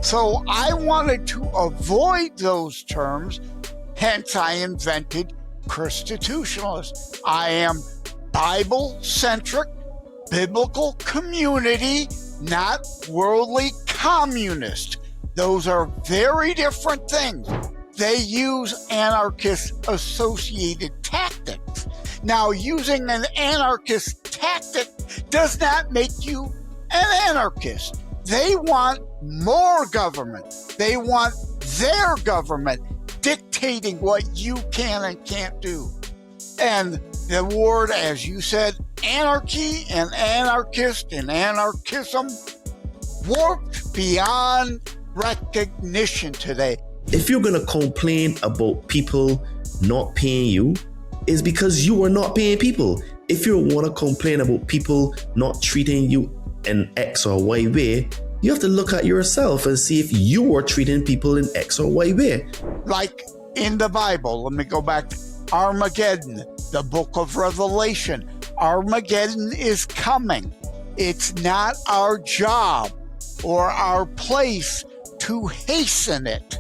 So I wanted to avoid those terms, hence I invented Christitutionalist. I am Bible-centric, biblical community, not worldly communist. Those are very different things. They use anarchist-associated tactics. Now, using an anarchist tactic does not make you an anarchist. They want more government. They want their government dictating what you can and can't do. And the word, as you said, anarchy and anarchist and anarchism warped beyond recognition today. If you're going to complain about people not paying you, it's because you are not paying people. If you want to complain about people not treating you in X or Y way, you have to look at yourself and see if you are treating people in X or Y way. Like in the Bible, let me go back to Armageddon, the book of Revelation. Armageddon is coming. It's not our job or our place to hasten it.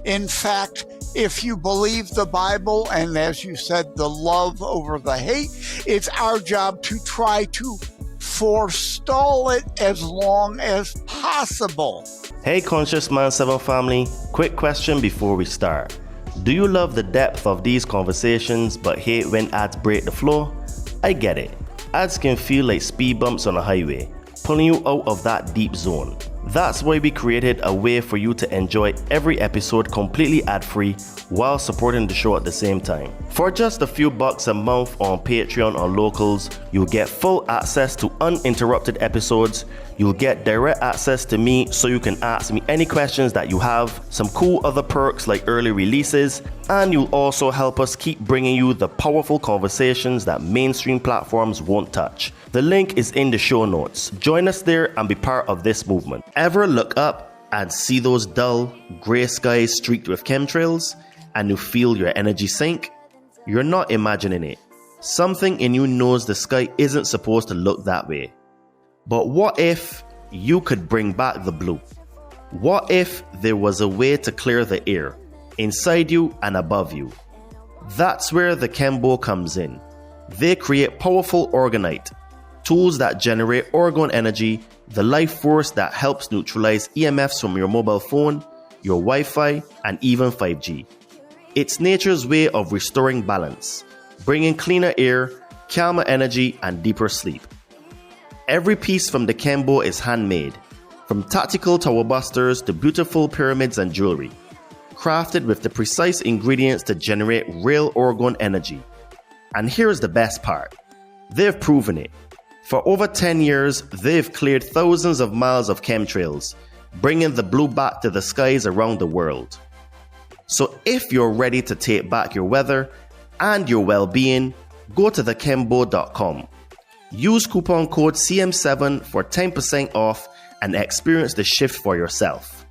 In fact, if you believe the Bible, and as you said, the love over the hate, it's our job to try to forestall it as long as possible. Hey Conscious Man 7 family, quick question before we start. Do you love the depth of these conversations but hate when ads break the flow? I get it. Ads can feel like speed bumps on a highway, pulling you out of that deep zone. That's why we created a way for you to enjoy every episode completely ad-free while supporting the show at the same time. For just a few bucks a month on Patreon or Locals, you'll get full access to uninterrupted episodes, you'll get direct access to me so you can ask me any questions that you have, some cool other perks like early releases, and you'll also help us keep bringing you the powerful conversations that mainstream platforms won't touch. The link is in the show notes. Join us there and be part of this movement. Ever look up and see those dull, grey skies streaked with chemtrails and you feel your energy sink? You're not imagining it. Something in you knows the sky isn't supposed to look that way. But what if you could bring back the blue? What if there was a way to clear the air inside you and above you? That's where the Kshymbō comes in. They create powerful orgonite, tools that generate orgone energy, the life force that helps neutralize EMFs from your mobile phone, your Wi-Fi, and even 5G. It's nature's way of restoring balance, bringing cleaner air, calmer energy, and deeper sleep. Every piece from the Kshymbō is handmade, from tactical tower busters to beautiful pyramids and jewelry, crafted with the precise ingredients to generate real orgone energy. And here's the best part. They've proven it. For over 10 years, they've cleared thousands of miles of chemtrails, bringing the blue back to the skies around the world. So if you're ready to take back your weather and your well-being, go to thekshymbō.com. Use coupon code CM7 for 10% off and experience the shift for yourself.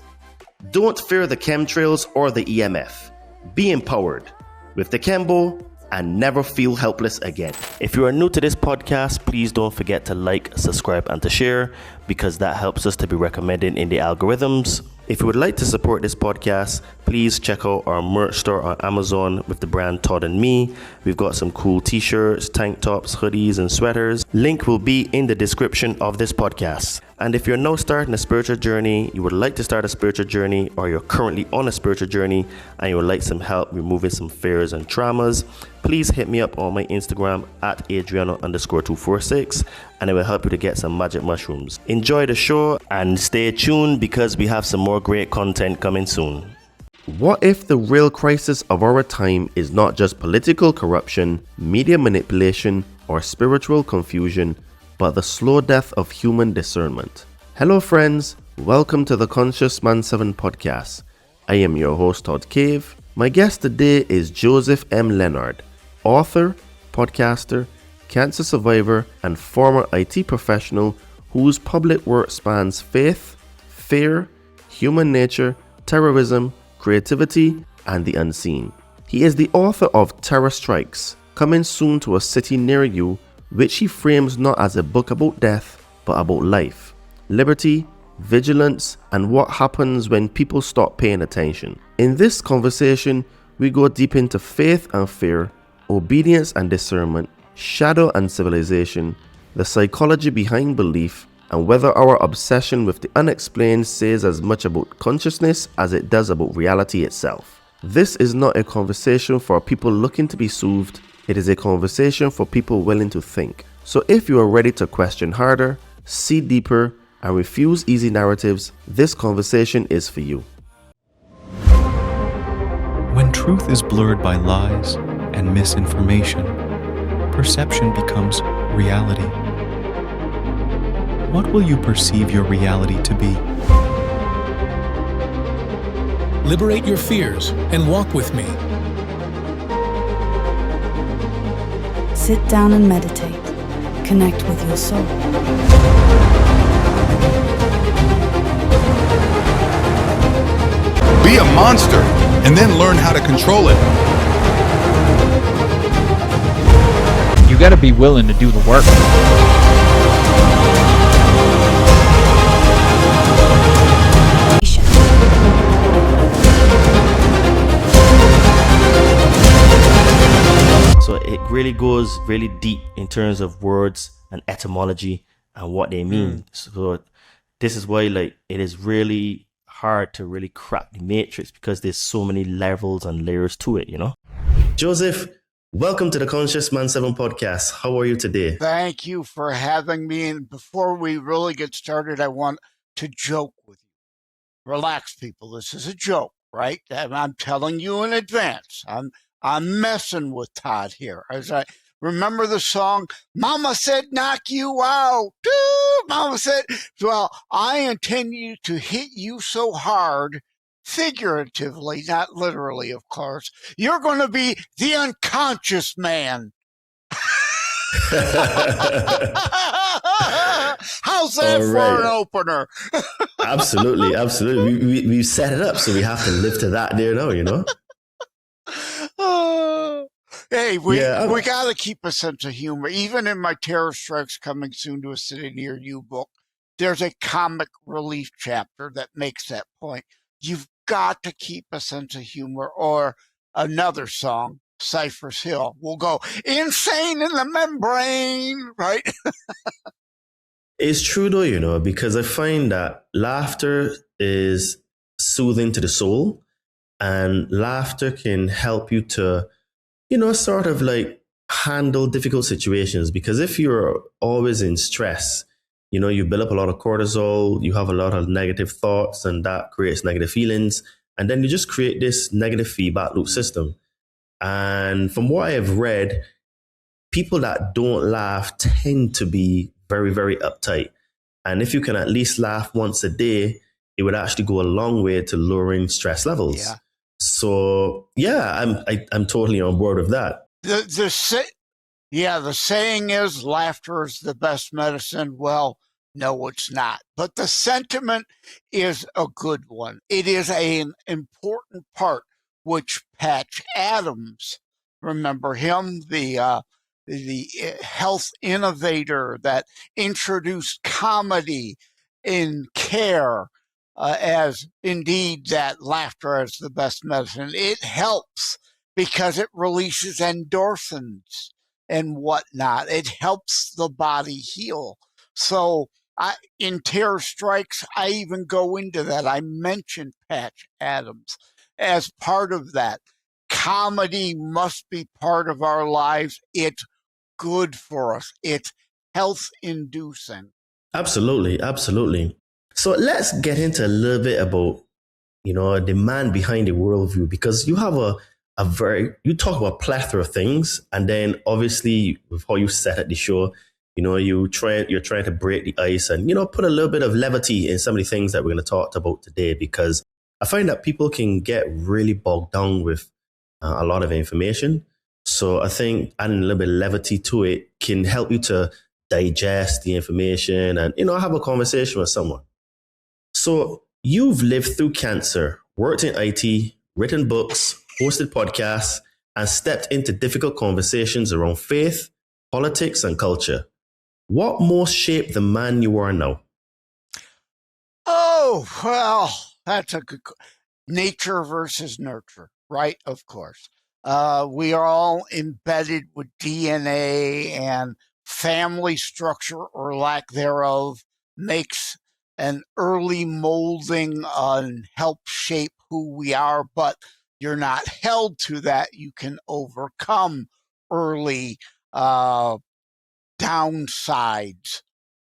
Don't fear the chemtrails or the EMF. Be empowered with the Kshymbō and never feel helpless again. If you are new to this podcast, please don't forget to like, subscribe, and to share, because that helps us to be recommended in the algorithms. If you would like to support this podcast, please check out our merch store on Amazon with the brand Todd and Me. We've got some cool t-shirts, tank tops, hoodies, and sweaters. Link will be in the description of this podcast. And if you're now starting a spiritual journey, you would like to start a spiritual journey, or you're currently on a spiritual journey and you would like some help removing some fears and traumas, please hit me up on my Instagram at Adriano_246 and it will help you to get some magic mushrooms. Enjoy the show and stay tuned, because we have some more great content coming soon. What if the real crisis of our time is not just political corruption, media manipulation, or spiritual confusion, but the slow death of human discernment? Hello friends, welcome to the Conscious Man 7 podcast. I am your host Todd Cave. My guest today is Joseph M. Lenard, author, podcaster, cancer survivor, and former IT professional whose public work spans faith, fear, human nature, terrorism, creativity, and the unseen. He is the author of Terror Strikes, coming soon to a city near you, which he frames not as a book about death, but about life, liberty, vigilance, and what happens when people stop paying attention. In this conversation, we go deep into faith and fear, obedience and discernment, shadow and civilization, the psychology behind belief, and whether our obsession with the unexplained says as much about consciousness as it does about reality itself. This is not a conversation for people looking to be soothed, it is a conversation for people willing to think. So if you are ready to question harder, see deeper, and refuse easy narratives, this conversation is for you. When truth is blurred by lies and misinformation, perception becomes reality. What will you perceive your reality to be? Liberate your fears and walk with me. Sit down and meditate. Connect with your soul. Be a monster and then learn how to control it. You gotta be willing to do the work. So it really goes really deep in terms of words and etymology and what they mean. So this is why it is really hard to really crack the matrix, because there's so many levels and layers to it, Joseph, welcome to the Conscious Man 7 podcast. How are you today? Thank you for having me. And before we really get started, I want to joke with you. Relax, people. This is a joke, right? And I'm telling you in advance. I'm messing with Todd here. As I remember the song, Mama said knock you out. Mama said, well, I intend to hit you so hard, figuratively, not literally, of course, you're going to be the unconscious man. How's that for an opener? Absolutely. We set it up, so we have to live to that there now, Hey, we got to keep a sense of humor. Even in my Terror Strikes Coming Soon to a City Near You book, there's a comic relief chapter that makes that point. You've got to keep a sense of humor, or another song, Cypress Hill, will go insane in the membrane, right? It's true though, because I find that laughter is soothing to the soul, and laughter can help you to sort of handle difficult situations. Because if you're always in stress, you build up a lot of cortisol, you have a lot of negative thoughts, and that creates negative feelings. And then you just create this negative feedback loop system. And from what I have read, people that don't laugh tend to be very, very uptight. And if you can at least laugh once a day, it would actually go a long way to lowering stress levels. Yeah. So I'm totally on board with that. The saying is laughter is the best medicine. Well, no, it's not. But the sentiment is a good one. It is an important part, which Patch Adams, remember him, the health innovator that introduced comedy in care, as indeed that laughter is the best medicine. It helps because it releases endorphins and whatnot. It helps the body heal. So in Terror Strikes, I even go into that. I mention Patch Adams as part of that. Comedy must be part of our lives. It's good for us. It's health-inducing. Absolutely. So let's get into a little bit about, the man behind the worldview, because you have you talk about a plethora of things, and then obviously with how you set up the show, you're trying to break the ice and, put a little bit of levity in some of the things that we're going to talk about today, because I find that people can get really bogged down with a lot of information. So I think adding a little bit of levity to it can help you to digest the information and, have a conversation with someone. So you've lived through cancer, worked in IT, written books, hosted podcasts, and stepped into difficult conversations around faith, politics, and culture. What most shaped the man you are now? Oh, well, that's a good nature versus nurture, right? Of course. We are all embedded with DNA, and family structure or lack thereof makes an early molding and help shape who we are, but you're not held to that. You can overcome early downsides,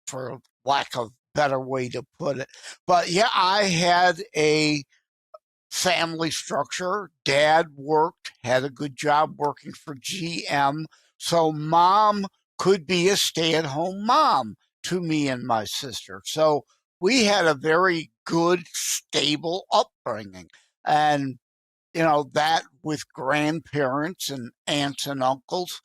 for lack of better way to put it. But yeah, I had a family structure. Dad worked, had a good job working for GM. So mom could be a stay-at-home mom to me and my sister. So we had a very good, stable upbringing. And, that with grandparents and aunts and uncles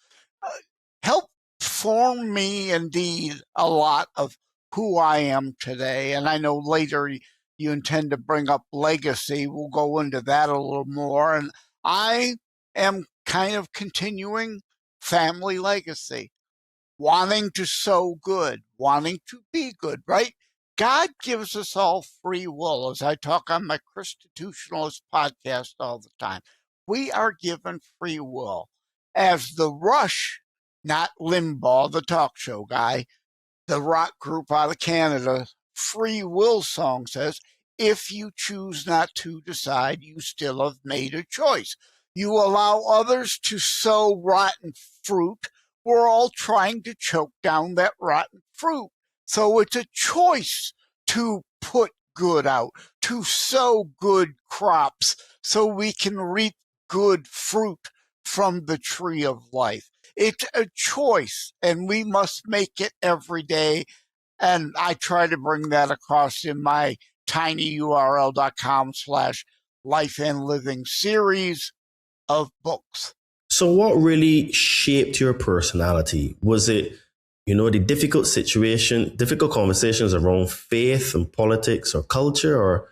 helped form me indeed a lot of who I am today. And I know later you intend to bring up legacy. We'll go into that a little more. And I am kind of continuing family legacy, wanting to sow good, wanting to be good, right? God gives us all free will, as I talk on my Constitutionalist podcast all the time. We are given free will. As the Rush, not Limbaugh, the talk show guy, the rock group out of Canada, Free Will song says, if you choose not to decide, you still have made a choice. You allow others to sow rotten fruit. We're all trying to choke down that rotten fruit. So it's a choice to put good out, to sow good crops so we can reap good fruit from the tree of life. It's a choice, and we must make it every day. And I try to bring that across in my tinyurl.com/life and living series of books. So what really shaped your personality? Was it, the difficult conversations around faith and politics or culture, or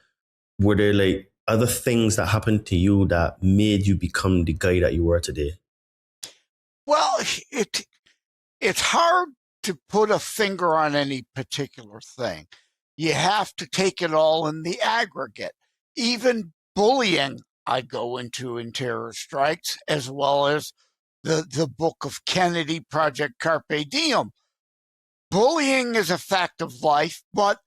were there like other things that happened to you that made you become the guy that you were today? Well, it's hard to put a finger on any particular thing. You have to take it all in the aggregate. Even bullying I go into in Terror Strikes, as well as the book of Kennedy, Project Carpe Diem. Bullying is a fact of life, but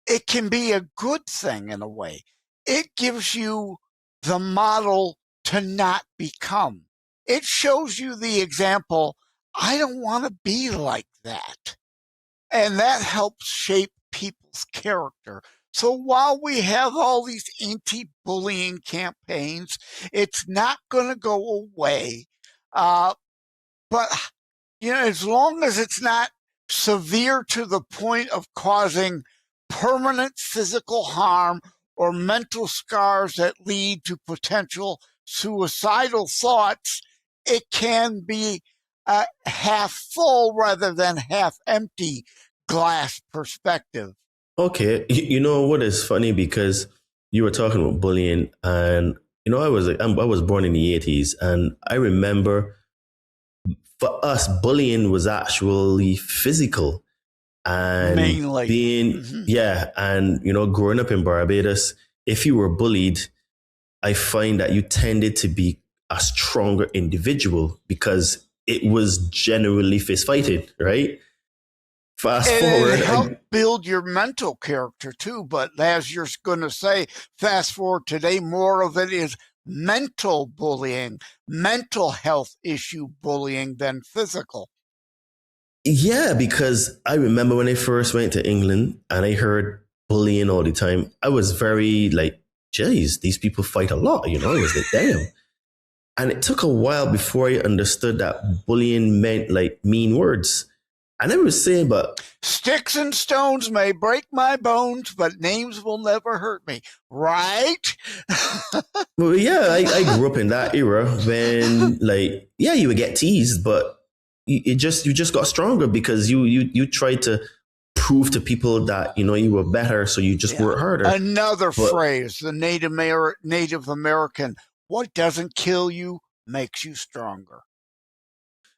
it can be a good thing in a way. It gives you the model to not become. It shows you the example. I don't want to be like that. And that helps shape people's character. So while we have all these anti-bullying campaigns, it's not going to go away. But, as long as it's not severe to the point of causing permanent physical harm or mental scars that lead to potential suicidal thoughts, it can be a half full rather than half empty glass perspective. Okay, you know what is funny, because you were talking about bullying, and I was born in the 80s, and I remember for us bullying was actually physical, and Mainly. being and growing up in Barbados, if you were bullied, I find that you tended to be a stronger individual because it was generally fist fighting, right? Fast forward. It helped build your mental character too. But as you're going to say, fast forward today, more of it is mental bullying, mental health issue bullying than physical. Yeah, because I remember when I first went to England and I heard bullying all the time, I was very like, geez, these people fight a lot, I was like, damn. And it took a while before I understood that bullying meant like mean words. I never say, but sticks and stones may break my bones, but names will never hurt me, right? Well, yeah, I grew up in that era when, like, yeah, you would get teased, but you just got stronger because you tried to prove to people that you were better, so you just worked harder. Another phrase, the Native American: what doesn't kill you makes you stronger.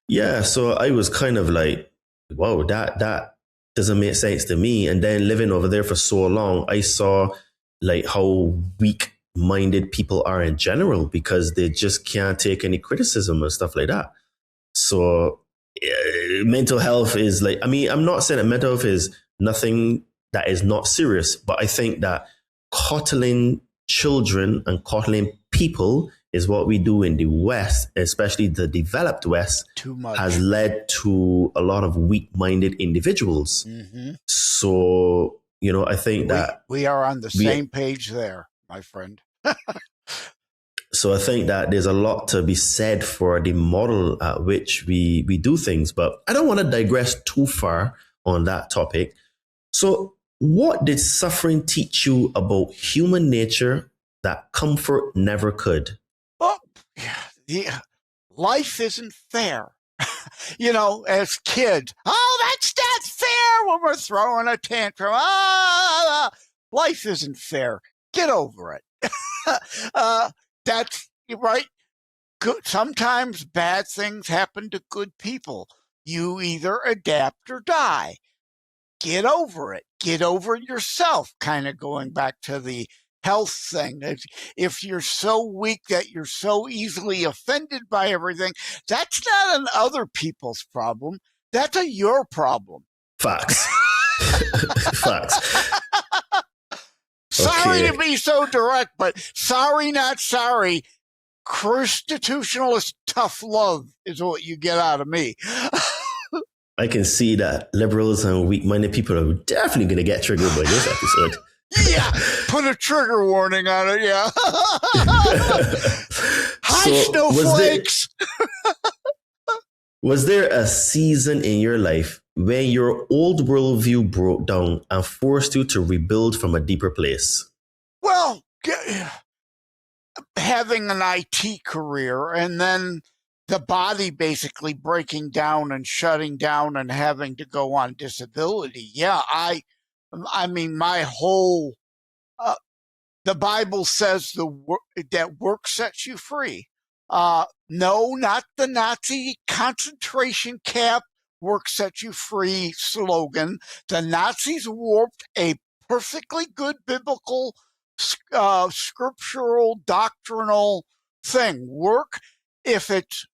Yeah, so I was kind of like, whoa, that doesn't make sense to me. And then living over there for so long, I saw like how weak-minded people are in general because they just can't take any criticism and stuff like that. So mental health is like, I mean, I'm not saying that mental health is nothing that is not serious, but I think that coddling children and coddling people is what we do in the West, especially the developed West, Too much. has led to a lot of weak-minded individuals. Mm-hmm. So, you know, I think that we are on the same page there, my friend. So I think that there's a lot to be said for the model at which we do things, but I don't want to digress too far on that topic. So what did suffering teach you about human nature that comfort never could? Oh, yeah. Life isn't fair. You know, as kids, that's not fair when we're throwing a tantrum. Life isn't fair. Get over it. That's right. Good. Sometimes bad things happen to good people. You either adapt or die. Get over it. Get over yourself. Kind of going back to the health thing. If you're so weak that you're so easily offended by everything, that's not an other people's problem. That's a your problem. Facts. Facts. Sorry to be so direct, but sorry, not sorry. Constitutionalist tough love is what you get out of me. I can see that liberals and weak-minded people are definitely going to get triggered by this episode. Yeah, put a trigger warning on it, yeah. Hi, snowflakes! Was there a season in your life where your old worldview broke down and forced you to rebuild from a deeper place? Well, having an IT career and then the body basically breaking down and shutting down and having to go on disability. Yeah, I mean, my whole, the Bible says that work sets you free. No, not the Nazi concentration camp work sets you free slogan. The Nazis warped a perfectly good biblical, scriptural, doctrinal thing. Work, if it's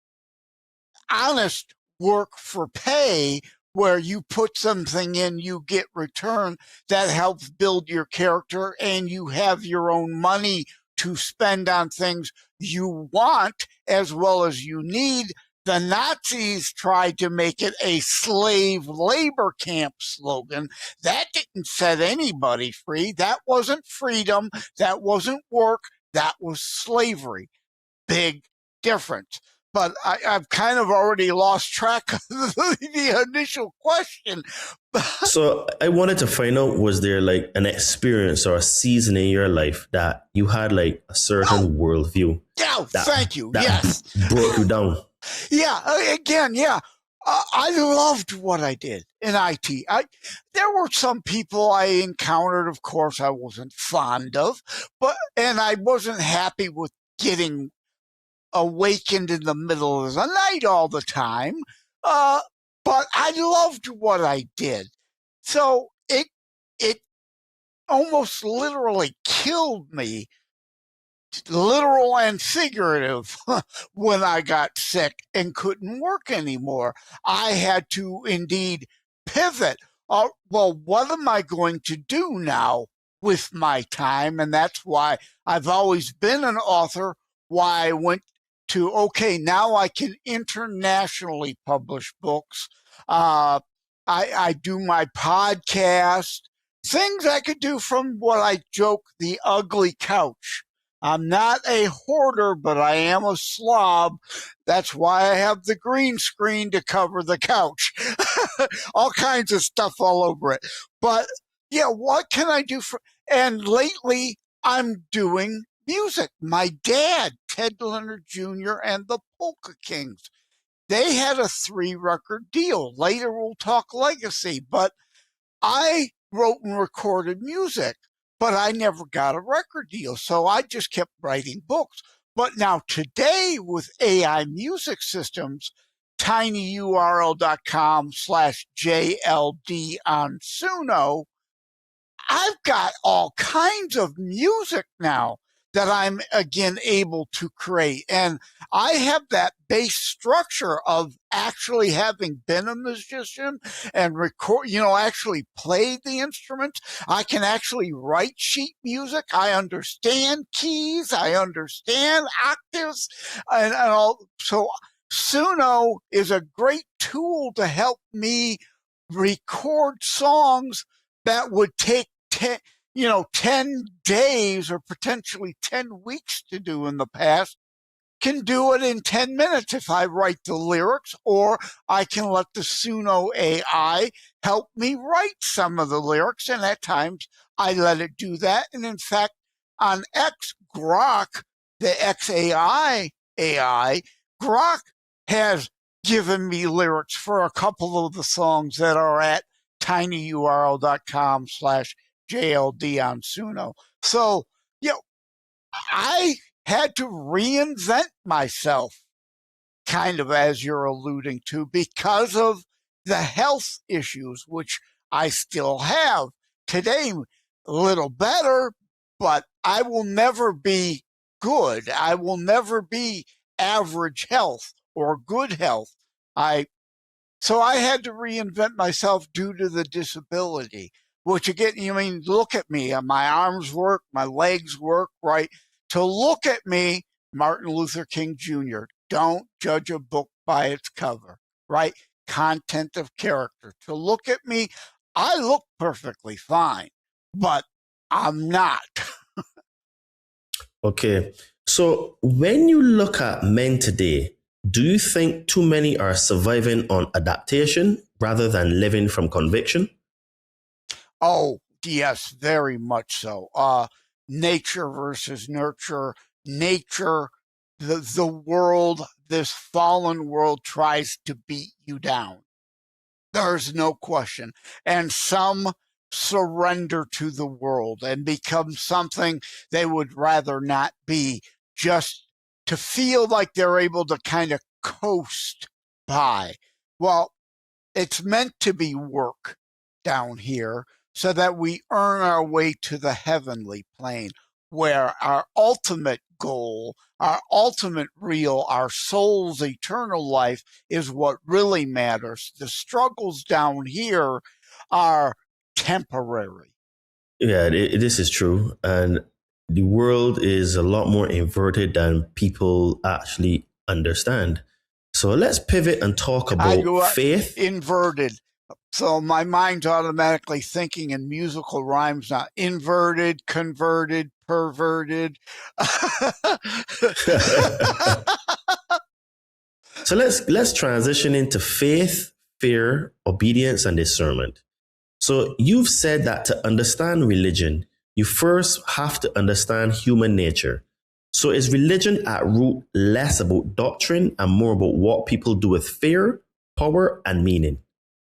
honest work for pay, where you put something in, you get return, that helps build your character and you have your own money to spend on things you want as well as you need. The Nazis tried to make it a slave labor camp slogan. That didn't set anybody free. That wasn't freedom. That wasn't work. That was slavery. Big difference. But I've kind of already lost track of the initial question. So I wanted to find out, was there like an experience or a season in your life that you had like a certain worldview? Yeah, thank you. That yes. broke you down. Yeah, again, yeah. I loved what I did in IT. There were some people I encountered, of course, I wasn't fond of, and I wasn't happy with getting awakened in the middle of the night all the time. But I loved what I did. So it almost literally killed me, literal and figurative, when I got sick and couldn't work anymore. I had to indeed pivot. Well, what am I going to do now with my time? And that's why I've always been an author, why I went to, okay, now I can internationally publish books. I do my podcast, things I could do from what I joke, the ugly couch. I'm not a hoarder, but I am a slob. That's why I have the green screen to cover the couch. All kinds of stuff all over it. But yeah, what can I do and lately I'm doing music. My dad, Ted Leonard Jr. and the Polka Kings, they had a 3-record deal. Later we'll talk legacy, but I wrote and recorded music, but I never got a record deal. So I just kept writing books. But now today with AI music systems, tinyurl.com/JLD on Suno, I've got all kinds of music now that I'm again able to create. And I have that base structure of actually having been a musician and record, actually played the instruments. I can actually write sheet music. I understand keys. I understand octaves and all. So Suno is a great tool to help me record songs that would take 10 days or potentially 10 weeks to do in the past, can do it in 10 minutes if I write the lyrics, or I can let the Suno AI help me write some of the lyrics. And at times I let it do that. And in fact, on X, Grok, the XAI AI, Grok has given me lyrics for a couple of the songs that are at tinyurl.com/JLD on Suno. So, I had to reinvent myself, kind of as you're alluding to, because of the health issues, which I still have today. A little better, but I will never be good. I will never be average health or good health. So I had to reinvent myself due to the disability, which again, look at me. My arms work, my legs work, right? To look at me, Martin Luther King Jr., don't judge a book by its cover, right? Content of character. To look at me, I look perfectly fine, but I'm not. Okay. So when you look at men today, do you think too many are surviving on adaptation rather than living from conviction? Oh, yes, very much so. Nature versus nurture. Nature, the world, this fallen world tries to beat you down. There's no question. And some surrender to the world and become something they would rather not be, just to feel like they're able to kind of coast by. Well, it's meant to be work down here so that we earn our way to the heavenly plane, where our ultimate goal, our ultimate real, our soul's eternal life is what really matters. The struggles down here are temporary. Yeah, this is true. And the world is a lot more inverted than people actually understand. So let's pivot and talk about faith. Inverted. So my mind's automatically thinking in musical rhymes now. Inverted, converted, perverted. So let's transition into faith, fear, obedience, and discernment. So you've said that to understand religion, you first have to understand human nature. So is religion at root less about doctrine and more about what people do with fear, power, and meaning?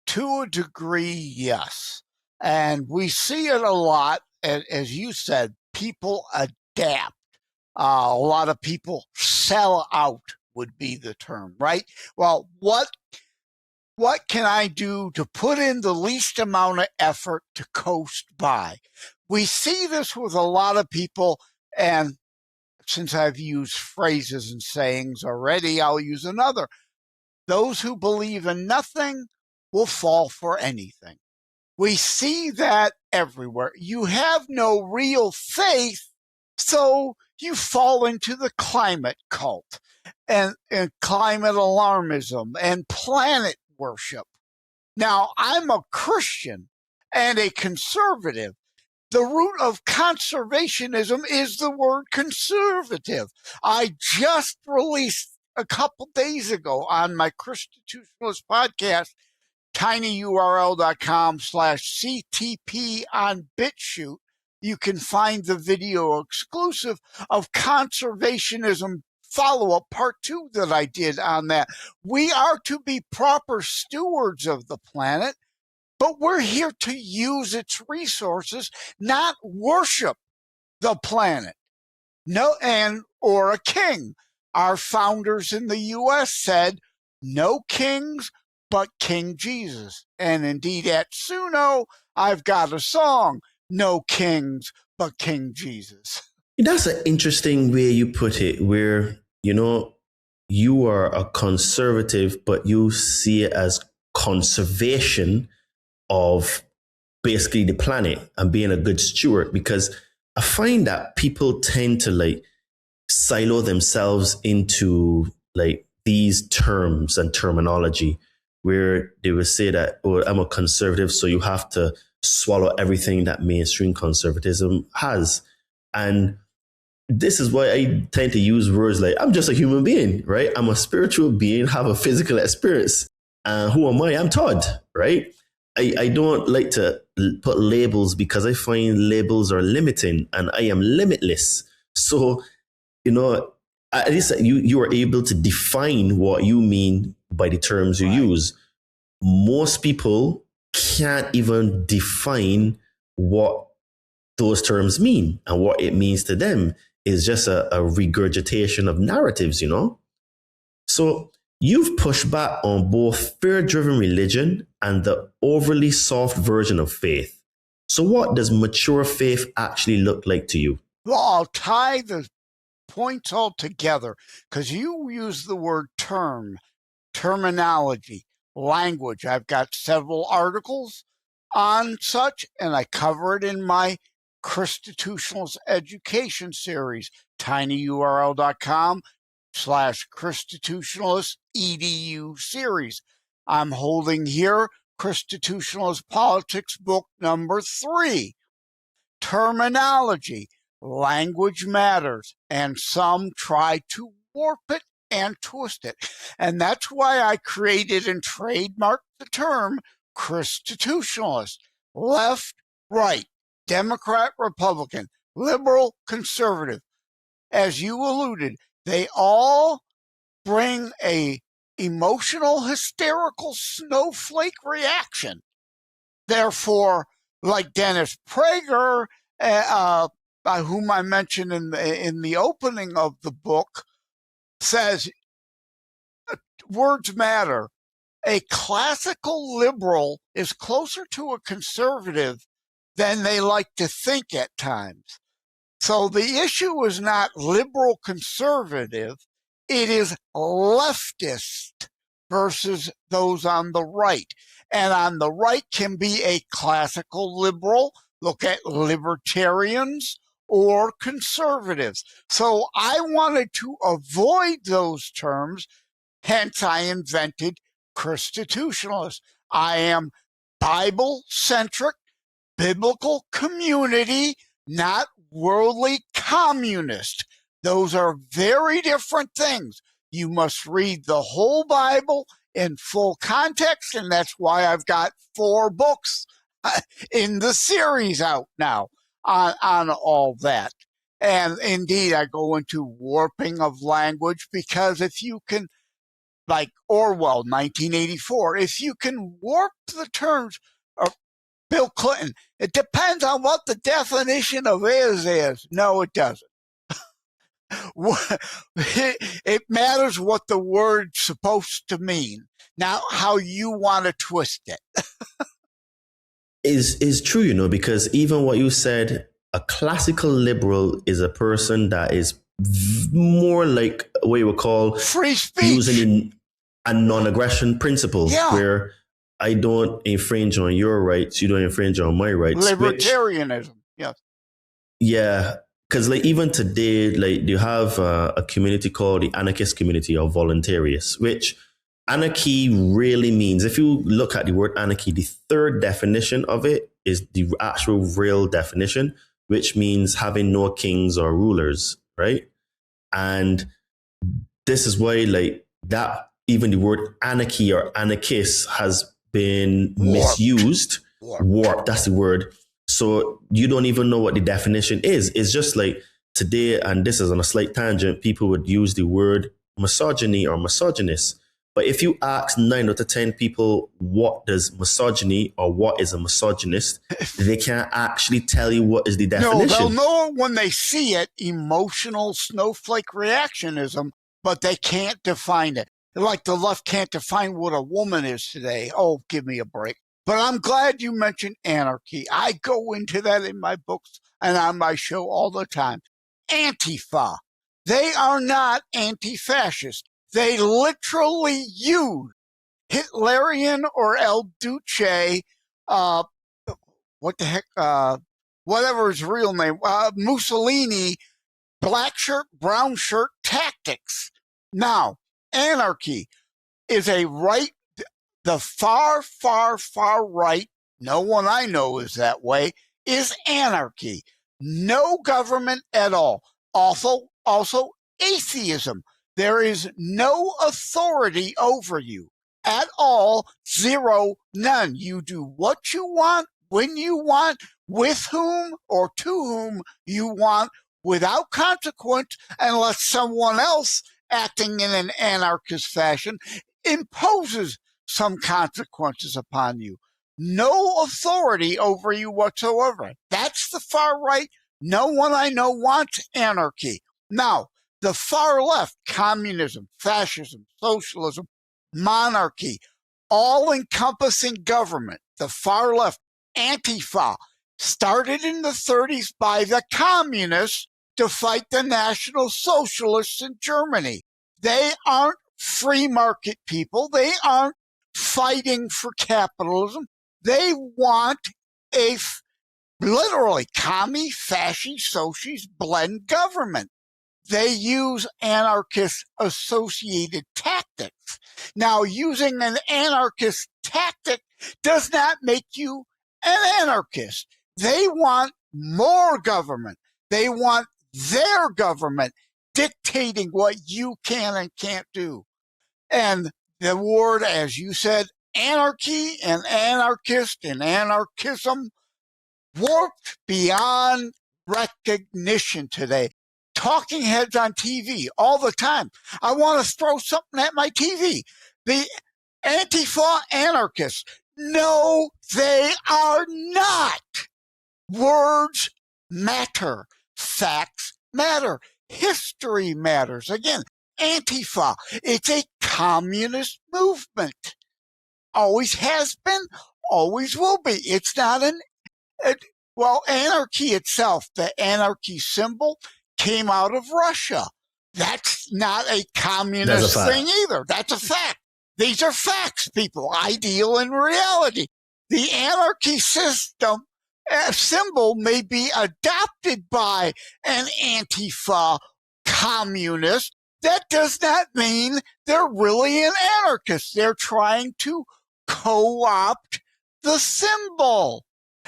To a degree, yes. And we see it a lot. As you said, people adapt. A lot of people sell out would be the term, right? Well, what can I do to put in the least amount of effort to coast by? We see this with a lot of people, and since I've used phrases and sayings already, I'll use another. Those who believe in nothing will fall for anything. We see that everywhere. You have no real faith, so you fall into the climate cult and climate alarmism and planet worship. Now, I'm a Christian and a conservative. The root of conservationism is the word conservative. I just released a couple days ago on my Christitutionalist podcast, tinyurl.com/CTP on BitChute. You can find the video exclusive of conservationism follow-up part 2 that I did on that. We are to be proper stewards of the planet, but we're here to use its resources, not worship the planet. Or a king. Our founders in the U.S. said, no kings but King Jesus. And indeed, at Suno, I've got a song, no kings but King Jesus. That's an interesting way you put it, where, you are a conservative, but you see it as conservation of basically the planet and being a good steward. Because I find that people tend to silo themselves into these terms and terminology, where they would say that, oh, I'm a conservative, so you have to swallow everything that mainstream conservatism has. And this is why I tend to use words like, I'm just a human being, right? I'm a spiritual being, have a physical experience. Who am I? I'm Todd, right? I don't like to put labels, because I find labels are limiting, and I am limitless. So, at least you are able to define what you mean by the terms you use. Most people can't even define what those terms mean, and what it means to them is just a regurgitation of narratives, So you've pushed back on both fear-driven religion and the overly soft version of faith. So what does mature faith actually look like to you? Well, I'll tie the points all together, because you use the word terminology, language. I've got several articles on such, and I cover it in my Constitutionalist Education series, tinyurl.com/Constitutionalist EDU series. I'm holding here Constitutionalist Politics book number 3. Terminology, language matters, and some try to warp it and twist it. And that's why I created and trademarked the term Constitutionalist. Left, right, Democrat, Republican, liberal, conservative. As you alluded, they all bring a emotional, hysterical snowflake reaction. Therefore, like Dennis Prager, by whom I mentioned in the opening of the book, says, words matter. A classical liberal is closer to a conservative than they like to think at times. So the issue is not liberal conservative, it is leftist versus those on the right. And on the right can be a classical liberal, look at libertarians, or conservatives. So I wanted to avoid those terms, hence I invented Constitutionalist. I am Bible-centric, biblical community, not worldly communist. Those are very different things. You must read the whole Bible in full context, and that's why I've got 4 books in the series out now on all that. And indeed, I go into warping of language, because if you can, like Orwell, 1984, if you can warp the terms of Bill Clinton, it depends on what the definition of is. No, it doesn't. It matters what the word's supposed to mean, not how you want to twist it. Is true, because even what you said, a classical liberal is a person that is more like what you would call free speech, using a non-aggression principle, where I don't infringe on your rights, you don't infringe on my rights. Libertarianism, yes. Yeah, because even today, you have a community called the anarchist community, or voluntarists, which anarchy really means, if you look at the word anarchy, the third definition of it is the actual real definition, which means having no kings or rulers, right? And this is why that even the word anarchy or anarchist has been misused. Warped, that's the word. So you don't even know what the definition is. It's just today, and this is on a slight tangent, people would use the word misogyny or misogynist. But if you ask 9 out of 10 people what does misogyny or what is a misogynist, they can't actually tell you what is the definition. No, they'll know when they see it, emotional snowflake reactionism, but they can't define it. Like the left can't define what a woman is today. Oh, give me a break. But I'm glad you mentioned anarchy. I go into that in my books and on my show all the time. Antifa. They are not anti-fascist. They literally use Hitlerian or El Duce, what the heck, whatever his real name, Mussolini, black shirt, brown shirt tactics. Now, anarchy is a right, the far, far, far right, no one I know is that way, is anarchy. No government at all. Also atheism. There is no authority over you at all. Zero, none. You do what you want, when you want, with whom or to whom you want, without consequence, unless someone else acting in an anarchist fashion imposes some consequences upon you. No authority over you whatsoever. That's the far right. No one I know wants anarchy. Now, the far left, communism, fascism, socialism, monarchy, all-encompassing government, the far left, Antifa, started in the 30s by the communists to fight the National Socialists in Germany. They aren't free market people. They aren't fighting for capitalism. They want a literally commie, fasci, socialist blend government. They use anarchist associated tactics. Now, using an anarchist tactic does not make you an anarchist. They want more government. They want their government dictating what you can and can't do. And the word, as you said, anarchy and anarchist and anarchism warped beyond recognition today. Talking heads on TV all the time. I want to throw something at my TV. The Antifa anarchists. No, they are not. Words matter. Facts matter. History matters. Again, Antifa, it's a communist movement. Always has been, always will be. It's not anarchy itself, the anarchy symbol came out of Russia. That's not a communist thing either. That's a fact. These are facts, people. Ideal in reality. The anarchy system symbol may be adopted by an Antifa communist. That does not mean they're really an anarchist. They're trying to co-opt the symbol.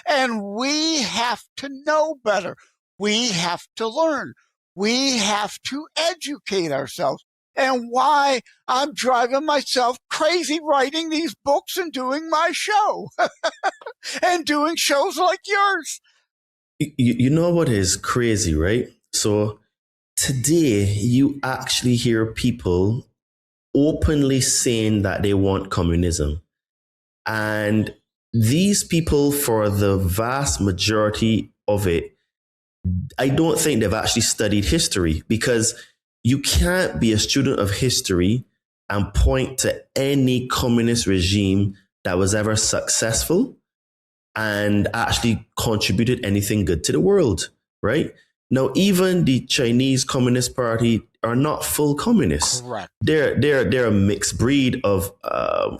And we have to know better. We have to learn. We have to educate ourselves. And why I'm driving myself crazy writing these books and doing my show and doing shows like yours. You know what is crazy, right? So today you actually hear people openly saying that they want communism. And these people, for the vast majority of it, I don't think they've actually studied history, because you can't be a student of history and point to any communist regime that was ever successful and actually contributed anything good to the world, right? Now, even the Chinese Communist Party are not full communists. Correct. They're a mixed breed of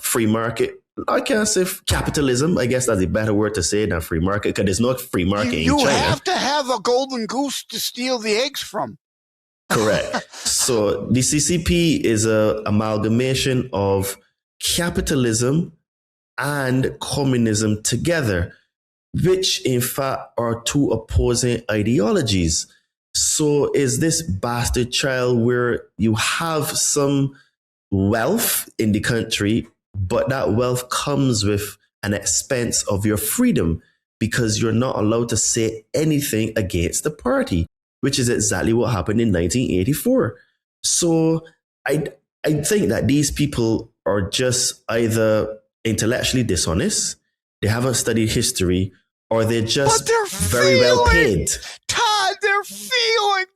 free market. I can't say capitalism. I guess that's a better word to say than free market, because there's no free market in China. You have to have a golden goose to steal the eggs from. Correct. So the CCP is a amalgamation of capitalism and communism together, which in fact are two opposing ideologies. So is this bastard child where you have some wealth in the country, but that wealth comes with an expense of your freedom, because you're not allowed to say anything against the party, which is exactly what happened in 1984. So I think that these people are just either intellectually dishonest, they haven't studied history, or they're just very well paid. Todd, their feelings,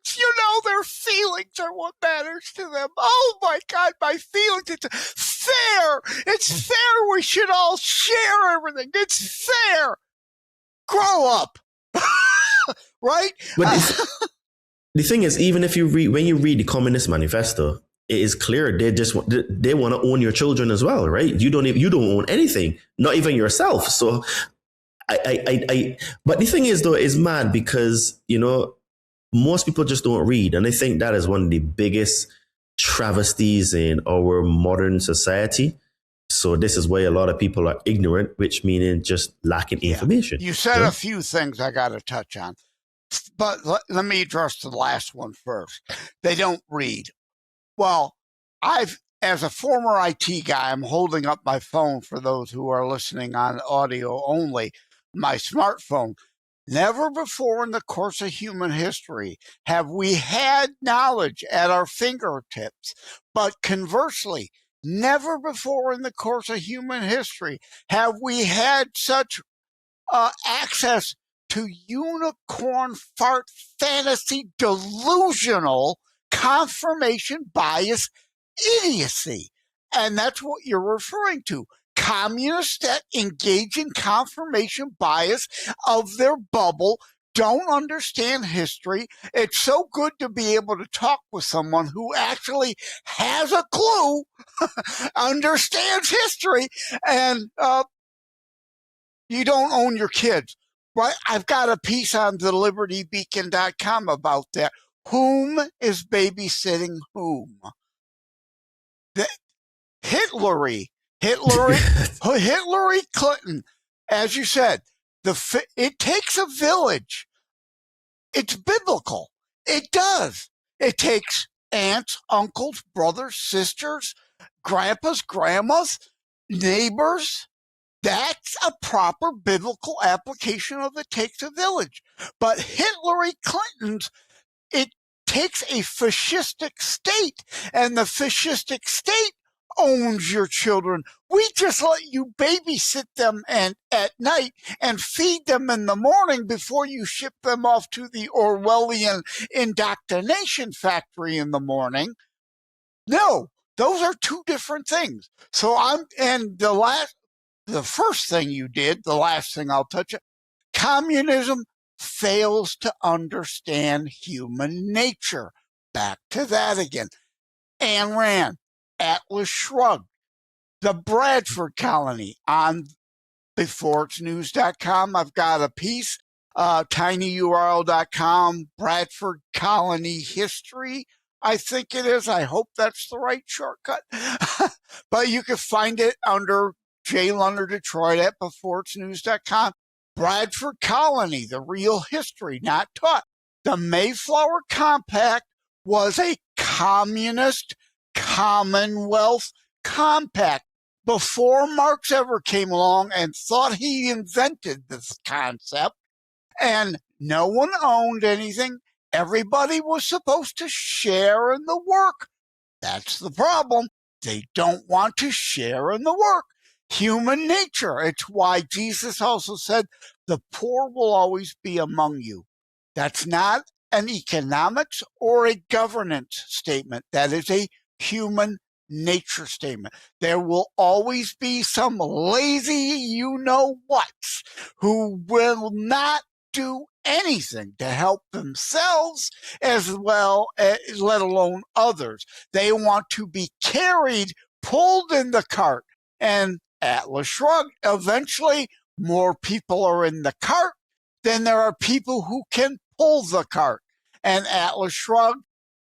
their feelings are what matters to them. Oh my God, my feelings. It's fair. It's fair. We should all share everything. It's fair. Grow up. Right? But the thing is, even if you read, when you read the Communist Manifesto, it is clear they want to own your children as well, right? You don't own anything, not even yourself. So but the thing is, though, is mad because, most people just don't read. And I think that is one of the biggest travesties in our modern society. So this is why a lot of people are ignorant, which meaning just lacking information. You said a few things I got to touch on, but let me address the last one first. They don't read. Well, as a former IT guy, I'm holding up my phone for those who are listening on audio only, my smartphone. Never before in the course of human history have we had knowledge at our fingertips. But conversely, never before in the course of human history have we had such access to unicorn fart fantasy delusional confirmation bias idiocy. And that's what you're referring to. Communists that engage in confirmation bias of their bubble don't understand history. It's so good to be able to talk with someone who actually has a clue, understands history, and you don't own your kids. Right? I've got a piece on the libertybeacon.com about that. Whom is babysitting whom? Hillary Clinton, as you said, it takes a village. It's biblical. It does. It takes aunts, uncles, brothers, sisters, grandpas, grandmas, neighbors. That's a proper biblical application of it takes a village. But Hillary Clinton's, it takes a fascistic state, and the fascistic state owns your children. We just let you babysit them at night and feed them in the morning before you ship them off to the Orwellian indoctrination factory in the morning. No, those are two different things. So the first thing you did, the last thing I'll touch it, communism fails to understand human nature. Back to that again. Ayn Rand, Atlas Shrugged, the Bradford Colony on beforeitsnews.com. I've got a piece, tinyurl.com, Bradford Colony History. I think it is. I hope that's the right shortcut. But you can find it under J. Leonard Detroit at beforeitsnews.com. Bradford Colony, the real history not taught. The Mayflower Compact was a communist Commonwealth compact before Marx ever came along and thought he invented this concept, and no one owned anything. Everybody was supposed to share in the work. That's the problem. They don't want to share in the work. Human nature. It's why Jesus also said, the poor will always be among you. That's not an economics or a governance statement. That is a human nature statement. There will always be some lazy you-know-whats who will not do anything to help themselves as well, let alone others. They want to be carried, pulled in the cart. And Atlas Shrugged, eventually more people are in the cart than there are people who can pull the cart. And Atlas Shrugged,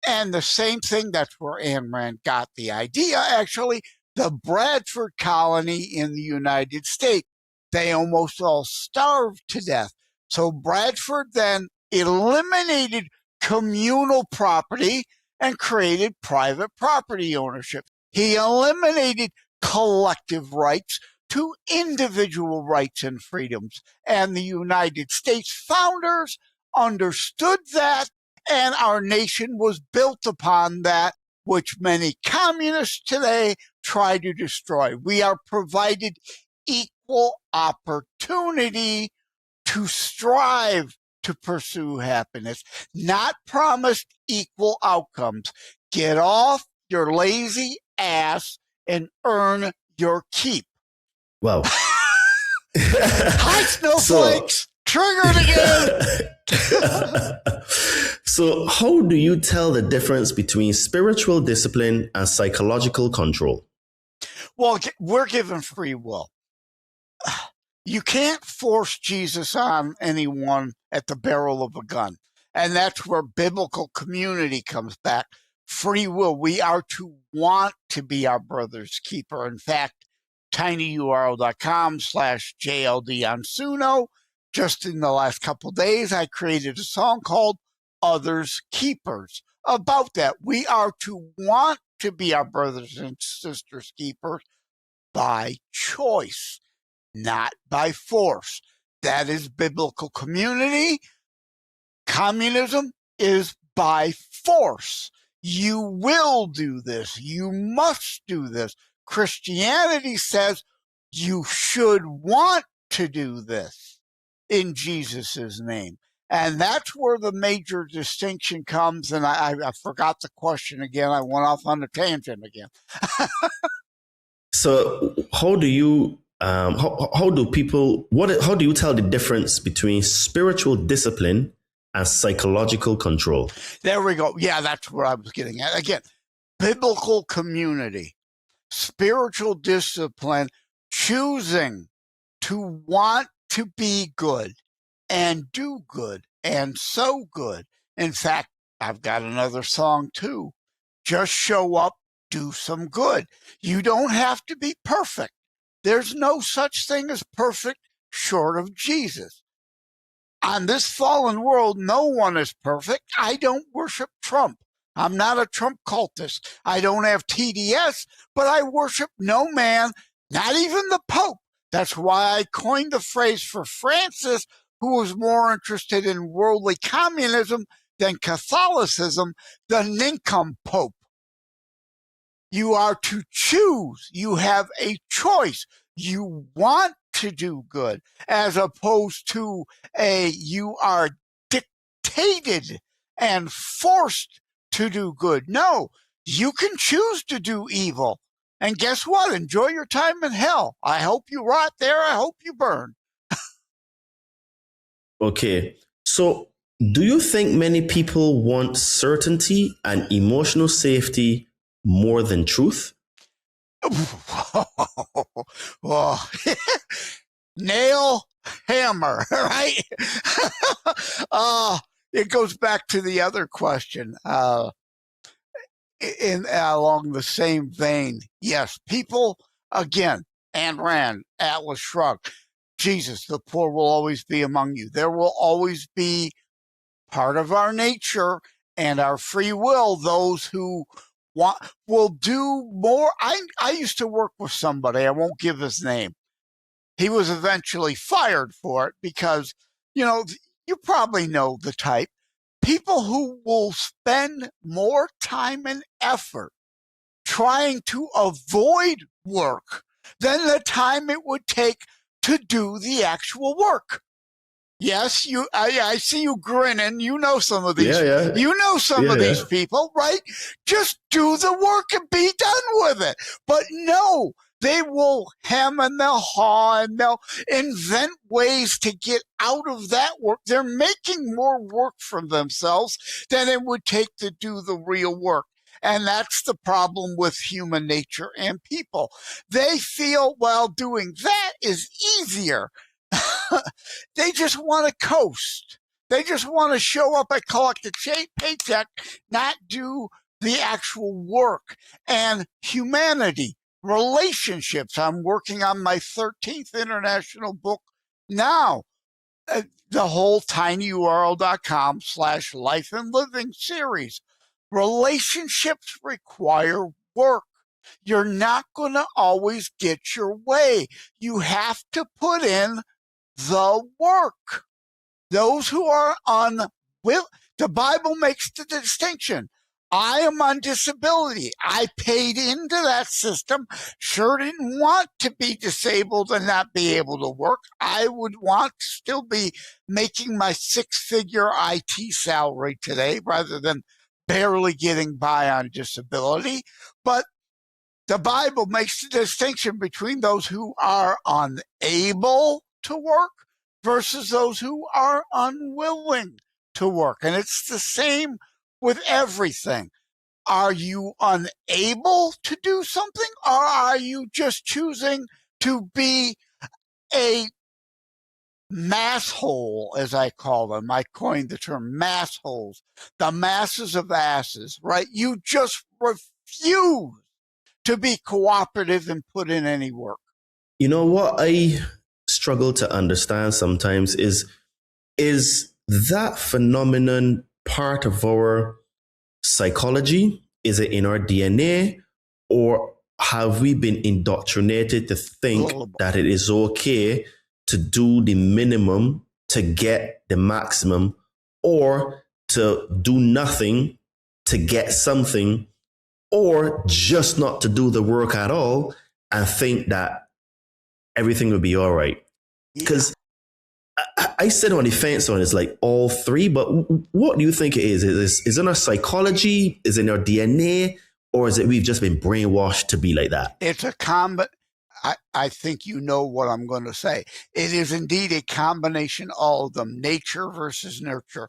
and the same thing, that's where Ayn Rand got the idea, actually, the Bradford Colony in the United States. They almost all starved to death. So Bradford then eliminated communal property and created private property ownership. He eliminated collective rights to individual rights and freedoms. And the United States founders understood that, and our nation was built upon that, which many communists today try to destroy. We are provided equal opportunity to strive to pursue happiness, not promised equal outcomes. Get off your lazy ass and earn your keep. Wow. Hi, snowflakes! Triggered again! So, how do you tell the difference between spiritual discipline and psychological control? Well, we're given free will. You can't force Jesus on anyone at the barrel of a gun. And that's where biblical community comes back. Free will. We are to want to be our brother's keeper. In fact, tinyurl.com/JLDonsuno. Just in the last couple of days, I created a song called Others Keepers about that. We are to want to be our brothers and sisters' keepers by choice, not by force. That is biblical community. Communism is by force. You will do this. You must do this. Christianity says you should want to do this in Jesus' name. And that's where the major distinction comes. And I forgot the question again. I went off on a tangent again. So how do you how do you tell the difference between spiritual discipline and psychological control? There we go. Yeah, that's what I was getting at. Again, biblical community, spiritual discipline, choosing to want to be good and do good and so good. In fact, I've got another song too. Just show up, do some good. You don't have to be perfect. There's no such thing as perfect short of Jesus. On this fallen world, no one is perfect. I don't worship Trump. I'm not a Trump cultist. I don't have TDS, but I worship no man, not even the Pope. That's why I coined the phrase for Francis, who was more interested in worldly communism than Catholicism, the nincompoop. You are to choose. You have a choice. You want to do good, as opposed to you are dictated and forced to do good. No, you can choose to do evil. And guess what? Enjoy your time in hell. I hope you rot there. I hope you burn. Okay. So do you think many people want certainty and emotional safety more than truth? Well, nail, hammer, right? It goes back to the other question. Along the same vein, yes, people, again, Ayn Rand, Atlas Shrugged, Jesus, the poor will always be among you. There will always be part of our nature and our free will, those who will do more. I used to work with somebody, I won't give his name. He was eventually fired for it because, you probably know the type. People who will spend more time and effort trying to avoid work than the time it would take to do the actual work. Yes, I see you grinning. You know some of these. Yeah. You know some of these people, right? Just do the work and be done with it. But no, they will hem and they'll haw and they'll invent ways to get out of that work. They're making more work for themselves than it would take to do the real work. And that's the problem with human nature and people. They feel, well, doing that is easier. They just want to coast. They just want to show up and collect a paycheck, not do the actual work. And humanity, relationships. I'm working on my 13th international book now. The whole tinyurl.com/life and living series. Relationships require work. You're not going to always get your way. You have to put in the work. Those who are unwilling, the Bible makes the distinction. I am on disability. I paid into that system. Sure didn't want to be disabled and not be able to work. I would want to still be making my 6-figure IT salary today rather than barely getting by on disability. But The Bible makes the distinction between those who are unable to work versus those who are unwilling to work. And it's the same with everything. Are you unable to do something, or are you just choosing to be a mass hole, as I call them? I coined the term mass holes, the masses of asses, right? You just refuse to be cooperative and put in any work. You know what I struggle to understand sometimes is that phenomenon part of our psychology? Is it in our DNA, or have we been indoctrinated to think that it is okay to do the minimum to get the maximum, or to do nothing to get something, or just not to do the work at all and think that everything will be all right? Because I sit on the fence on it's like all three, but what do you think it is? Is it in our psychology? Is it in our DNA? Or is it we've just been brainwashed to be like that? It's a I think you know what I'm going to say. It is indeed a combination, all of them, nature versus nurture.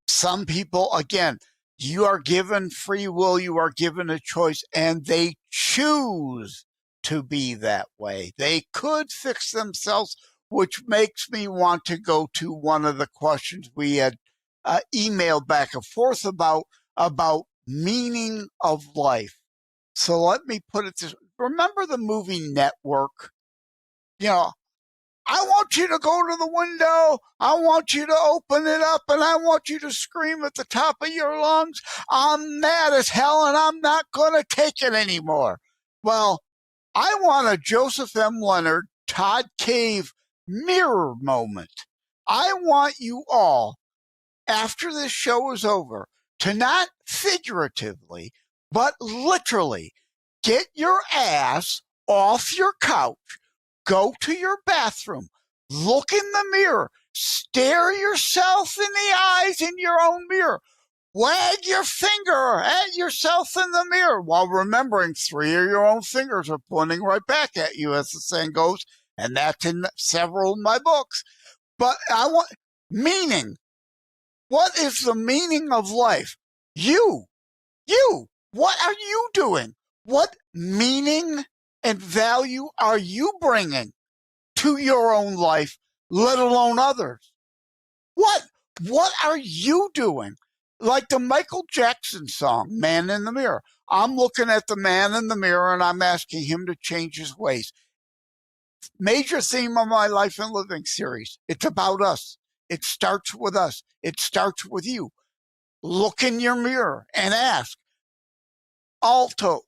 Some people, again, you are given free will, you are given a choice, and they choose to be that way. They could fix themselves, which makes me want to go to one of the questions we had emailed back and forth about meaning of life. So let me put it this way. Remember the movie Network? You know, I want you to go to the window. I want you to open it up, and I want you to scream at the top of your lungs, I'm mad as hell, and I'm not going to take it anymore. Well, I want a Joseph M. Lenard, Todd Cave mirror moment. I want you all, after this show is over, to not figuratively, but literally get your ass off your couch, go to your bathroom, look in the mirror, stare yourself in the eyes in your own mirror, wag your finger at yourself in the mirror while remembering 3 of your own fingers are pointing right back at you, as the saying goes, and that's in several of my books. But I want meaning. What is the meaning of life? You, what are you doing? What meaning and value are you bringing to your own life, let alone others? What are you doing? Like the Michael Jackson song, Man in the Mirror. I'm looking at the man in the mirror and I'm asking him to change his ways. Major theme of my Life and Living series. It's about us. It starts with us. It starts with you. Look in your mirror and ask. Also,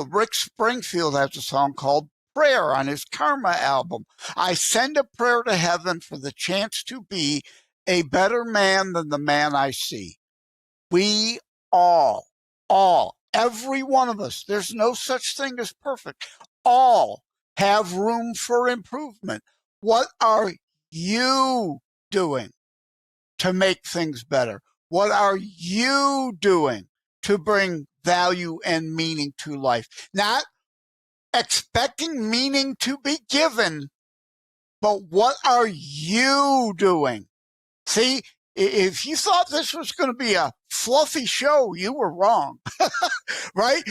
Rick Springfield has a song called Prayer on his Karma album. I send a prayer to heaven for the chance to be a better man than the man I see. We all, every one of us, there's no such thing as perfect, all have room for improvement. What are you doing to make things better? What are you doing to bring value and meaning to life? Not expecting meaning to be given, but what are you doing? See, if you thought this was going to be a fluffy show, you were wrong, right?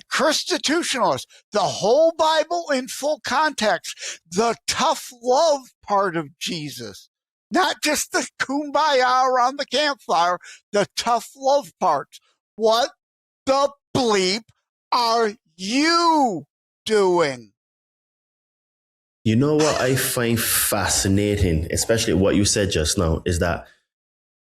Constitutionalist, the whole Bible in full context, the tough love part of Jesus, not just the kumbaya around the campfire, the tough love parts. What the bleep are you doing? You know what I find fascinating, especially what you said just now, is that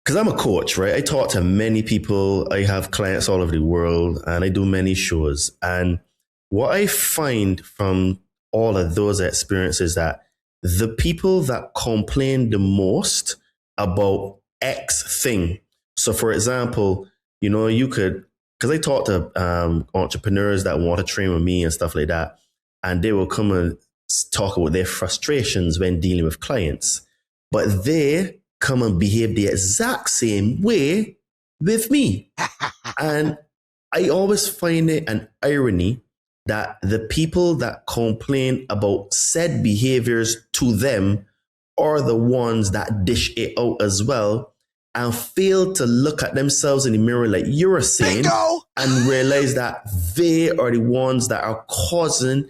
because I'm a coach, right? I talk to many people. I have clients all over the world and I do many shows. And what I find from all of those experiences that the people that complain the most about X thing. So for example, you know, you could, because I talk to entrepreneurs that want to train with me and stuff like that, and they will come and talk about their frustrations when dealing with clients, but they come and behave the exact same way with me. And I always find it an irony that the people that complain about said behaviors to them are the ones that dish it out as well and fail to look at themselves in the mirror like you're saying and realize that they are the ones that are causing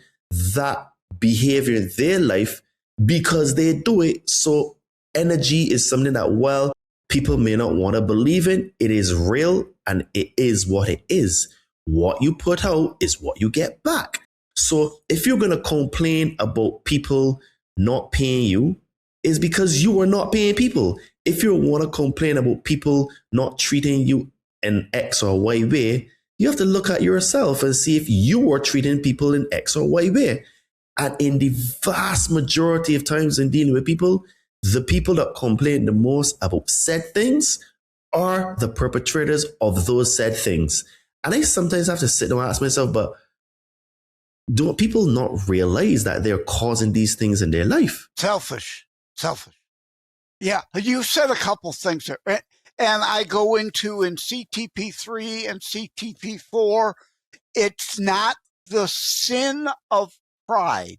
that behavior in their life because they do it. So energy is something that, well, people may not want to believe in. It is real and it is what it is. What you put out is what you get back. So if you're going to complain about people not paying you, it's because you are not paying people. If you want to complain about people not treating you in X or Y way, you have to look at yourself and see if you are treating people in X or Y way. And in the vast majority of times in dealing with people, the people that complain the most about said things are the perpetrators of those said things. And I sometimes have to sit down and ask myself, but do people not realize that they're causing these things in their life? Selfish. Yeah, you said a couple things there. And I go into in CTP3 and CTP4, it's not the sin of pride.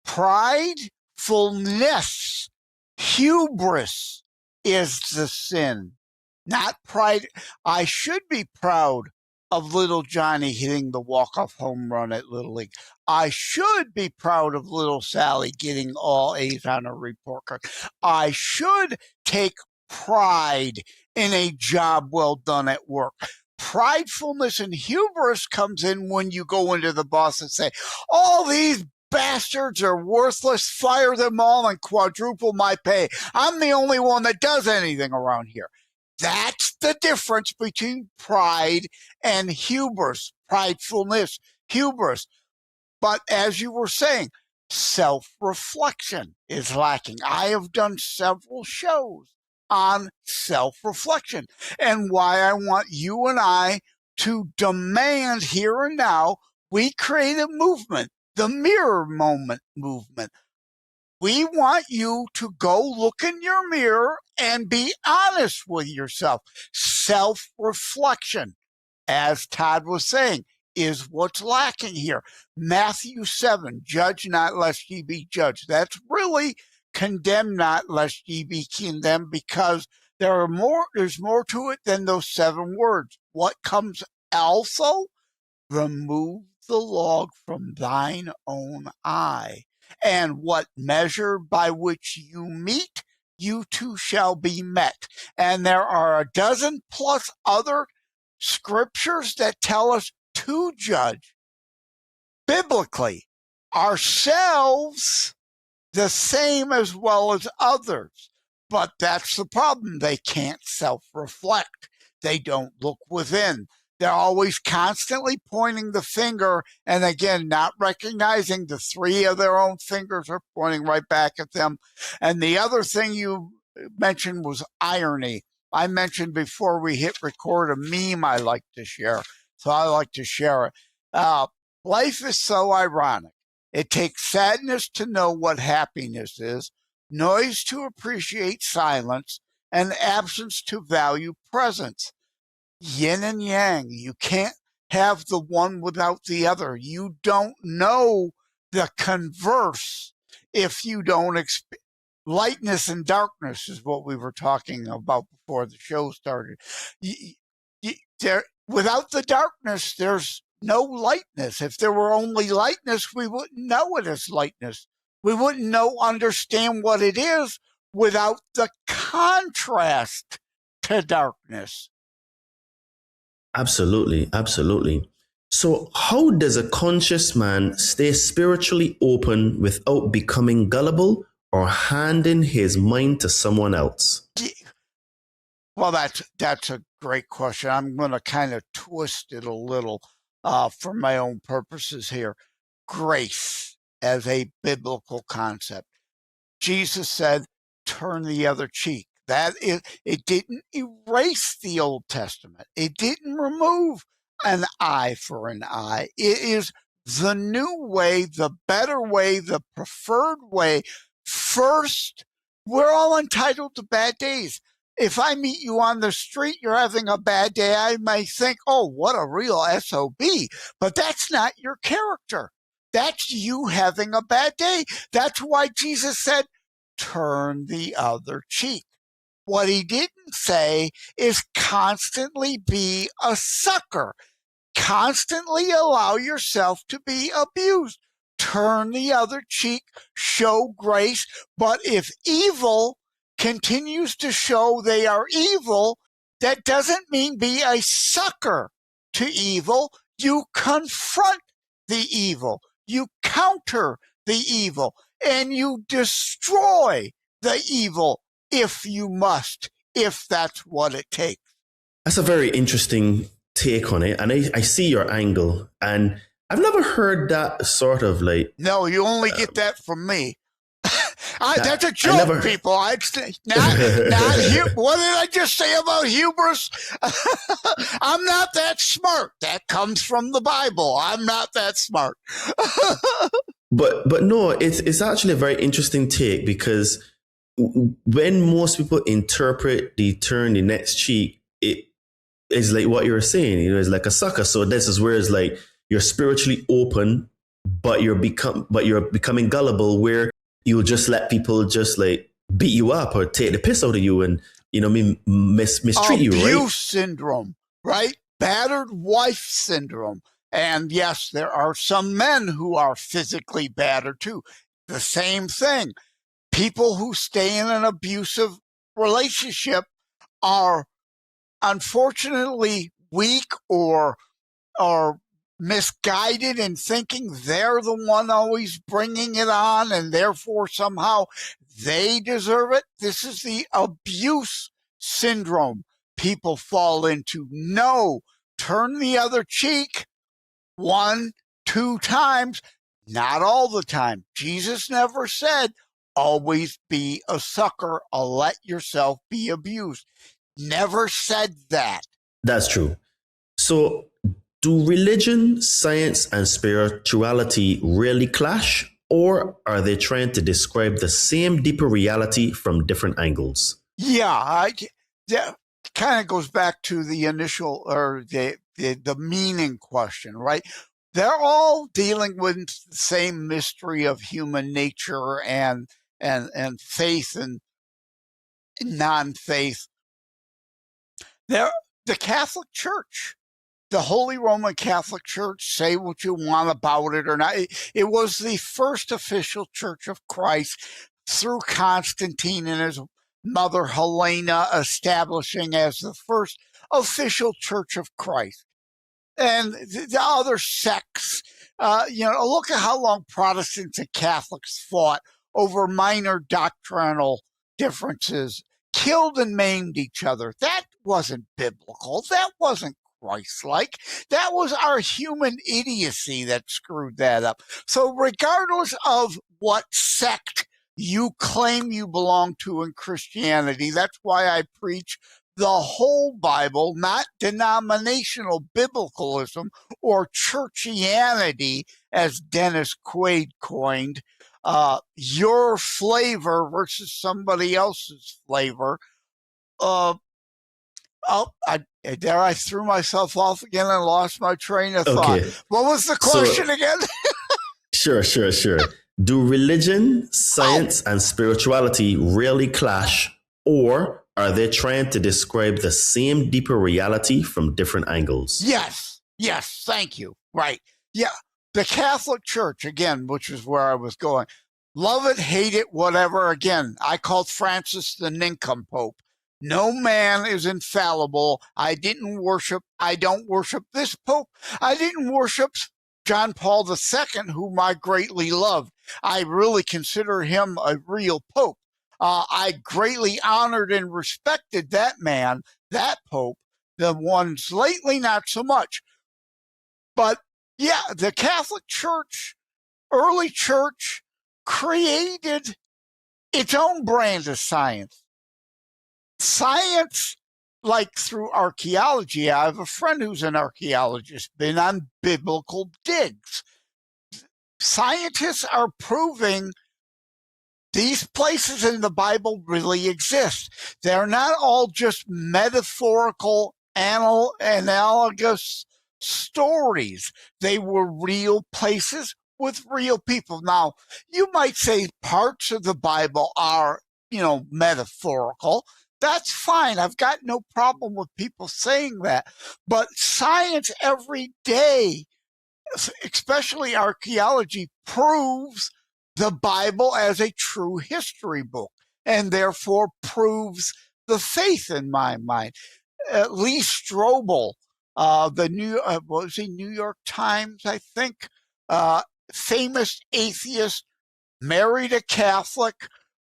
Pridefulness, hubris is the sin, not pride. I should be proud of little Johnny hitting the walk-off home run at Little League. I should be proud of little Sally getting all A's on her report card. I should take pride in a job well done at work. Pridefulness and hubris comes in when you go into the boss and say, all these bastards are worthless, fire them all and quadruple my pay. I'm the only one that does anything around here. That's the difference between pride and hubris, pridefulness, hubris. But as you were saying, self-reflection is lacking. I have done several shows on self-reflection and why I want you and I to demand here and now we create a movement, the mirror moment movement. We want you to go look in your mirror and be honest with yourself. Self-reflection, as Todd was saying, is what's lacking here. Matthew 7, judge not lest ye be judged. That's really condemn not lest ye be condemned because there's more to it than those 7 words. What comes also? Remove the log from thine own eye. And what measure by which you meet, you too shall be met. And there are a dozen plus other scriptures that tell us to judge biblically ourselves the same as well as others. But that's the problem. They can't self-reflect. They don't look within. They're always constantly pointing the finger and again, not recognizing the 3 of their own fingers are pointing right back at them. And the other thing you mentioned was irony. I mentioned before we hit record a meme I like to share. So I like to share it. Life is so ironic. It takes sadness to know what happiness is, noise to appreciate silence, and absence to value presence. Yin and yang. You can't have the one without the other. You don't know the converse if you don't experience. Lightness and darkness is what we were talking about before the show started. Without the darkness, there's no lightness. If there were only lightness, we wouldn't know it as lightness. We wouldn't understand what it is without the contrast to darkness. Absolutely, absolutely. So how does a conscious man stay spiritually open without becoming gullible or handing his mind to someone else? Well, that's a great question. I'm going to kind of twist it a little for my own purposes here. Grace as a biblical concept. Jesus said, turn the other cheek. It didn't erase the Old Testament. It didn't remove an eye for an eye. It is the new way, the better way, the preferred way. First, we're all entitled to bad days. If I meet you on the street, you're having a bad day, I may think, oh, what a real SOB. But that's not your character. That's you having a bad day. That's why Jesus said, turn the other cheek. What he didn't say is constantly be a sucker. Constantly allow yourself to be abused. Turn the other cheek, show grace. But if evil continues to show they are evil, that doesn't mean be a sucker to evil. You confront the evil. You counter the evil, and you destroy the evil if you must, if that's what it takes. That's a very interesting take on it. And I see your angle. And I've never heard that sort of like... No, you only get that from me. That's a joke, people. What did I just say about hubris? I'm not that smart. That comes from the Bible. I'm not that smart. But no, it's actually a very interesting take, because when most people interpret the turn the next cheek, it is like what you're saying. It's like a sucker. So this is where it's like you're spiritually open, but you're becoming gullible, where you'll just let people just like beat you up or take the piss out of you and, mistreat you, right? Abuse syndrome, right? Battered wife syndrome. And yes, there are some men who are physically battered too. The same thing. People who stay in an abusive relationship are unfortunately weak or misguided in thinking they're the one always bringing it on, and therefore somehow they deserve it. This is the abuse syndrome people fall into. No, turn the other cheek 1, 2 times, not all the time. Jesus never said, always be a sucker or let yourself be abused. Never said that. That's true. So do religion, science, and spirituality really clash, or are they trying to describe the same deeper reality from different angles? Yeah, that kind of goes back to the initial or the meaning question, right? They're all dealing with the same mystery of human nature and faith and non-faith. The Catholic Church, the Holy Roman Catholic Church, say what you want about it or not. It was the first official Church of Christ through Constantine and his mother Helena establishing as the first official Church of Christ. And the other sects, look at how long Protestants and Catholics fought over minor doctrinal differences, killed and maimed each other. That wasn't biblical. That wasn't Christ-like. That was our human idiocy that screwed that up. So regardless of what sect you claim you belong to in Christianity, that's why I preach the whole Bible, not denominational biblicalism or churchianity, as Dennis Quaid coined, your flavor versus somebody else's flavor. I threw myself off again and lost my train of thought. Okay. What was the question again? Sure. Do religion, science, and spirituality really clash, or are they trying to describe the same deeper reality from different angles? Yes, thank you. Right. Yeah, the Catholic Church, again, which is where I was going. Love it, hate it, whatever. Again, I called Francis the nincompoop. No man is infallible. I don't worship this pope. I didn't worship John Paul II, whom I greatly loved. I really consider him a real pope. I greatly honored and respected that man, that pope. The ones lately, not so much. But yeah, the Catholic Church, early church, created its own brand of science. Science, like through archaeology. I have a friend who's an archaeologist, been on biblical digs. Scientists are proving These places in the Bible really exist. They're not all just metaphorical, analogous stories. They were real places with real people. Now, you might say parts of the Bible are, metaphorical. That's fine. I've got no problem with people saying that. But science every day, especially archaeology, proves the Bible as a true history book, and therefore proves the faith in my mind. Lee Strobel, the New York Times, I think, famous atheist, married a Catholic.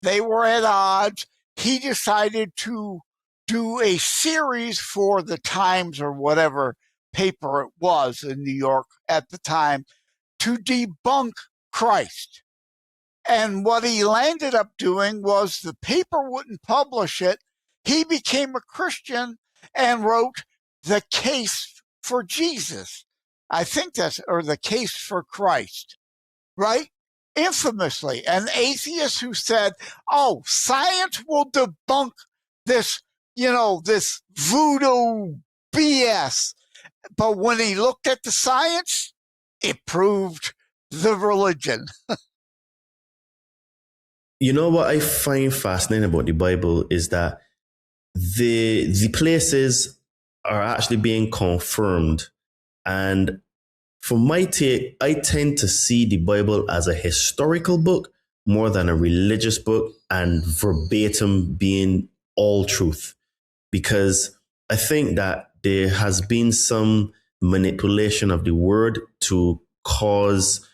They were at odds. He decided to do a series for the Times or whatever paper it was in New York at the time to debunk Christ. And what he landed up doing was the paper wouldn't publish it. He became a Christian and wrote The Case for Jesus. I think or The Case for Christ, right? Infamously, an atheist who said, oh, science will debunk this, this voodoo BS. But when he looked at the science, it proved the religion. You know what I find fascinating about the Bible is that the places are actually being confirmed. And for my take, I tend to see the Bible as a historical book more than a religious book and verbatim being all truth. Because I think that there has been some manipulation of the word to cause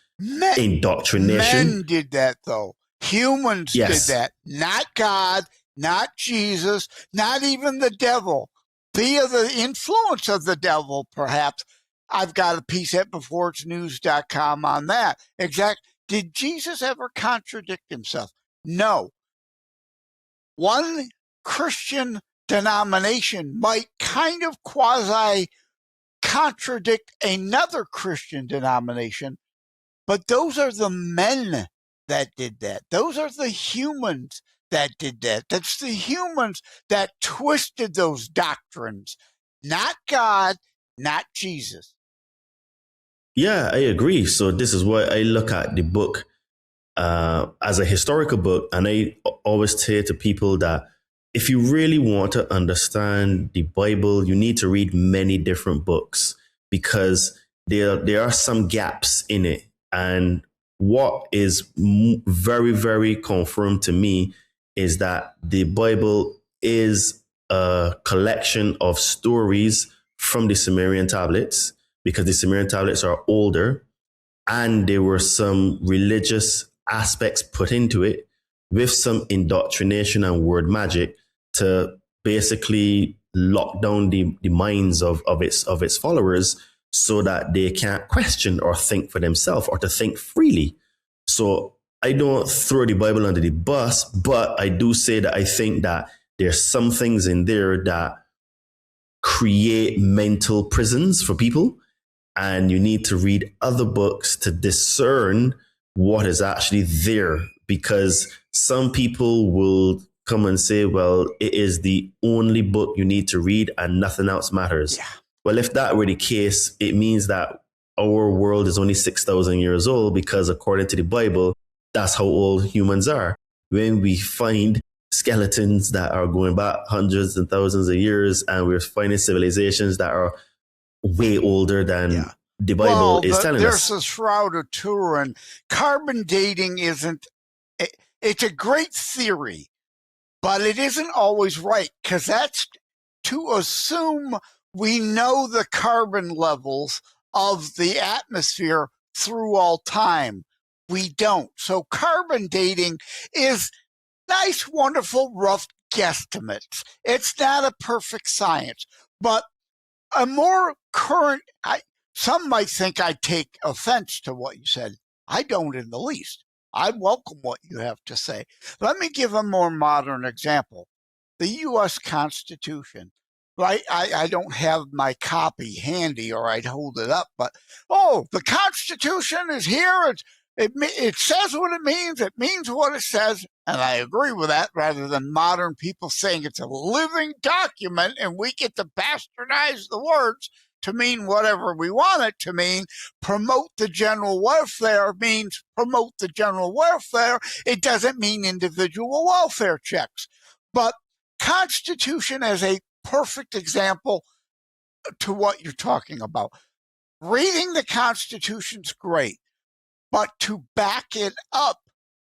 indoctrination. Men did that, though. Humans did that, not God, not Jesus, not even the devil. Via the influence of the devil, perhaps. I've got a piece at beforeitsnews.com on that. Did Jesus ever contradict himself? No. One Christian denomination might kind of quasi-contradict another Christian denomination, but those are the men that did that. Those are the humans that did that. That's the humans that twisted those doctrines. Not God, not Jesus. Yeah, I agree. So this is why I look at the book as a historical book. And I always say to people that if you really want to understand the Bible, you need to read many different books because there are some gaps in it. And what is very, very confirmed to me is that the Bible is a collection of stories from the Sumerian tablets, because the Sumerian tablets are older, and there were some religious aspects put into it with some indoctrination and word magic to basically lock down the minds of its followers so that they can't question or think for themselves or to think freely. So I don't throw the Bible under the bus, but I do say that I think that there's some things in there that create mental prisons for people. And you need to read other books to discern what is actually there, because some people will come and say, well, it is the only book you need to read and nothing else matters. Yeah. Well, if that were the case, it means that our world is only 6,000 years old, because according to the Bible, that's how old humans are. When we find skeletons that are going back hundreds and thousands of years, and we're finding civilizations that are way older than the Bible is telling us. There's a Shroud of Turin. Carbon dating it's a great theory, but it isn't always right, because that's to assume we know the carbon levels of the atmosphere through all time. We don't. So carbon dating is nice, wonderful, rough guesstimates. It's not a perfect science, but a more current, some might think I take offense to what you said. I don't in the least. I welcome what you have to say. Let me give a more modern example. The U.S. Constitution, right? I don't have my copy handy or I'd hold it up, but, the Constitution is here. It says what it means what it says, and I agree with that, rather than modern people saying it's a living document and we get to bastardize the words to mean whatever we want it to mean. Promote the general welfare means promote the general welfare. It doesn't mean individual welfare checks. But Constitution as a perfect example to what you're talking about. Reading the Constitution's great, but to back it up,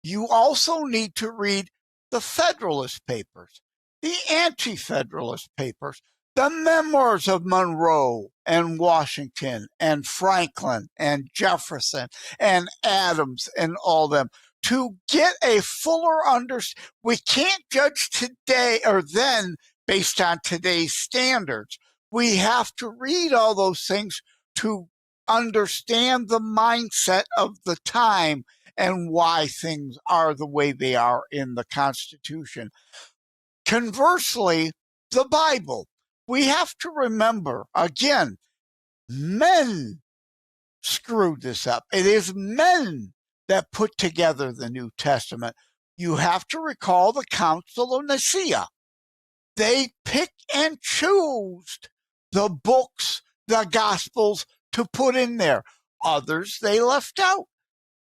you also need to read the Federalist Papers, the Anti-Federalist Papers, the memoirs of Monroe and Washington and Franklin and Jefferson and Adams and all them, to get a fuller understanding. We can't judge today or then based on today's standards. We have to read all those things to understand the mindset of the time and why things are the way they are in the Constitution. Conversely, the Bible. We have to remember, again, men screwed this up. It is men that put together the New Testament. You have to recall the Council of Nicaea. They picked and chose the books, the Gospels, to put in there. Others they left out.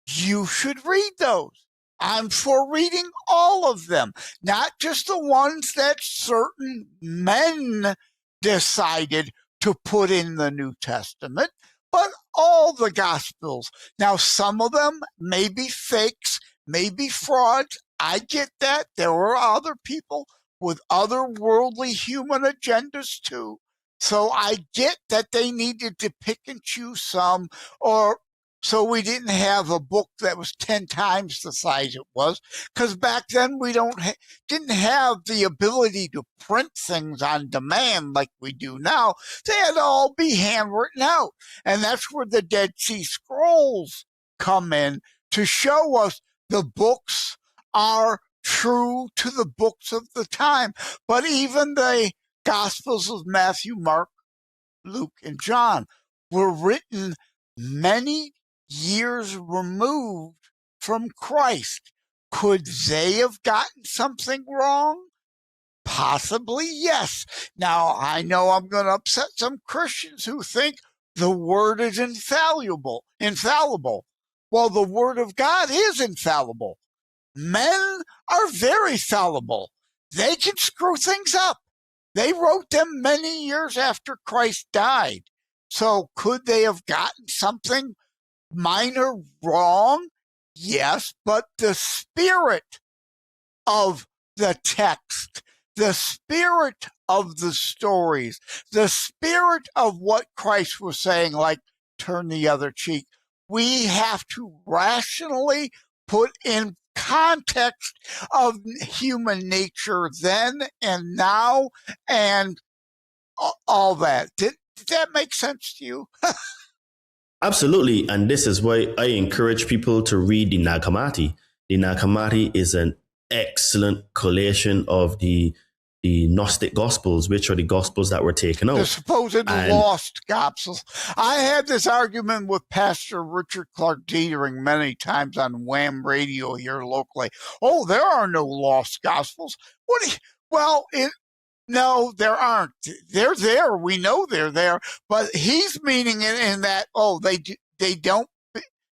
You should read those. I'm for reading all of them, not just the ones that certain men decided to put in the New Testament, but all the Gospels. Now, some of them may be fakes, may be frauds. I get that. There were other people with other worldly human agendas too. So I get that they needed to pick and choose some, or so we didn't have a book that was 10 times the size it was, because back then we didn't have the ability to print things on demand like we do now. They had to all be handwritten out. And that's where the Dead Sea Scrolls come in to show us the books are true to the books of the time. But even the Gospels of Matthew, Mark, Luke, and John were written many years removed from Christ. Could they have gotten something wrong? Possibly, yes. Now, I know I'm going to upset some Christians who think the Word is infallible. Well, the Word of God is infallible. Men are very fallible. They can screw things up. They wrote them many years after Christ died. So could they have gotten something minor wrong? Yes, but the spirit of the text, the spirit of the stories, the spirit of what Christ was saying, like turn the other cheek, we have to rationally put in context of human nature then and now and all that. Did that make sense to you? Absolutely. And this is why I encourage people to read the Nag Hammadi. The Nag Hammadi is an excellent collation of the Gnostic Gospels, which are the Gospels that were taken out. The supposed lost Gospels. I had this argument with Pastor Richard Clark Dieterich many times on Wham Radio here locally. Oh, there are no lost Gospels. No, there aren't. They're there. We know they're there. But he's meaning it in that,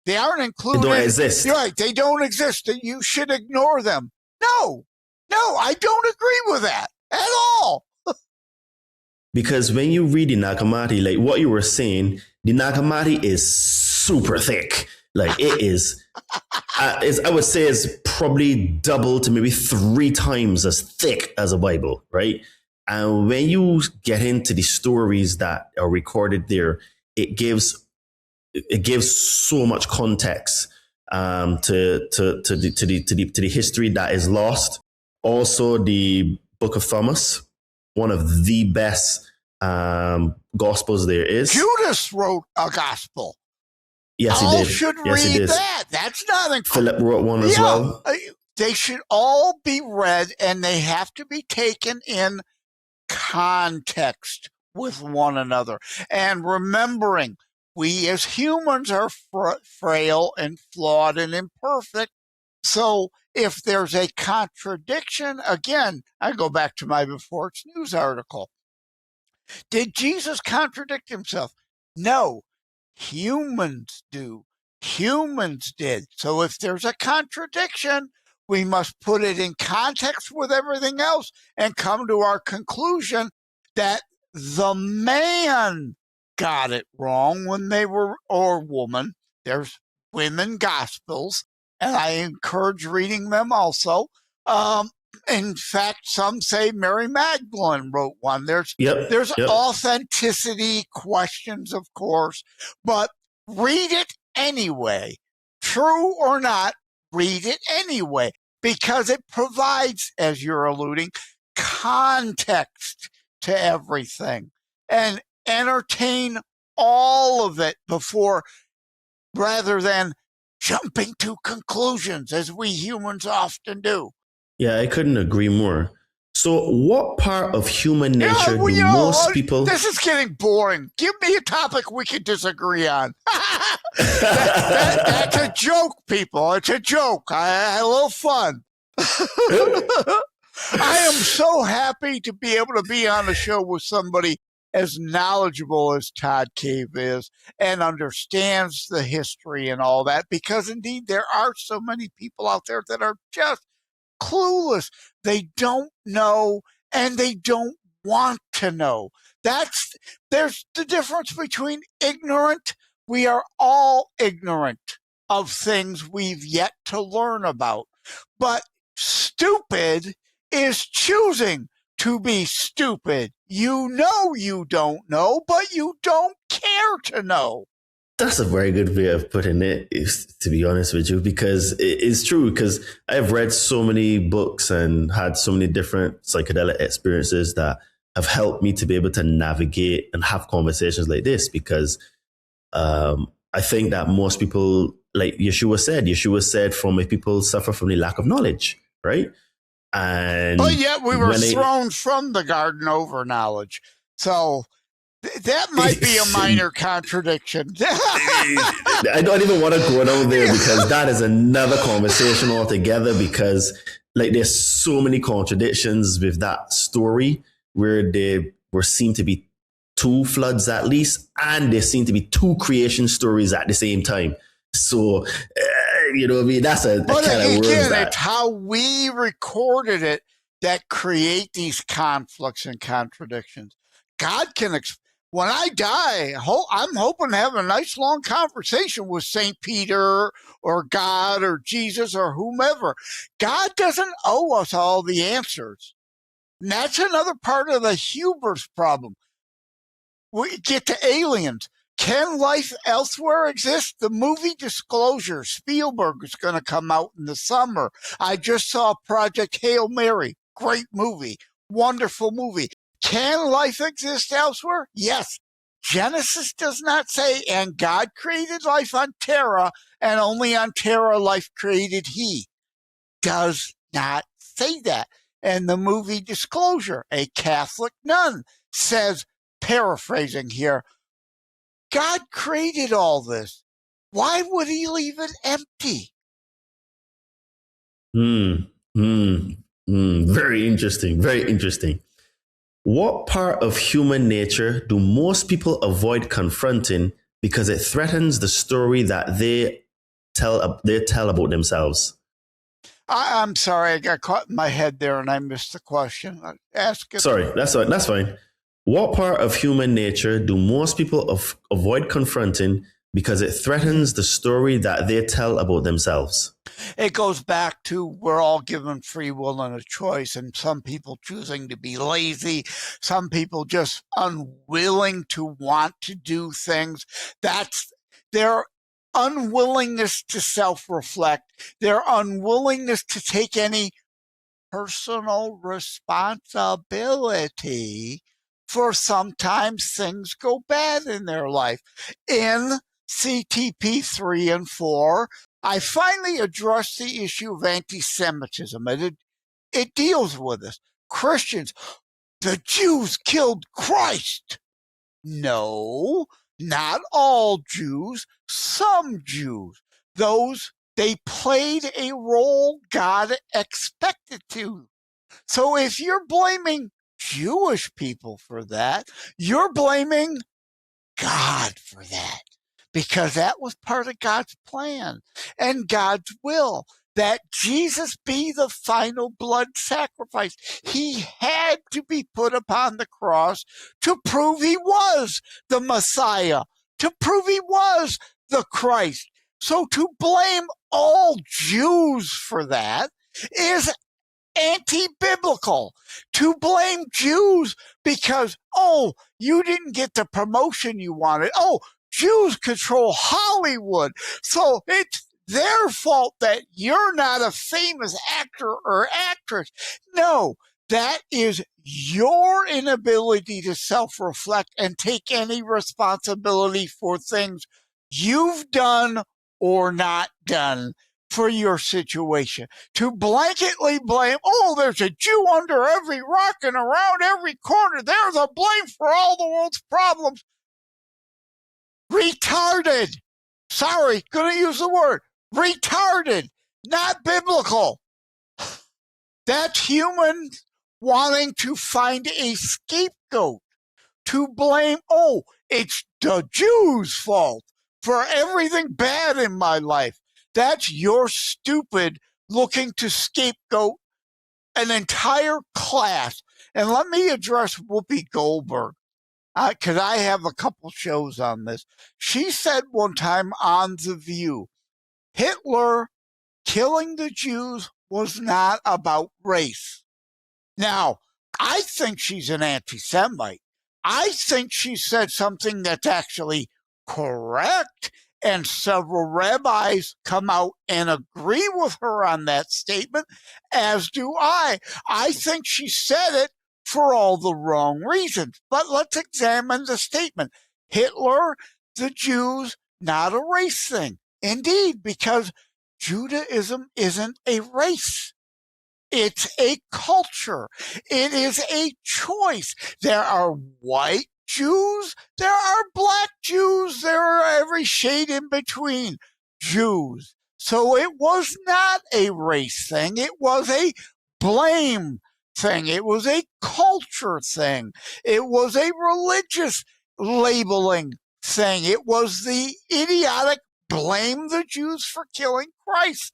they aren't included. They don't exist. Right. They don't exist. You should ignore them. No, I don't agree with that at all. Because when you read the Nag Hammadi, like what you were saying, the Nag Hammadi is super thick. Like it is, I would say it's probably double to maybe 3 times as thick as a Bible, right? And when you get into the stories that are recorded there, it gives so much context to the history that is lost. Also, the Book of Thomas, one of the best gospels there is. Judas wrote a gospel. Yes, he all did. Should yes, read he did. that. That's not Philip wrote one as well. They should all be read, and they have to be taken in context with one another. And remembering we as humans are frail and flawed and imperfect. So if there's a contradiction, again, I go back to my Before It's News article. Did Jesus contradict himself? No, humans do. Humans did. So if there's a contradiction, we must put it in context with everything else and come to our conclusion that the man got it wrong when they were, or woman. There's women gospels, and I encourage reading them also. In fact, some say Mary Magdalene wrote one. There's authenticity questions, of course, but read it anyway. True or not, read it anyway, because it provides, as you're alluding, context to everything, and entertain all of it before, rather than jumping to conclusions, as we humans often do. Yeah, I couldn't agree more. So what part of human nature do most people... This is getting boring. Give me a topic we can disagree on. That's a joke, people. It's a joke. I had a little fun. I am so happy to be able to be on the show with somebody as knowledgeable as Todd Cave is and understands the history and all that, because indeed there are so many people out there that are just clueless. They don't know, and they don't want to know. There's the difference between ignorant. We are all ignorant of things we've yet to learn about. But stupid is choosing to be stupid. You know you don't know, but you don't care to know. That's a very good way of putting it, to be honest with you, because it is true. Because I've read so many books and had so many different psychedelic experiences that have helped me to be able to navigate and have conversations like this. Because I think that most people, like Yeshua said, from if people suffer from the lack of knowledge, right? And but yet we were thrown from the garden over knowledge. So that might be a minor contradiction. I don't even want to go down there, because that is another conversation altogether, because like there's so many contradictions with that story, where there seem to be two floods at least, and there seem to be two creation stories at the same time. So, you know what I mean? That's a but kind of again, that. It's how we recorded it that create these conflicts and contradictions. God can when I die, I'm hoping to have a nice long conversation with St. Peter or God or Jesus or whomever. God doesn't owe us all the answers. And that's another part of the hubris problem. We get to aliens. Can life elsewhere exist? The movie Disclosure, Spielberg, is going to come out in the summer. I just saw Project Hail Mary. Great movie. Wonderful movie. Can life exist elsewhere? Yes. Genesis does not say, and God created life on Terra, and only on Terra life created he. Does not say that. And the movie Disclosure, a Catholic nun, says, paraphrasing here, God created all this. Why would he leave it empty? Very interesting. Very interesting. What part of human nature do most people avoid confronting because it threatens the story that they tell about themselves? I'm sorry, I got caught in my head there and I missed the question. Ask it. Sorry, that's fine. What part of human nature do most people avoid confronting because it threatens the story that they tell about themselves? It goes back to we're all given free will and a choice, and some people choosing to be lazy, some people just unwilling to want to do things. That's their unwillingness to self-reflect, their unwillingness to take any personal responsibility for sometimes things go bad in their life. In CTP 3 and 4, I finally addressed the issue of anti-Semitism. It deals with this. Christians, the Jews killed Christ. No, Not all Jews, some Jews. Those, they played a role God expected to. So if you're blaming Jewish people for that, you're blaming God for that, because that was part of God's plan and God's will, that Jesus be the final blood sacrifice. He had to be put upon the cross to prove he was the Messiah, to prove he was the Christ. So to blame all Jews for that is anti-biblical. To blame Jews because, oh, you didn't get the promotion you wanted. Oh, Jews control Hollywood, so it's their fault that you're not a famous actor or actress. No, that is your inability to self-reflect and take any responsibility for things you've done or not done for your situation. To blanketly blame, oh, there's a Jew under every rock and around every corner, there's a blame for all the world's problems. Retarded. Sorry, gonna use the word. Retarded. Not biblical. That's humans wanting to find a scapegoat. To blame, oh, it's the Jews' fault for everything bad in my life. That's your stupid looking to scapegoat an entire class. And let me address Whoopi Goldberg, because I have a couple shows on this. She said one time on The View, Hitler killing the Jews was not about race. Now, I think she's an anti-Semite. I think she said something that's actually correct, and several rabbis come out and agree with her on that statement, as do I. I think she said it for all the wrong reasons. But let's examine the statement. Hitler, the Jews, not a race thing. Indeed, because Judaism isn't a race. It's a culture. It is a choice. There are white Jews. There are black Jews. There are every shade in between Jews. So it was not a race thing. It was a blame thing. It was a culture thing. It was a religious labeling thing. It was the idiotic blame the Jews for killing Christ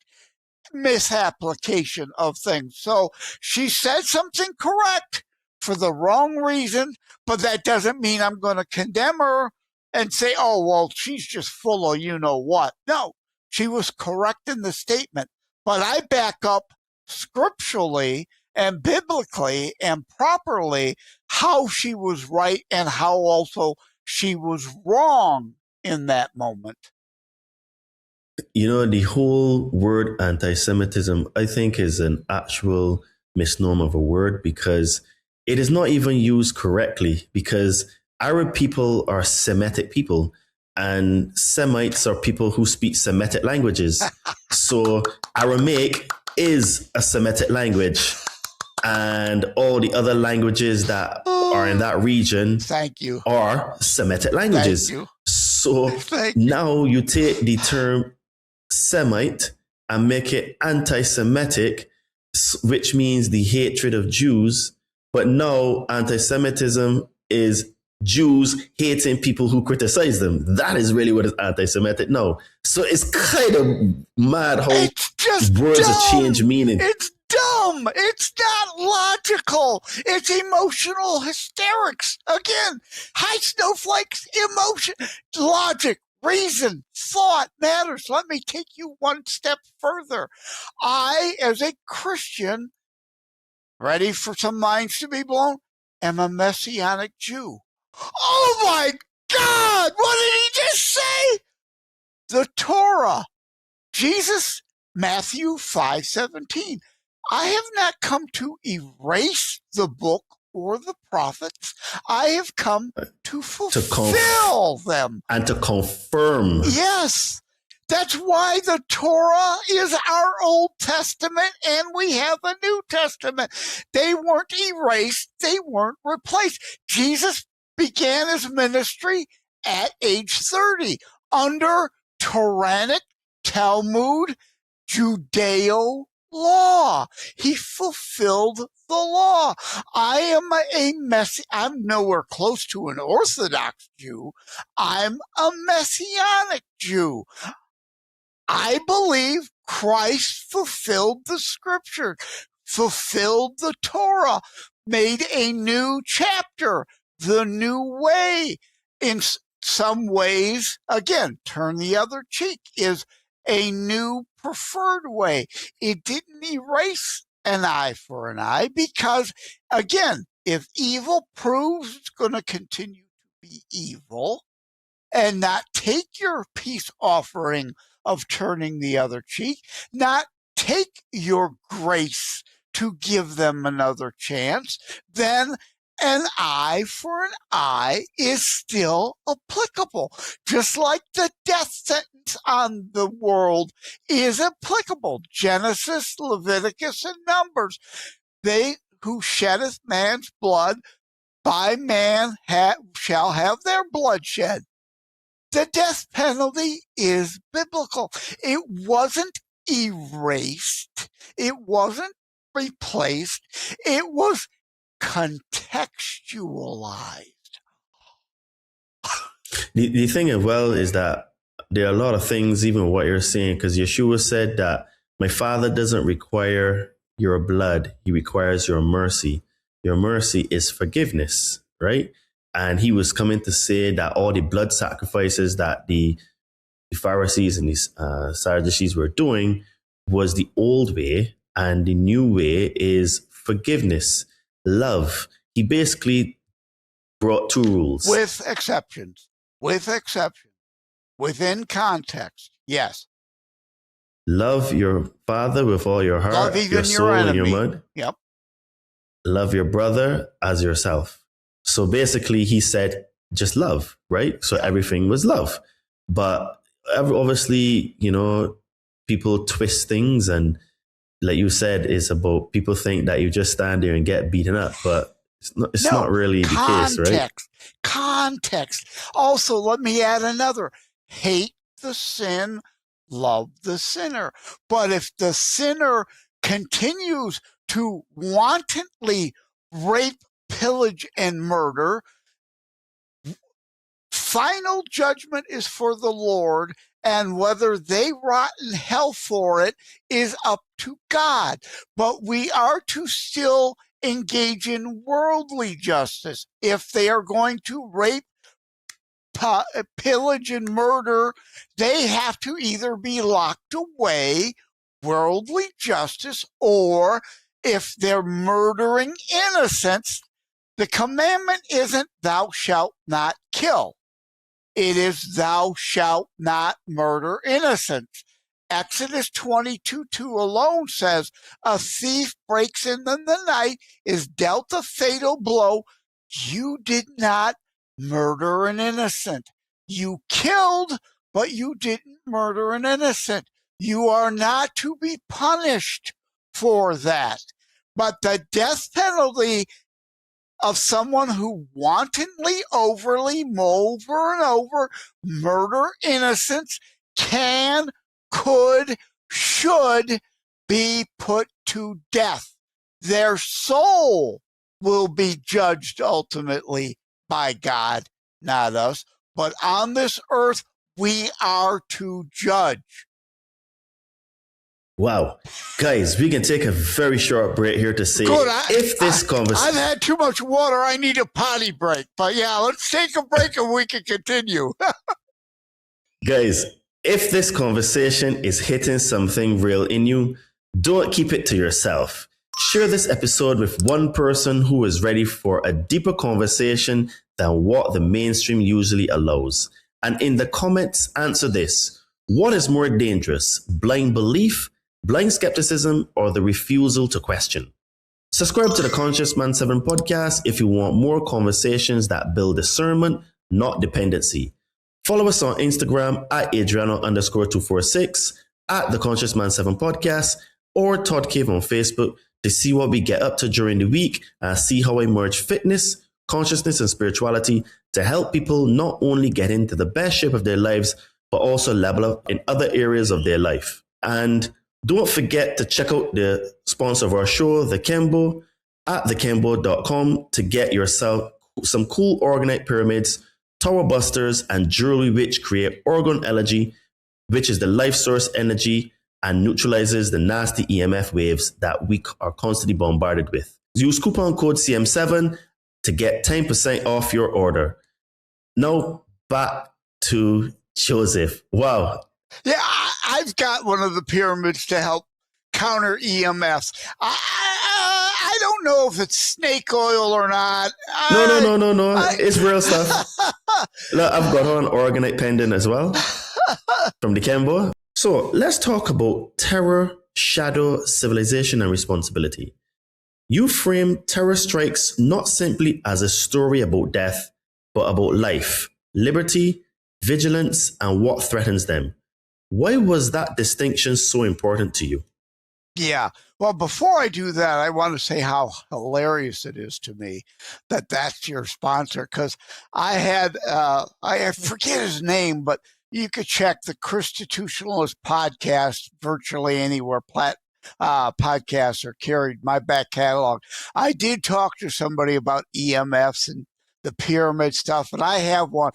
misapplication of things. So she said something correct for the wrong reason, but that doesn't mean I'm going to condemn her and say, oh, well, she's just full of you know what. No, she was correct in the statement, but I back up scripturally and biblically and properly how she was right and how also she was wrong in that moment. You know, the whole word anti-Semitism, I think, is an actual misnomer of a word, because it is not even used correctly, because Arab people are Semitic people and Semites are people who speak Semitic languages. So Aramaic is a Semitic language, and all the other languages that are in that region are Semitic languages. So now you take the term Semite and make it anti-Semitic, which means the hatred of Jews. But now anti-Semitism is Jews hating people who criticize them. That is really what is anti-Semitic now. So it's kind of mad how words have changed meaning. It's dumb. It's not logical. It's emotional hysterics. Again, high snowflakes, emotion, logic, reason, thought matters. Let me take you one step further. I, as a Christian, ready for some minds to be blown, am a Messianic Jew. Oh my God! What did he just say? The Torah. Jesus, Matthew 5:17. I have not come to erase the book or the prophets. I have come to fulfill them. And to confirm. Yes. That's why the Torah is our Old Testament and we have a New Testament. They weren't erased. They weren't replaced. Jesus began his ministry at age 30 under tyrannic Talmud Judeo law. He fulfilled the law. I am I'm nowhere close to an Orthodox Jew. I'm a Messianic Jew. I believe Christ fulfilled the scripture, fulfilled the Torah, made a new chapter, the new way. In some ways, again, turn the other cheek is a new preferred way. It didn't erase an eye for an eye because, again, if evil proves it's going to continue to be evil and not take your peace offering of turning the other cheek, not take your grace to give them another chance, then an eye for an eye is still applicable. Just like the death sentence on the world is applicable. Genesis, Leviticus, and Numbers. They who sheddeth man's blood, by man shall have their blood shed. The death penalty is biblical. It wasn't erased. It wasn't replaced. It was contextualized. The thing as well is that there are a lot of things, even what you're saying, because Yeshua said that my Father doesn't require your blood. He requires your mercy. Your mercy is forgiveness, right? And he was coming to say that all the blood sacrifices that the Pharisees and the Sadducees were doing was the old way, and the new way is forgiveness, love. He basically brought two rules. With exceptions. Within context, yes. Love your father with all your heart, Love even your soul, your and enemy. your mind. Yep. Love your brother as yourself. So basically, he said, just love, right? So everything was love. But obviously, people twist things. And like you said, it's about people think that you just stand there and get beaten up. But it's not really the case, right? Context. Also, let me add another. Hate the sin, love the sinner. But if the sinner continues to wantonly rape, pillage, and murder, final judgment is for the Lord, and whether they rot in hell for it is up to God. But we are to still engage in worldly justice. If they are going to rape, pillage, and murder, they have to either be locked away, worldly justice, or if they're murdering innocents, the commandment isn't thou shalt not kill. It is thou shalt not murder innocents. Exodus 22:2 alone says, a thief breaks in the night, is dealt a fatal blow. You did not murder an innocent. You killed, but you didn't murder an innocent. You are not to be punished for that. But the death penalty of someone who wantonly, overly, over and over murder innocents can, could, should be put to death. Their soul will be judged ultimately by God, not us. But on this earth, we are to judge. Wow. Guys, we can take a very short break here to say I've had too much water. I need a potty break. But yeah, let's take a break and we can continue. Guys, if this conversation is hitting something real in you, don't keep it to yourself. Share this episode with one person who is ready for a deeper conversation than what the mainstream usually allows. And in the comments, answer this. What is more dangerous, blind belief, blind skepticism, or the refusal to question? Subscribe to the Conscious Man 7 podcast if you want more conversations that build discernment, not dependency. Follow us on Instagram at Adriano_246, at the Conscious Man 7 podcast, or Todd Cave on Facebook to see what we get up to during the week and see how I merge fitness, consciousness, and spirituality to help people not only get into the best shape of their lives, but also level up in other areas of their life. And don't forget to check out the sponsor of our show, The 𝘠𝘰𝘮𝘀, at thekimbro.com to get yourself some cool orgonite pyramids, tower busters, and jewelry which create orgone energy, which is the life source energy and neutralizes the nasty EMF waves that we are constantly bombarded with. Use coupon code CM7 to get 10% off your order. Now back to Joseph. Wow. Yeah, I've got one of the pyramids to help counter EMFs. I don't know if it's snake oil or not. No. It's real stuff. Look, I've got an orgonite pendant as well from the 𝘠𝘰𝘮𝘀. So let's talk about terror, shadow, civilization, and responsibility. You frame terror strikes not simply as a story about death, but about life, liberty, vigilance, and what threatens them. Why was that distinction so important to you? Yeah. Well, before I do that, I want to say how hilarious it is to me that that's your sponsor, because I had, I forget his name, but you could check the Constitutionalist podcast virtually anywhere podcasts are carried, my back catalog. I did talk to somebody about EMFs and the pyramid stuff, and I have one.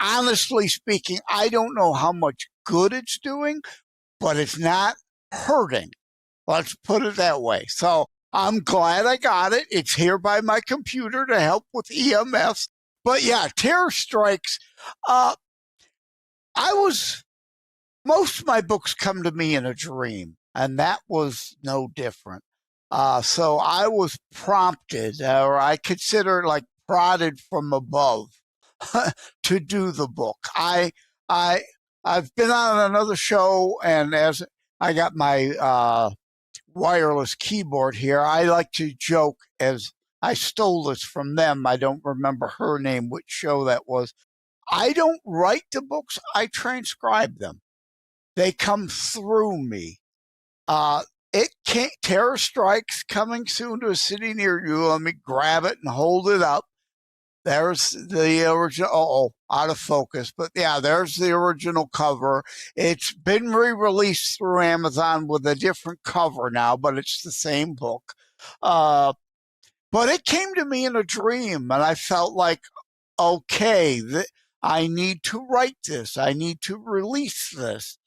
Honestly speaking, I don't know how much good it's doing, but it's not hurting. Let's put it that way. So I'm glad I got it. It's here by my computer to help with EMFs. But yeah, terror strikes. Most of my books come to me in a dream, and that was no different. So I was prompted, or I consider it like prodded from above to do the book. I've been on another show, and as I got my wireless keyboard here, I like to joke, as I stole this from them. I don't remember her name, which show that was. I don't write the books, I transcribe them. They come through me. Terror strikes coming soon to a city near you. Let me grab it and hold it up. There's the original, out of focus, but yeah, there's the original cover. It's been re-released through Amazon with a different cover now, but it's the same book. But it came to me in a dream, and I felt like, okay, I need to write this. I need to release this.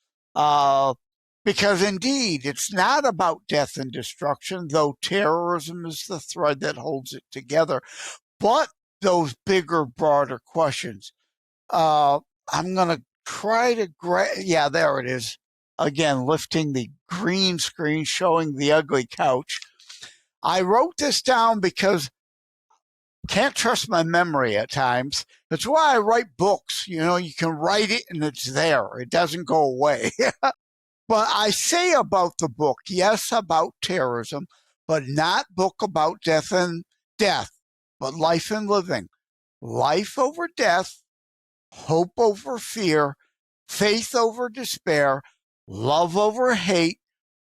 Because indeed, it's not about death and destruction, though terrorism is the thread that holds it together, but those bigger, broader questions. I'm going to try to yeah, there it is. Again, lifting the green screen, showing the ugly couch. I wrote this down because can't trust my memory at times. That's why I write books. You know, you can write it and it's there. It doesn't go away. But I say about the book, yes, about terrorism, but not book about death, but life and living. Life over death, hope over fear, faith over despair, love over hate,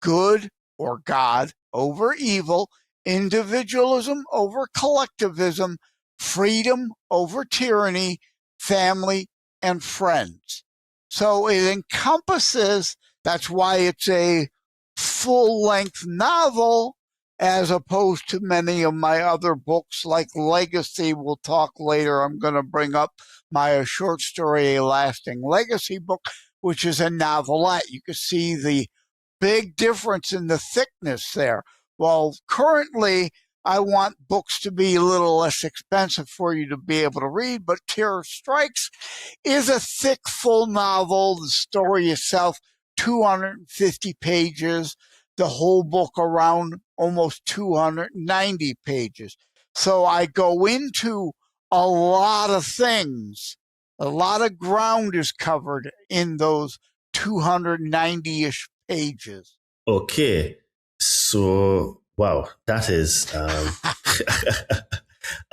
good or God over evil, individualism over collectivism, freedom over tyranny, family and friends. So it encompasses, that's why it's a full-length novel, as opposed to many of my other books like Legacy. We'll talk later. I'm going to bring up my short story, A Lasting Legacy book, which is a novelette. You can see the big difference in the thickness there. Well, currently, I want books to be a little less expensive for you to be able to read, but Terror Strikes is a thick, full novel. The story itself, 250 pages. The whole book around almost 290 pages. So I go into a lot of things. A lot of ground is covered in those 290-ish pages. Okay. So, wow, that is a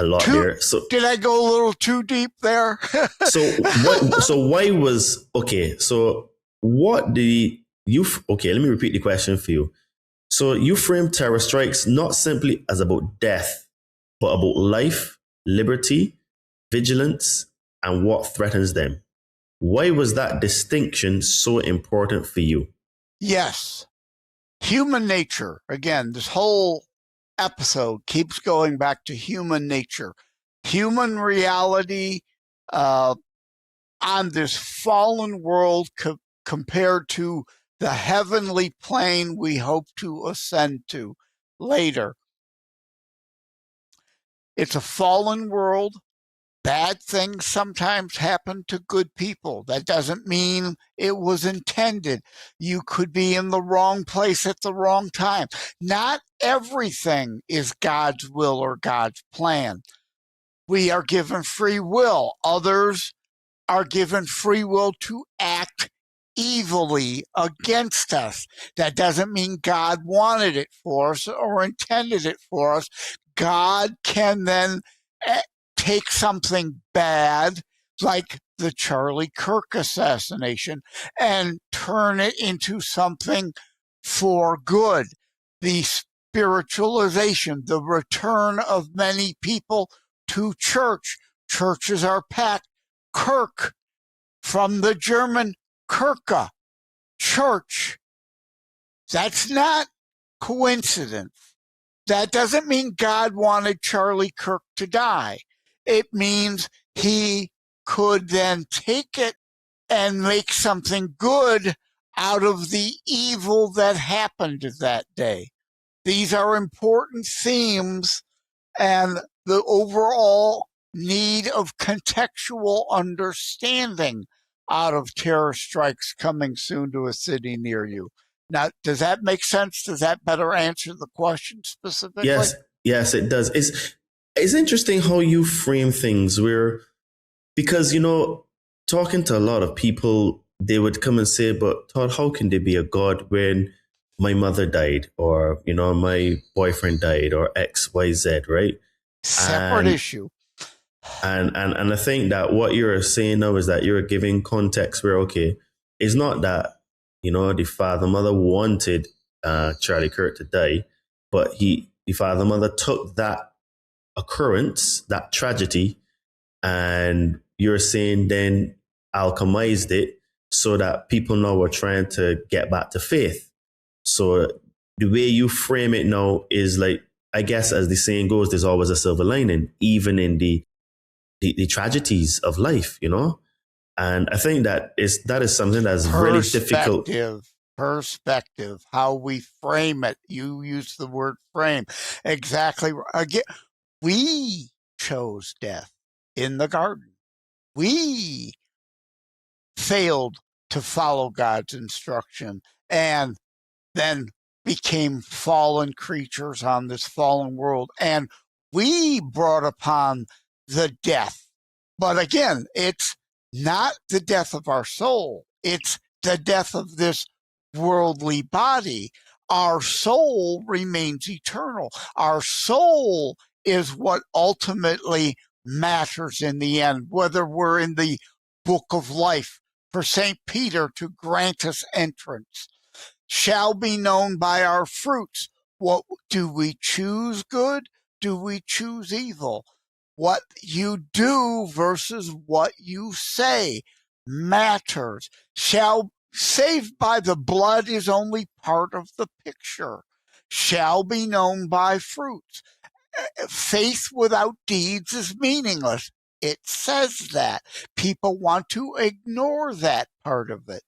lot there. So, did I go a little too deep there? Okay, let me repeat the question for you. So you frame terror strikes not simply as about death, but about life, liberty, vigilance, and what threatens them. Why was that distinction so important for you? Yes. Human nature. Again, this whole episode keeps going back to human nature. Human reality on this fallen world compared to the heavenly plane we hope to ascend to later. It's a fallen world. Bad things sometimes happen to good people. That doesn't mean it was intended. You could be in the wrong place at the wrong time. Not everything is God's will or God's plan. We are given free will. Others are given free will to act evilly against us. That doesn't mean God wanted it for us or intended it for us. God can then take something bad, like the Charlie Kirk assassination, and turn it into something for good. The spiritualization, the return of many people to church. Churches are packed. Kirk, from the German Kirche, church. That's not coincidence. That doesn't mean God wanted Charlie Kirk to die. It means he could then take it and make something good out of the evil that happened that day. These are important themes, and the overall need of contextual understanding out of terror strikes coming soon to a city near you. Now, does that make sense? Does that better answer the question specifically? Yes, it does. It's interesting how you frame things because, talking to a lot of people, they would come and say, but Todd, how can there be a God when my mother died, or, my boyfriend died, or X, Y, Z, right? Separate issue. And I think that what you're saying now is that you're giving context where, okay, it's not that, the father mother wanted Charlie Kirk to die, but the father mother took that occurrence, that tragedy, and you're saying then alchemized it so that people now were trying to get back to faith. So the way you frame it now is like, I guess as the saying goes, there's always a silver lining, even in the tragedies of life, And I think that is something that's really difficult. Perspective, how we frame it. You use the word frame. Exactly. Again, we chose death in the garden. We failed to follow God's instruction and then became fallen creatures on this fallen world. And we brought upon the death. But again, it's not the death of our soul. It's the death of this worldly body. Our soul remains eternal. Our soul is what ultimately matters in the end, whether we're in the book of life for St. Peter to grant us entrance. Shall be known by our fruits. What do we choose good? Do we choose evil? What you do versus what you say matters. Saved by the blood is only part of the picture. Shall be known by fruits. Faith without deeds is meaningless. It says that. People want to ignore that part of it.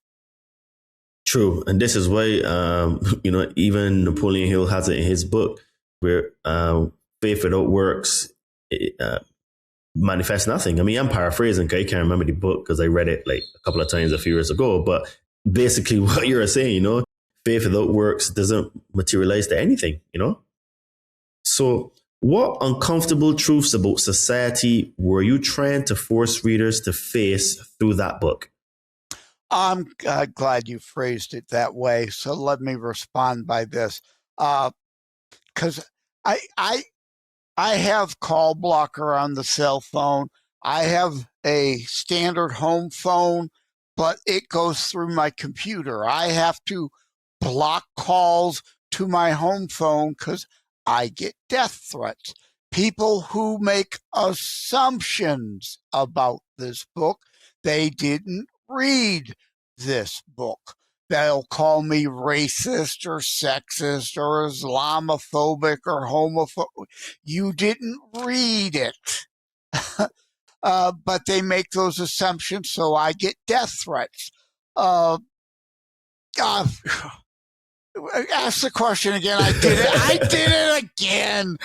True. And this is why, even Napoleon Hill has it in his book where faith without works manifests nothing. I mean, I'm paraphrasing, okay? I can't remember the book because I read it like a couple of times a few years ago. But basically what you're saying, faith without works doesn't materialize to anything, So what uncomfortable truths about society were you trying to force readers to face through that book? I'm glad you phrased it that way. So let me respond by this. Because I have call blocker on the cell phone. I have a standard home phone, but it goes through my computer. I have to block calls to my home phone because I get death threats. people who make assumptions about this book. They didn't read this book. They'll call me racist or sexist or Islamophobic or homophobic. You didn't read it. But they make those assumptions, so I get death threats. Ask the question again. I did it. I did it again.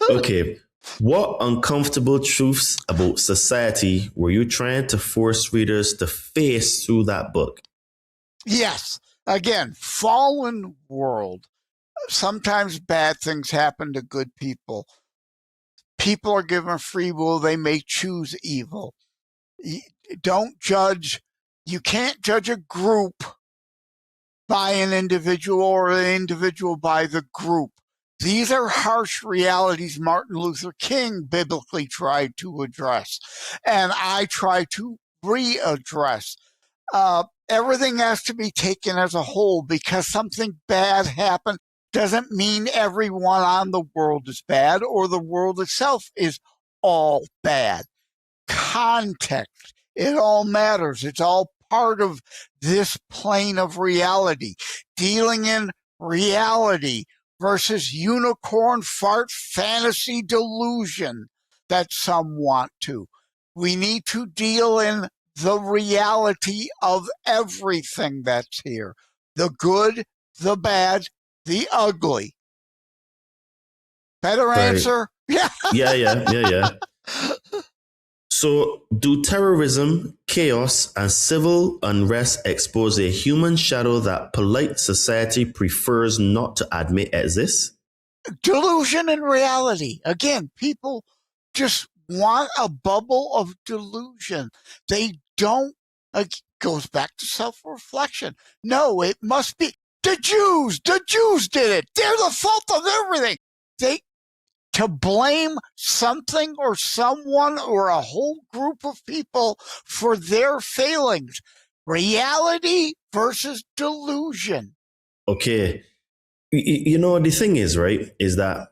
Okay. What uncomfortable truths about society were you trying to force readers to face through that book? Yes. Again, fallen world. Sometimes bad things happen to good people. People are given free will. They may choose evil. Don't judge. You can't judge a group by an individual or an individual by the group. These are harsh realities Martin Luther King biblically tried to address, and I try to readdress. Everything has to be taken as a whole. Because something bad happened doesn't mean everyone on the world is bad or the world itself is all bad. Context, it all matters. It's all part of this plane of reality. Dealing in reality versus unicorn fart fantasy delusion that some want to. We need to deal in the reality of everything that's here. The good, the bad, the ugly. Better answer? Yeah. Yeah. So, do terrorism, chaos, and civil unrest expose a human shadow that polite society prefers not to admit exists? Delusion and reality. Again, people just want a bubble of delusion. They don't. Goes back to self-reflection. No, it must be the Jews. The Jews did it. They're the fault of everything. To blame something or someone or a whole group of people for their failings. Reality versus delusion. Okay. You know, the thing is, right, is that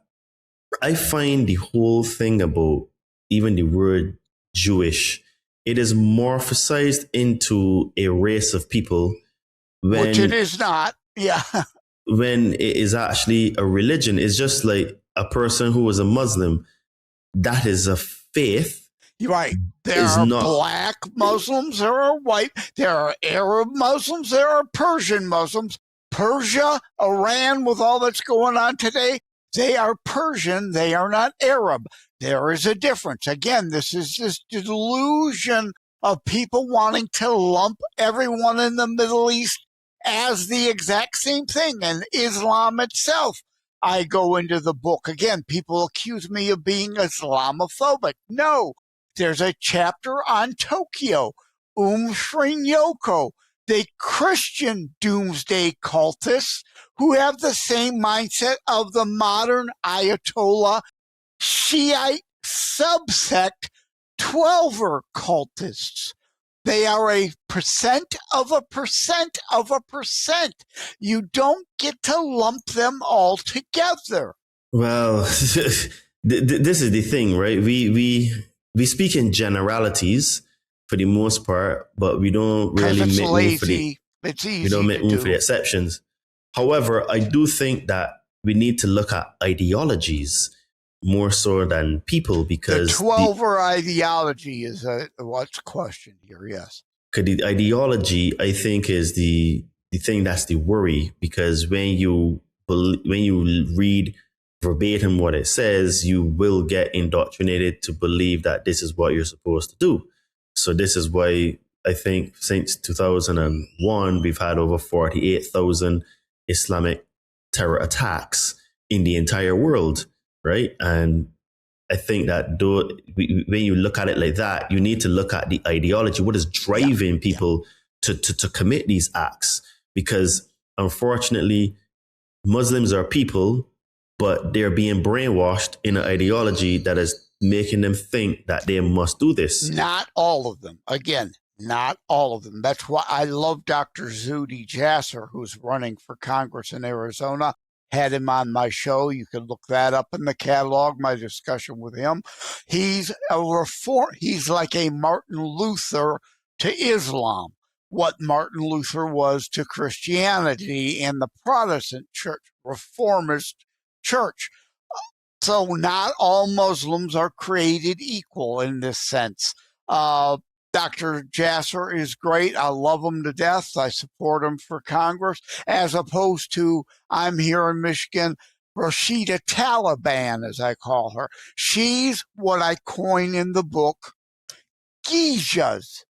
I find the whole thing about even the word Jewish, it is morphosized into a race of people Which it is not. Yeah. When it is actually a religion. It's just like a person who is a Muslim. That is a faith. You're right. There are black Muslims, there are white, there are Arab Muslims, there are Persian Muslims. Persia, Iran, with all that's going on today, they are Persian, they are not Arab. There is a difference. Again, this is this delusion of people wanting to lump everyone in the Middle East as the exact same thing. And Islam itself, I go into the book. Again, people accuse me of being Islamophobic. No, there's a chapter on Tokyo, 𝘊𝘰𝘮𝘳𝘰𝘰𝘯, the Christian doomsday cultists who have the same mindset of the modern Ayatollah Shiite subsect 12er cultists. They are a percent of a percent of a percent. You don't get to lump them all together. Well, this is the thing, right? We speak in generalities for the most part, but we don't really make room for the exceptions. However, I do think that we need to look at ideologies more so than people, because the 12er ideology is what's questioned here. Yes, because the ideology, I think, is the thing that's the worry, because when you read verbatim what it says, you will get indoctrinated to believe that this is what you're supposed to do. So this is why I think since 2001, we've had over 48,000 Islamic terror attacks in the entire world, right? And I think that when you look at it like that, you need to look at the ideology. What is driving people to commit these acts? Because unfortunately, Muslims are people, but they're being brainwashed in an ideology that is making them think that they must do this. Not all of them. Again, not all of them. That's why I love Dr. Zuhdi Jasser, who's running for Congress in Arizona. had him on my show. You can look that up in the catalog, my discussion with him. He's he's like a Martin Luther to Islam, what Martin Luther was to Christianity and the Protestant church, reformist church. So not all Muslims are created equal in this sense. Dr. Jasser is great. I love him to death. I support him for Congress, as opposed to, I'm here in Michigan, Rashida Taliban, as I call her. She's what I coin in the book, geishas.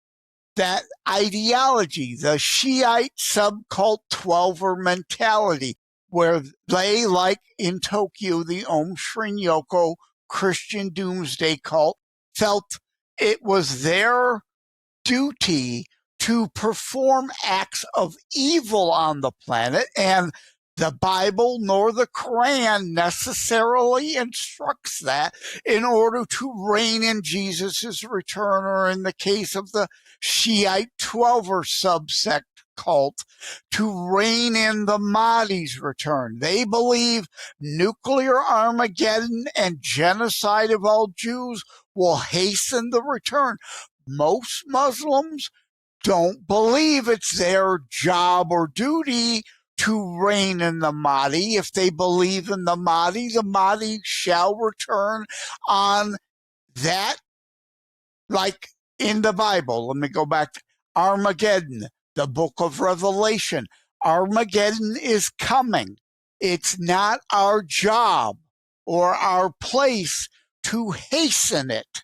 That ideology, the Shiite subcult 12er mentality, where they, like in Tokyo, the 𝘊𝘰𝘮𝘠𝘰𝘰 Christian doomsday cult, felt it was their duty to perform acts of evil on the planet, and the Bible nor the Quran necessarily instructs that in order to reign in Jesus' return, or in the case of the Shiite 12er subsect cult, to reign in the Mahdi's return. They believe nuclear Armageddon and genocide of all Jews will hasten the return. Most Muslims don't believe it's their job or duty to reign in the Mahdi. If they believe in the Mahdi shall return on that, like in the Bible. Let me go back to Armageddon, the book of Revelation. Armageddon is coming. It's not our job or our place to hasten it.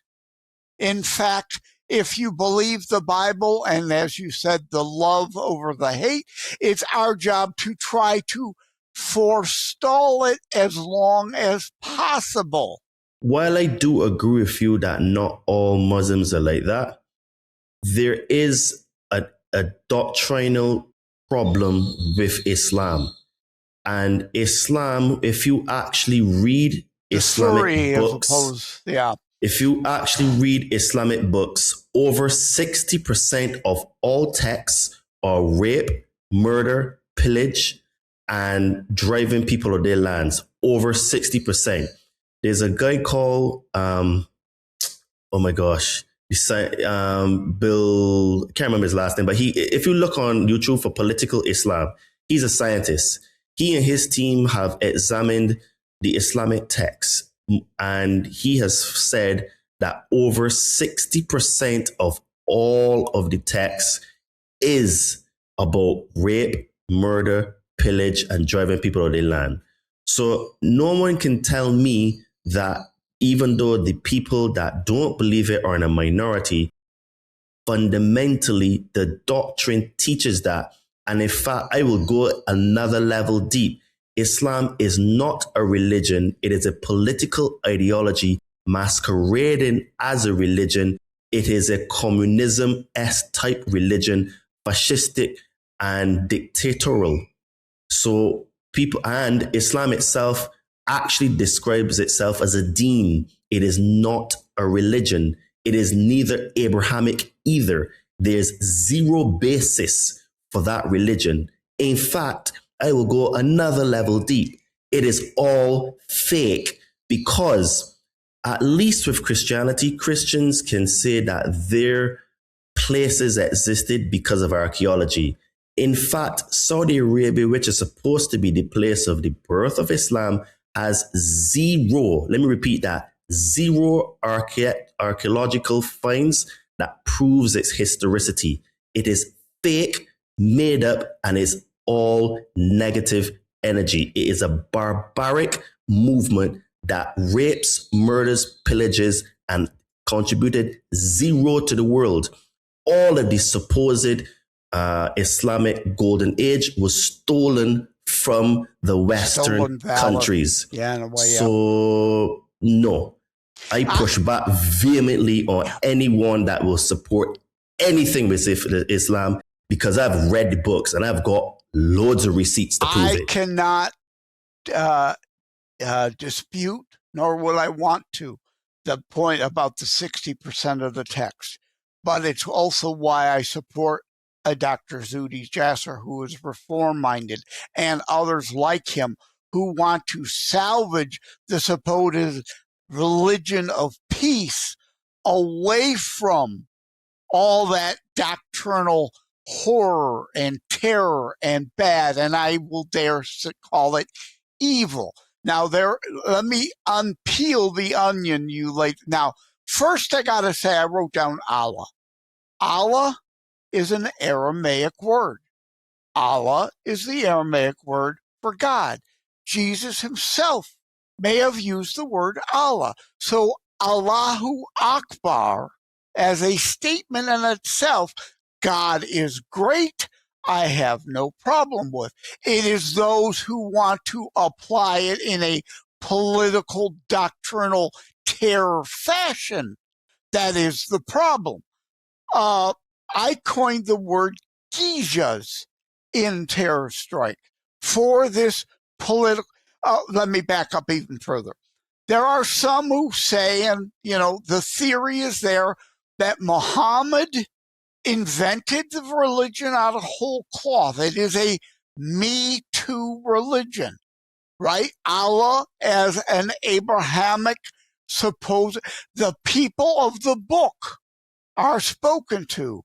In fact, if you believe the Bible, and as you said, the love over the hate, it's our job to try to forestall it as long as possible. While I do agree with you that not all Muslims are like that, there is a doctrinal problem with Islam. And Islam, if you actually read Islamic books, if you actually read Islamic books, over 60% of all texts are rape, murder, pillage, and driving people of their lands. Over 60%. There's a guy called, oh my gosh, Bill, I can't remember his last name, but if you look on YouTube for political Islam, he's a scientist. He and his team have examined the Islamic texts, and he has said that over 60% of all of the text is about rape, murder, pillage, and driving people of their land. So no one can tell me that even though the people that don't believe it are in a minority, fundamentally the doctrine teaches that. And in fact, I will go another level deep. Islam is not a religion. It is a political ideology masquerading as a religion. It is a communism-esque type religion, fascistic and dictatorial. So people, and Islam itself actually describes itself as a deen. It is not a religion. It is neither Abrahamic either. There's zero basis for that religion. In fact, I will go another level deep. It is all fake, because at least with Christianity, Christians can say that their places existed because of archaeology. In fact, Saudi Arabia, which is supposed to be the place of the birth of Islam, has zero, let me repeat that, zero archaeological finds that proves its historicity. It is fake, made up, and is all negative energy. It is a barbaric movement that rapes, murders, pillages, and contributed zero to the world. All of the supposed Islamic golden age was stolen from the Western countries. Yeah, in a way, so, no, I push back vehemently on anyone that will support anything with Islam, because I've read the books and I've got loads of receipts to prove it. I cannot dispute, nor will I want to, the point about the 60% of the text. But it's also why I support a Dr. Zuhdi Jasser, who is reform-minded, and others like him, who want to salvage the supposed religion of peace away from all that doctrinal horror and terror and bad, and I will dare to call it evil. Now, let me unpeel the onion, you late. Now, first I gotta say, I wrote down Allah. Allah is an Aramaic word. Allah is the Aramaic word for God. Jesus himself may have used the word Allah. So Allahu Akbar, as a statement in itself, God is great, I have no problem with. It is those who want to apply it in a political, doctrinal terror fashion that is the problem. I coined the word 𝘠𝘰𝘮 in Terror Strike for this political. Let me back up even further. There are some who say, and the theory is there, that Muhammad invented the religion out of whole cloth. It is a Me Too religion, right? Allah as an Abrahamic the people of the book are spoken to.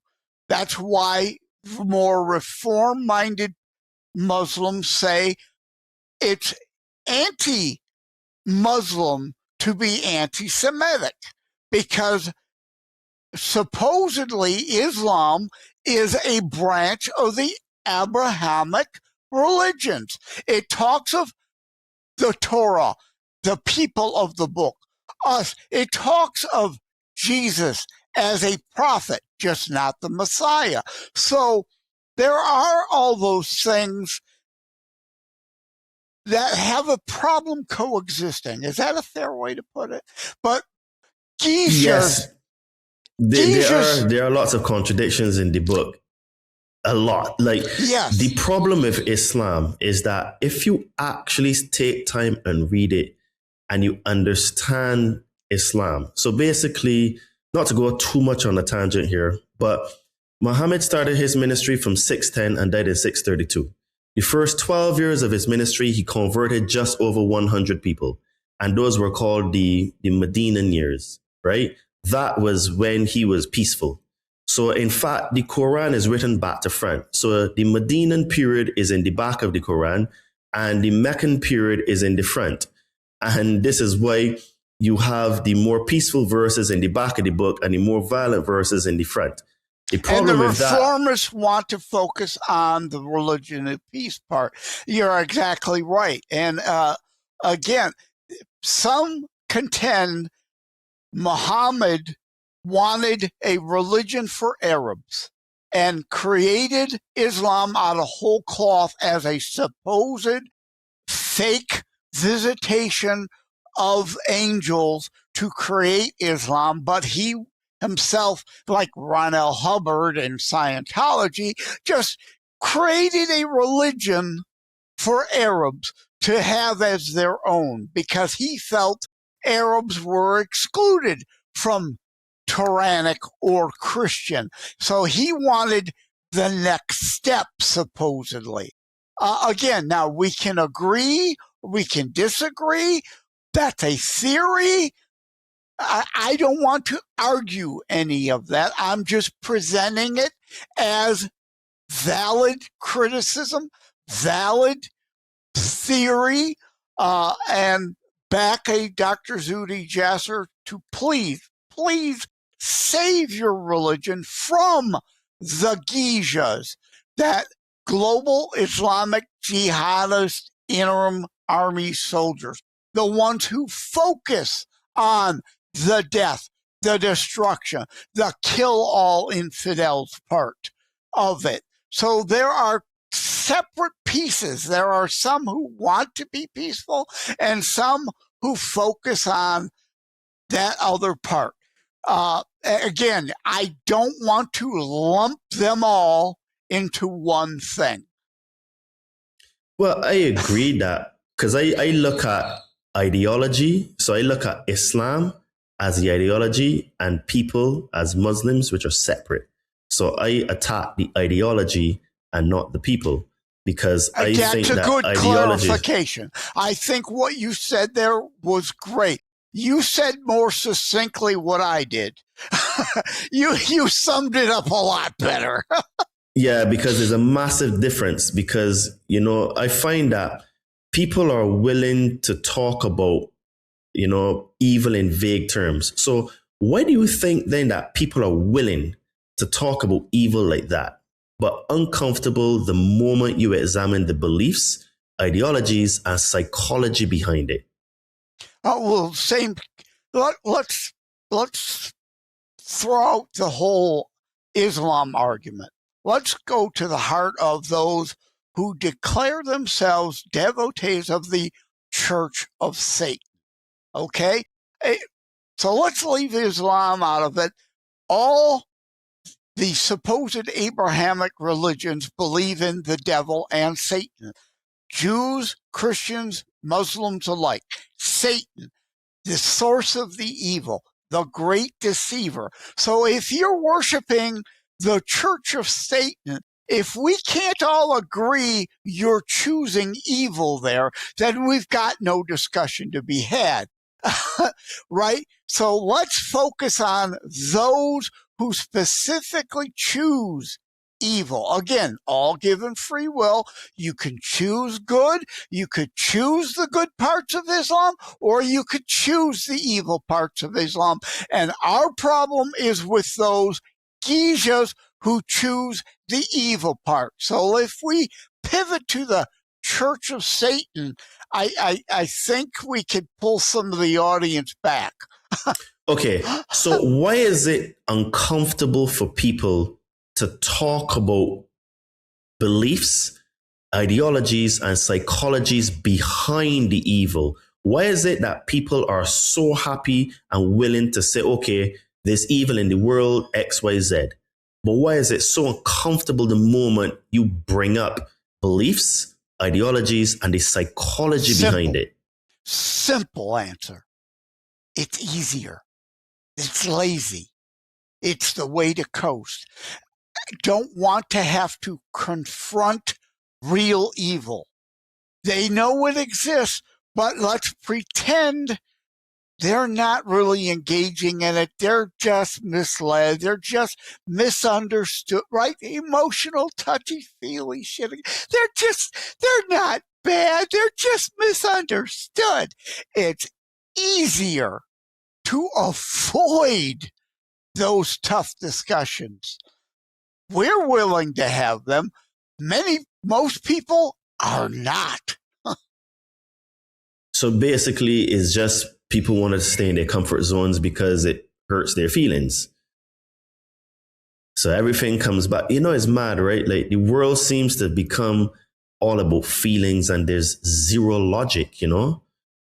That's why more reform-minded Muslims say it's anti-Muslim to be anti-Semitic, because supposedly Islam is a branch of the Abrahamic religions. It talks of the Torah, the people of the book, us. It talks of Jesus as a prophet, just not the Messiah. So there are all those things that have a problem coexisting. Is that a fair way to put it? But 𝘠𝘰𝘮, yes, there are lots of contradictions in the book. A lot. Yes. The problem with Islam is that if you actually take time and read it and you understand Islam. So basically, not to go too much on a tangent here, but Muhammad started his ministry from 610 and died in 632. The first 12 years of his ministry, he converted just over 100 people. And those were called the Medinan years, right? That was when he was peaceful. So in fact, the Quran is written back to front. So the Medinan period is in the back of the Quran and the Meccan period is in the front. And this is why you have the more peaceful verses in the back of the book and the more violent verses in the front. The problem and the with that, reformers want to focus on the religion of peace part. You're exactly right. And again, some contend Muhammad wanted a religion for Arabs and created Islam out of whole cloth as a supposed fake visitation of angels to create Islam, but he himself, like Ron L. Hubbard and Scientology, just created a religion for Arabs to have as their own because he felt Arabs were excluded from tyrannic or Christian. So he wanted the next step, supposedly. Again, now we can agree, we can disagree. That's a theory. I don't want to argue any of that. I'm just presenting it as valid criticism, valid theory, and back a Dr. Zuhdi Jasser to please save your religion from the 𝘠𝘰𝘮s, that global Islamic jihadist interim army soldiers, the ones who focus on the death, the destruction, the kill all infidels part of it. So there are separate pieces. There are some who want to be peaceful and some who focus on that other part. Again, I don't want to lump them all into one thing. well, I agree that because I look at ideology. So I look at Islam as the ideology and people as Muslims, which are separate. So I attack the ideology and not the people. because I think That's a that good ideology. clarification. I think what you said there was great. You said more succinctly what I did. You summed it up a lot better. Yeah, because there's a massive difference. Because, I find that people are willing to talk about, evil in vague terms. So why do you think then that people are willing to talk about evil like that, but uncomfortable the moment you examine the beliefs, ideologies, and psychology behind it? Well, let's throw out the whole Islam argument. Let's go to the heart of those who declare themselves devotees of the Church of Satan. Okay? So let's leave Islam out of it. All the supposed Abrahamic religions believe in the devil and Satan. Jews, Christians, Muslims alike. Satan, the source of the evil, the great deceiver. So if you're worshiping the Church of Satan, if we can't all agree you're choosing evil there, then we've got no discussion to be had. Right? So let's focus on those who specifically choose evil. Again, all given free will. You can choose good. You could choose the good parts of Islam, or you could choose the evil parts of Islam. And our problem is with those geishas who choose the evil part. So if we pivot to the Church of Satan, I think we could pull some of the audience back. Okay, so why is it uncomfortable for people to talk about beliefs, ideologies, and psychologies behind the evil? Why is it that people are so happy and willing to say, okay, there's evil in the world, X, Y, Z? But why is it so uncomfortable the moment you bring up beliefs, ideologies, and the psychology behind it? Simple answer. It's easier. It's lazy. It's the way to coast. I don't want to have to confront real evil. They know it exists, but let's pretend they're not really engaging in it. They're just misled. They're just misunderstood, right? Emotional, touchy-feely shit. They're not bad. They're just misunderstood. It's easier to avoid those tough discussions. We're willing to have them. Most people are not. So basically, it's just people want to stay in their comfort zones because it hurts their feelings. So everything comes back. It's mad, right? Like the world seems to become all about feelings and there's zero logic,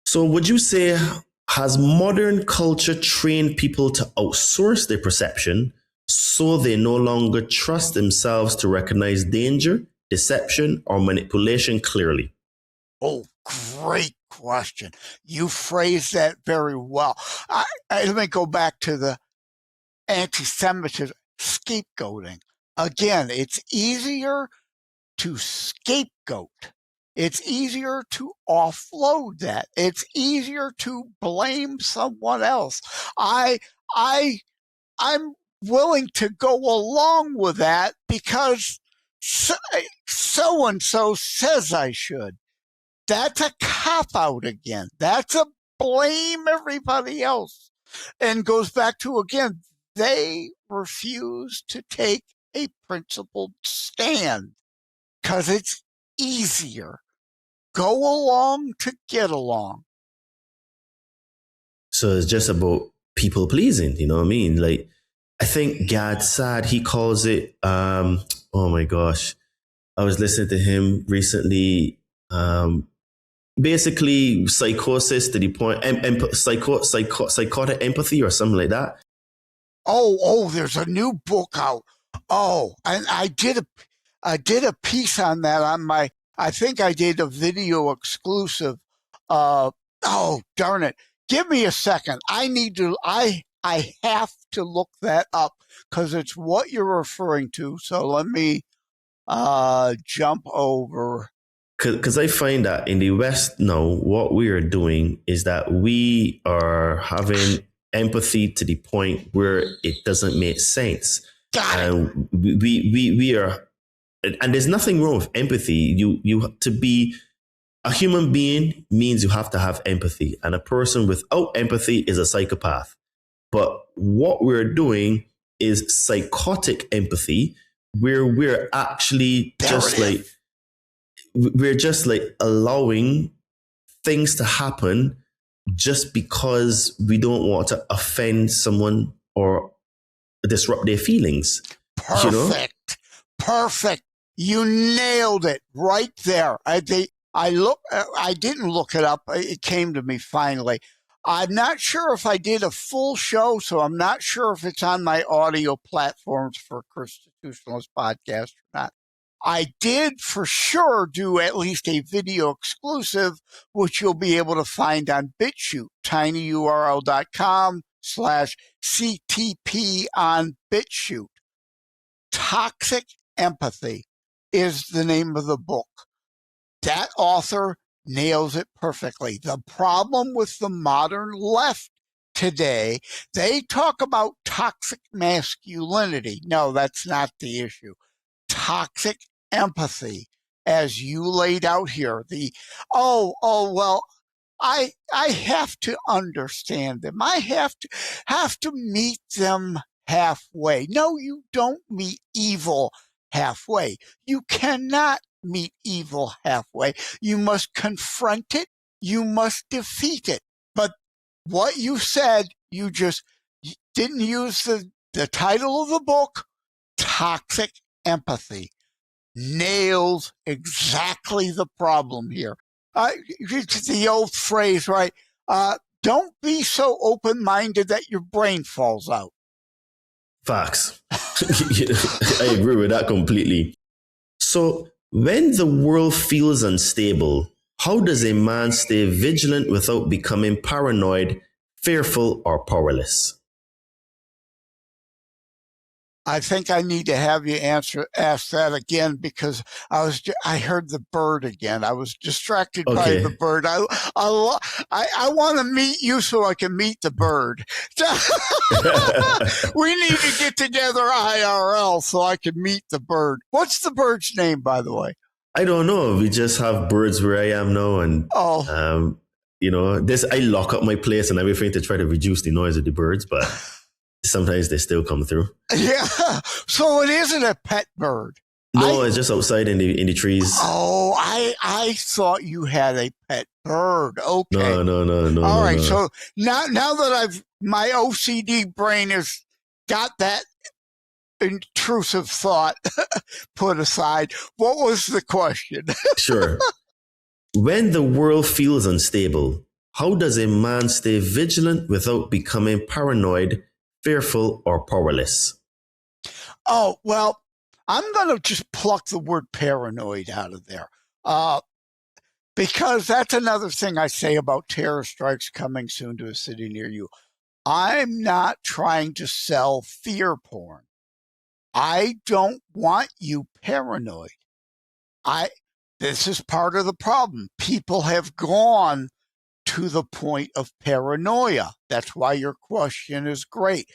So would you say, has modern culture trained people to outsource their perception so they no longer trust themselves to recognize danger, deception, or manipulation clearly? Oh, great question. You phrased that very well. Let me go back to the anti-Semitism, scapegoating. Again, it's easier to scapegoat. It's easier to offload that. It's easier to blame someone else. I'm willing to go along with that because so-and-so says I should. That's a cop-out again. That's a blame everybody else. And goes back to, again, they refuse to take a principled stand because it's easier. Go along to get along. So it's just about people pleasing, you know what I mean? Like, I think Gad Saad, he calls it, oh my gosh, I was listening to him recently, basically psychosis to the point, psychotic empathy or something like that. Oh, there's a new book out. Oh, and I did a piece on that on I think I did a video exclusive. Oh, darn it. Give me a second. I have to look that up because it's what you're referring to. So let me jump over. Because I find that in the West now, what we are doing is that we are having empathy to the point where it doesn't make sense. And we are, and there's nothing wrong with empathy. You to be a human being means you have to have empathy, and a person without empathy is a psychopath. But what we're doing is psychotic empathy, where we're actually we're just like allowing things to happen just because we don't want to offend someone or disrupt their feelings. Perfect. You know? Perfect. You nailed it right there. I didn't look it up. It came to me finally. I'm not sure if I did a full show, so I'm not sure if it's on my audio platforms for Constitutionalist Podcast or not. I did for sure do at least a video exclusive, which you'll be able to find on BitChute, tinyurl.com/CTP on BitChute. Toxic Empathy is the name of the book. That author nails it perfectly. The problem with the modern left today, they talk about toxic masculinity. No, that's not the issue. Toxic empathy, as you laid out here. Well, I have to understand them. I have to meet them halfway. No, you don't meet evil halfway. You cannot meet evil halfway. You must confront it. You must defeat it. But what you said, you just didn't use the title of the book, Toxic Empathy. Nails exactly the problem here. It's the old phrase, right? Don't be so open-minded that your brain falls out. Facts. I agree with that completely. So, when the world feels unstable, how does a man stay vigilant without becoming paranoid, fearful, or powerless? I think I need to have you ask that again, because I heard the bird again. I was distracted by the bird. I want to meet you so I can meet the bird. We need to get together IRL so I can meet the bird. What's the bird's name, by the way? I don't know. We just have birds where I am now, and I lock up my place and everything to try to reduce the noise of the birds, but sometimes they still come through. Yeah. So it isn't a pet bird. No, it's just outside in the trees. Oh, I thought you had a pet bird. Okay. No. All right. So now that my OCD brain has got that intrusive thought put aside, what was the question? Sure. When the world feels unstable, how does a man stay vigilant without becoming paranoid, fearful, or powerless? Oh, well, I'm going to just pluck the word paranoid out of there. Because that's another thing I say about terror strikes coming soon to a city near you. I'm not trying to sell fear porn. I don't want you paranoid. This is part of the problem. People have gone to the point of paranoia. That's why your question is great.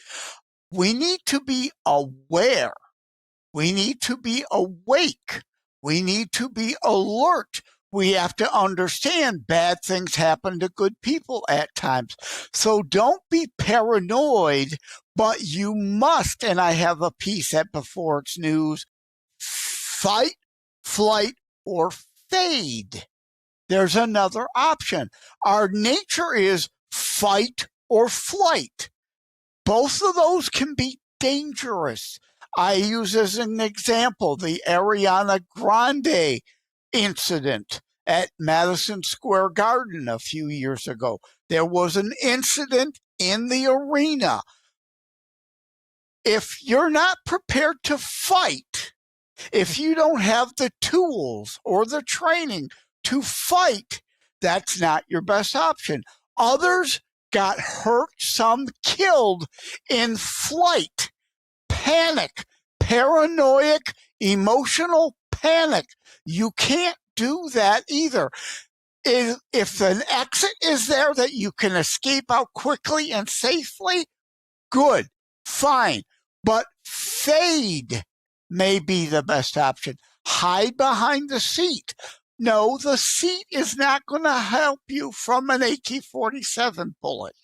We need to be aware. We need to be awake. We need to be alert. We have to understand bad things happen to good people at times. So don't be paranoid, but you must, and I have a piece at Before It's News, fight, flight, or fade. There's another option. Our nature is fight or flight. Both of those can be dangerous. I use as an example the Ariana Grande incident at Madison Square Garden a few years ago. There was an incident in the arena. If you're not prepared to fight, if you don't have the tools or the training to fight, that's not your best option. Others got hurt, some killed in flight. Panic, paranoid, emotional panic. You can't do that either. If an exit is there that you can escape out quickly and safely, good, fine. But fade may be the best option. Hide behind the seat. No, the seat is not going to help you from an AK-47 bullet.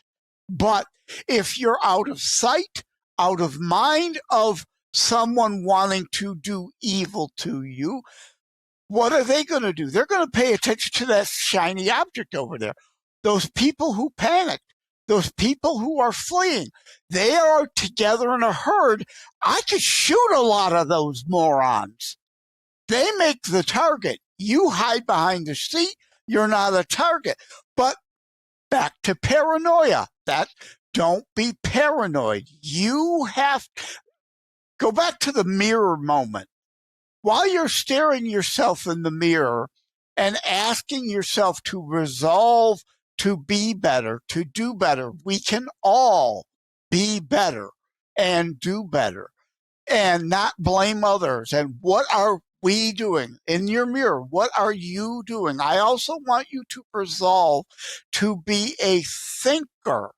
But if you're out of sight, out of mind of someone wanting to do evil to you, what are they going to do? They're going to pay attention to that shiny object over there. Those people who panicked, those people who are fleeing, they are together in a herd. I could shoot a lot of those morons. They make the target. You hide behind the seat. You're not a target. But back to paranoia. Don't be paranoid. You have to go back to the mirror moment. While you're staring yourself in the mirror and asking yourself to resolve to be better, to do better, we can all be better and do better and not blame others. And what are we doing in your mirror? What are you doing? I also want you to resolve to be a thinker.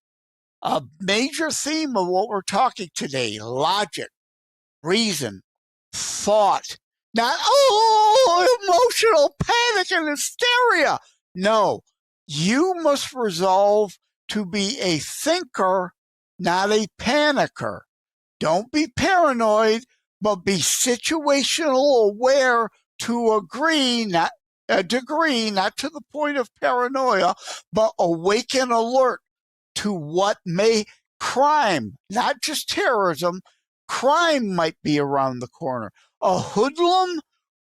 A major theme of what we're talking today: logic, reason, thought. Not, emotional panic and hysteria. No, you must resolve to be a thinker, not a panicker. Don't be paranoid, but be situational aware to a degree, not to the point of paranoia, but awake and alert to what crime, not just terrorism, crime might be around the corner. A hoodlum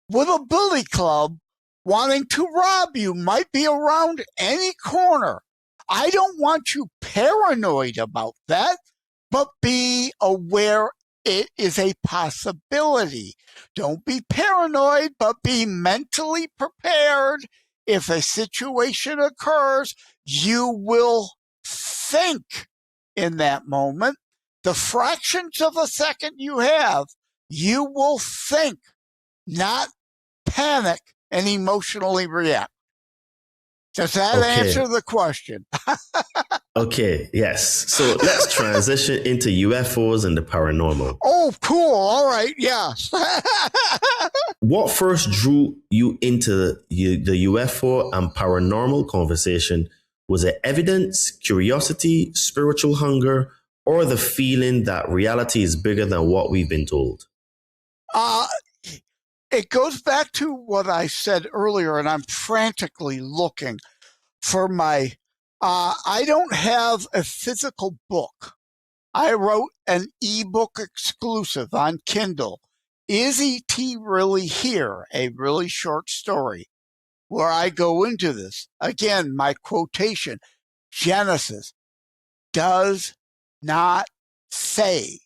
with a billy club wanting to rob you might be around any corner. I don't want you paranoid about that, but be aware it is a possibility. Don't be paranoid, but be mentally prepared. If a situation occurs, you will think in that moment. The fractions of a second you have, you will think, not panic and emotionally react. Does that answer the question? Okay, yes. So let's transition into UFOs and the paranormal. Oh, cool. All right, yes. What first drew you into the UFO and paranormal conversation? Was it evidence, curiosity, spiritual hunger, or the feeling that reality is bigger than what we've been told? It goes back to what I said earlier, and I'm frantically looking for my, I don't have a physical book. I wrote an ebook exclusive on Kindle. Is E.T. really here? A really short story where I go into this. Again, my quotation, Genesis does not say,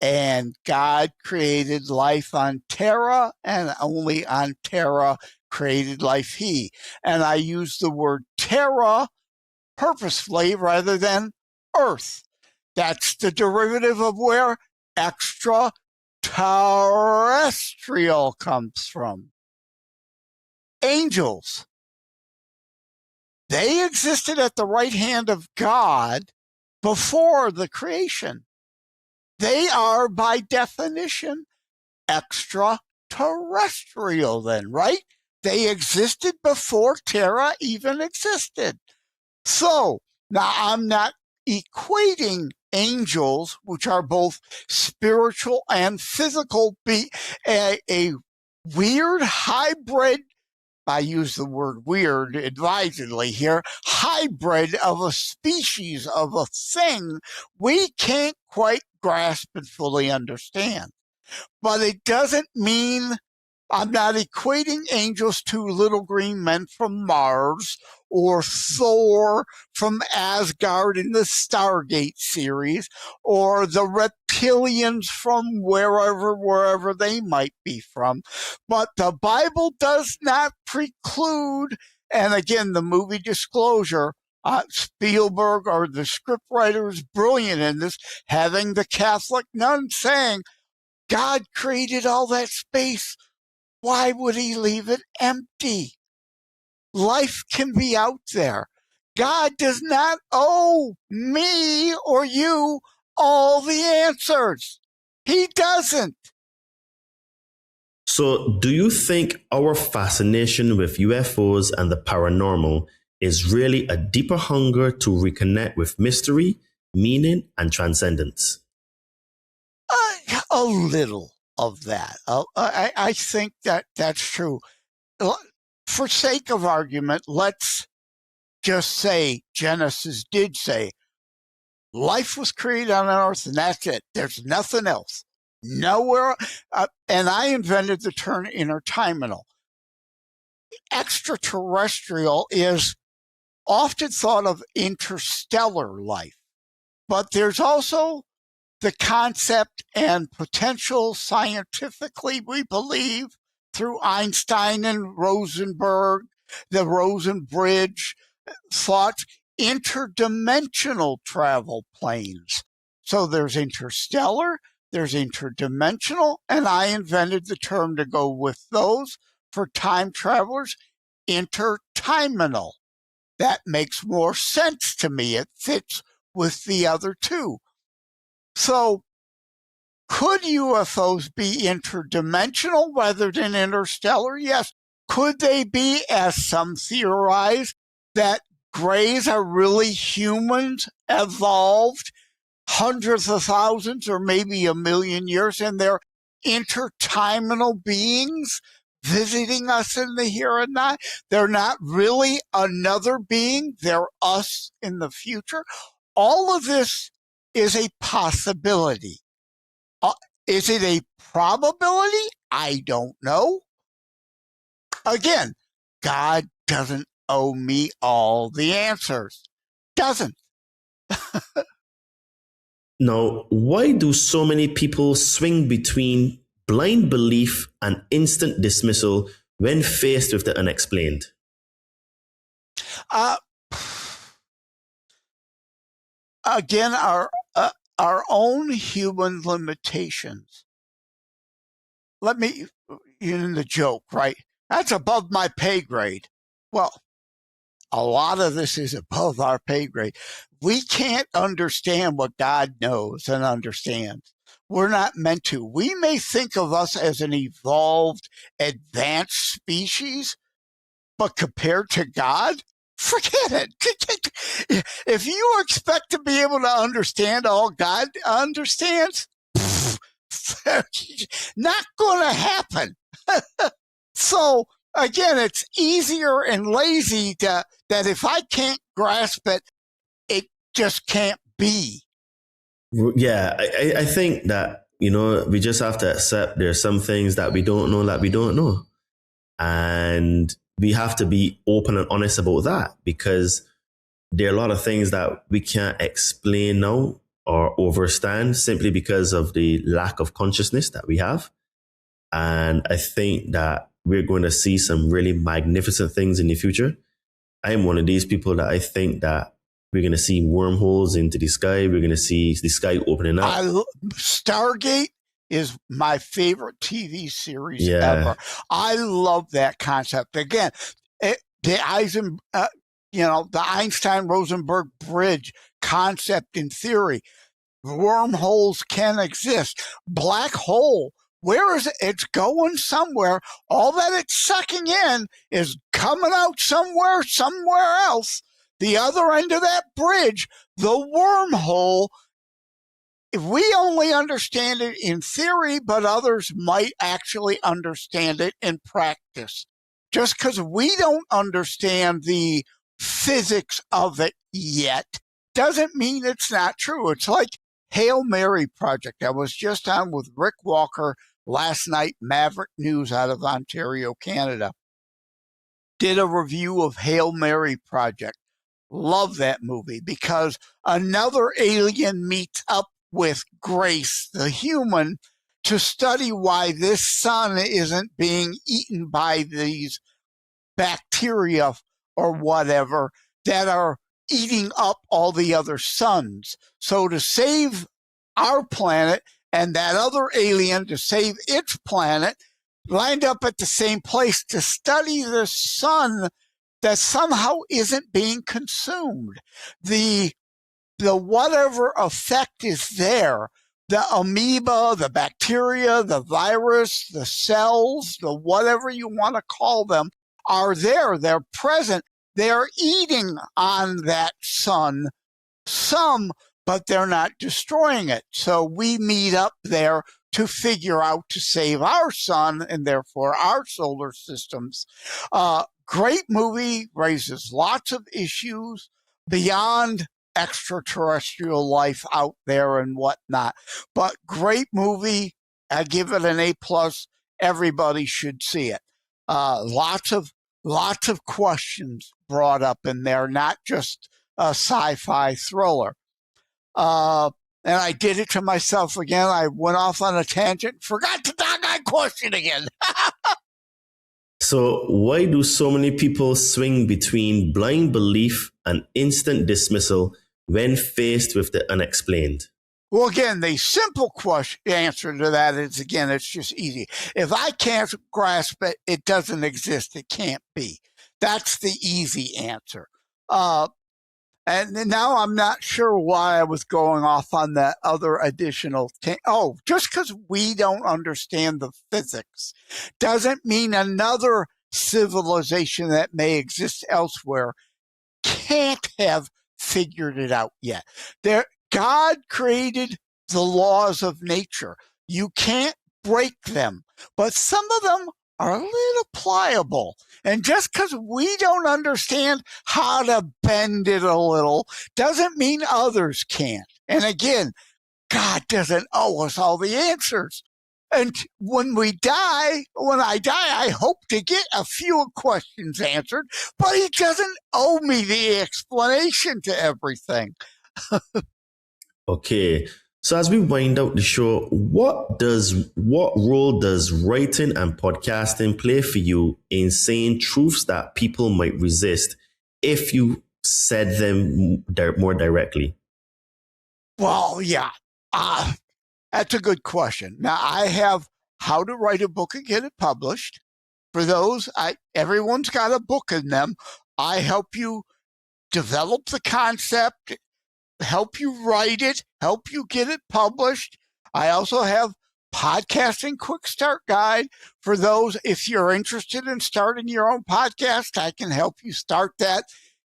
and God created life on Terra, and only on Terra created life he. And I use the word Terra purposefully rather than Earth. That's the derivative of where extraterrestrial comes from. Angels. They existed at the right hand of God before the creation. They are, by definition, extraterrestrial then, right? They existed before Terra even existed. So, now I'm not equating angels, which are both spiritual and physical, be a weird hybrid. I use the word weird advisedly here, hybrid of a species of a thing we can't quite grasp and fully understand. But it doesn't mean I'm not equating angels to little green men from Mars or Thor from Asgard in the Stargate series or the reptilians from wherever they might be from. But the Bible does not preclude, and again, the movie Disclosure, Spielberg or the scriptwriter is brilliant in this, having the Catholic nun saying, God created all that space Why would he leave it empty? Life can be out there. God does not owe me or you all the answers. He doesn't. So, do you think our fascination with UFOs and the paranormal is really a deeper hunger to reconnect with mystery, meaning, and transcendence? A little of that. I think that that's true. For sake of argument, let's just say Genesis did say life was created on earth and that's it. There's nothing else. Nowhere. And I invented the term interdimensional. Extraterrestrial is often thought of interstellar life, but there's also the concept and potential scientifically, we believe, through Einstein and Rosenberg, the Rosen Bridge, thought interdimensional travel planes. So there's interstellar, there's interdimensional, and I invented the term to go with those for time travelers, interdimensional. That makes more sense to me. It fits with the other two. So could UFOs be interdimensional rather than interstellar? Yes. Could they be, as some theorize, that grays are really humans evolved hundreds of thousands or maybe a million years, and they're interdimensional beings visiting us in the here and now? They're not really another being. They're us in the future. All of this is a possibility. Is it a probability? I don't know. Again, God doesn't owe me all the answers. Doesn't. Now, why do so many people swing between blind belief and instant dismissal when faced with the unexplained? Again, our own human limitations. Let me, in the joke, right? That's above my pay grade. Well, a lot of this is above our pay grade. We can't understand what God knows and understands. We're not meant to. We may think of us as an evolved, advanced species, but compared to God, forget it. If you expect to be able to understand all God understands, not going to happen. So, again, it's easier and lazy that if I can't grasp it, it just can't be. Yeah, I think that, we just have to accept there's some things that we don't know that we don't know. And we have to be open and honest about that, because there are a lot of things that we can't explain now or understand simply because of the lack of consciousness that we have. And I think that we're going to see some really magnificent things in the future. I'm one of these people that I think that we're going to see wormholes into the sky. We're going to see the sky opening up. Stargate is my favorite TV series ever. I love that concept. Again, the Einstein-Rosenberg bridge concept in theory. Wormholes can exist. Black hole, where is it? It's going somewhere. All that it's sucking in is coming out somewhere else. The other end of that bridge, the wormhole, if we only understand it in theory, but others might actually understand it in practice. Just because we don't understand the physics of it yet doesn't mean it's not true. It's like Hail Mary Project. I was just on with Rick Walker last night, Maverick News out of Ontario, Canada. Did a review of Hail Mary Project. Love that movie because another alien meets up with Grace, the human, to study why this sun isn't being eaten by these bacteria or whatever that are eating up all the other suns. So to save our planet and that other alien to save its planet, lined up at the same place to study the sun that somehow isn't being consumed. The whatever effect is there, the amoeba, the bacteria, the virus, the cells, the whatever you want to call them, are there. They're present. They're eating on that sun, some, but they're not destroying it. So we meet up there to figure out to save our sun and therefore our solar systems. Great movie, raises lots of issues beyond extraterrestrial life out there and whatnot. But great movie. I give it an A+. Everybody should see it. Lots of questions brought up in there, not just a sci-fi thriller. And I did it to myself again. I went off on a tangent, forgot the doggone question again. So why do so many people swing between blind belief and instant dismissal when faced with the unexplained? Well, again, the simple answer to that is, again, it's just easy. If I can't grasp it, it doesn't exist. It can't be. That's the easy answer. And now I'm not sure why I was going off on that other additional just because we don't understand the physics doesn't mean another civilization that may exist elsewhere can't have figured it out yet. God created the laws of nature. You can't break them, but some of them are a little pliable. And just because we don't understand how to bend it a little doesn't mean others can't. And again, God doesn't owe us all the answers. And when I die, I hope to get a few questions answered, but he doesn't owe me the explanation to everything. Okay. So as we wind out the show, what role does writing and podcasting play for you in saying truths that people might resist if you said them more directly? Well, yeah, that's a good question. Now, I have How to Write a Book and Get It Published. For those, everyone's got a book in them. I help you develop the concept, help you write it, help you get it published. I also have Podcasting Quick Start Guide for those. If you're interested in starting your own podcast, I can help you start that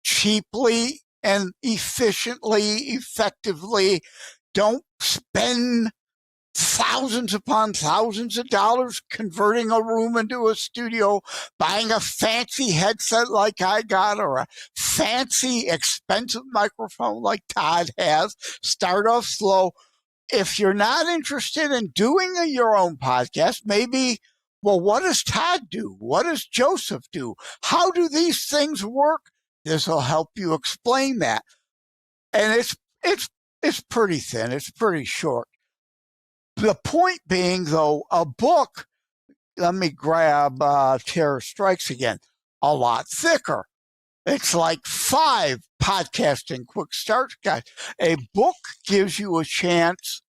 cheaply and efficiently, effectively. Don't spend thousands upon thousands of dollars converting a room into a studio, buying a fancy headset like I got, or a fancy expensive microphone like Todd has. Start off slow. If you're not interested in doing your own podcast, maybe, well, what does Todd do? What does Joseph do? How do these things work? This will help you explain that. And it's pretty thin. It's pretty short. The point being, though, a book, let me grab Terror Strikes again, a lot thicker. It's like 5 podcasting quick start guides. A book gives you a chance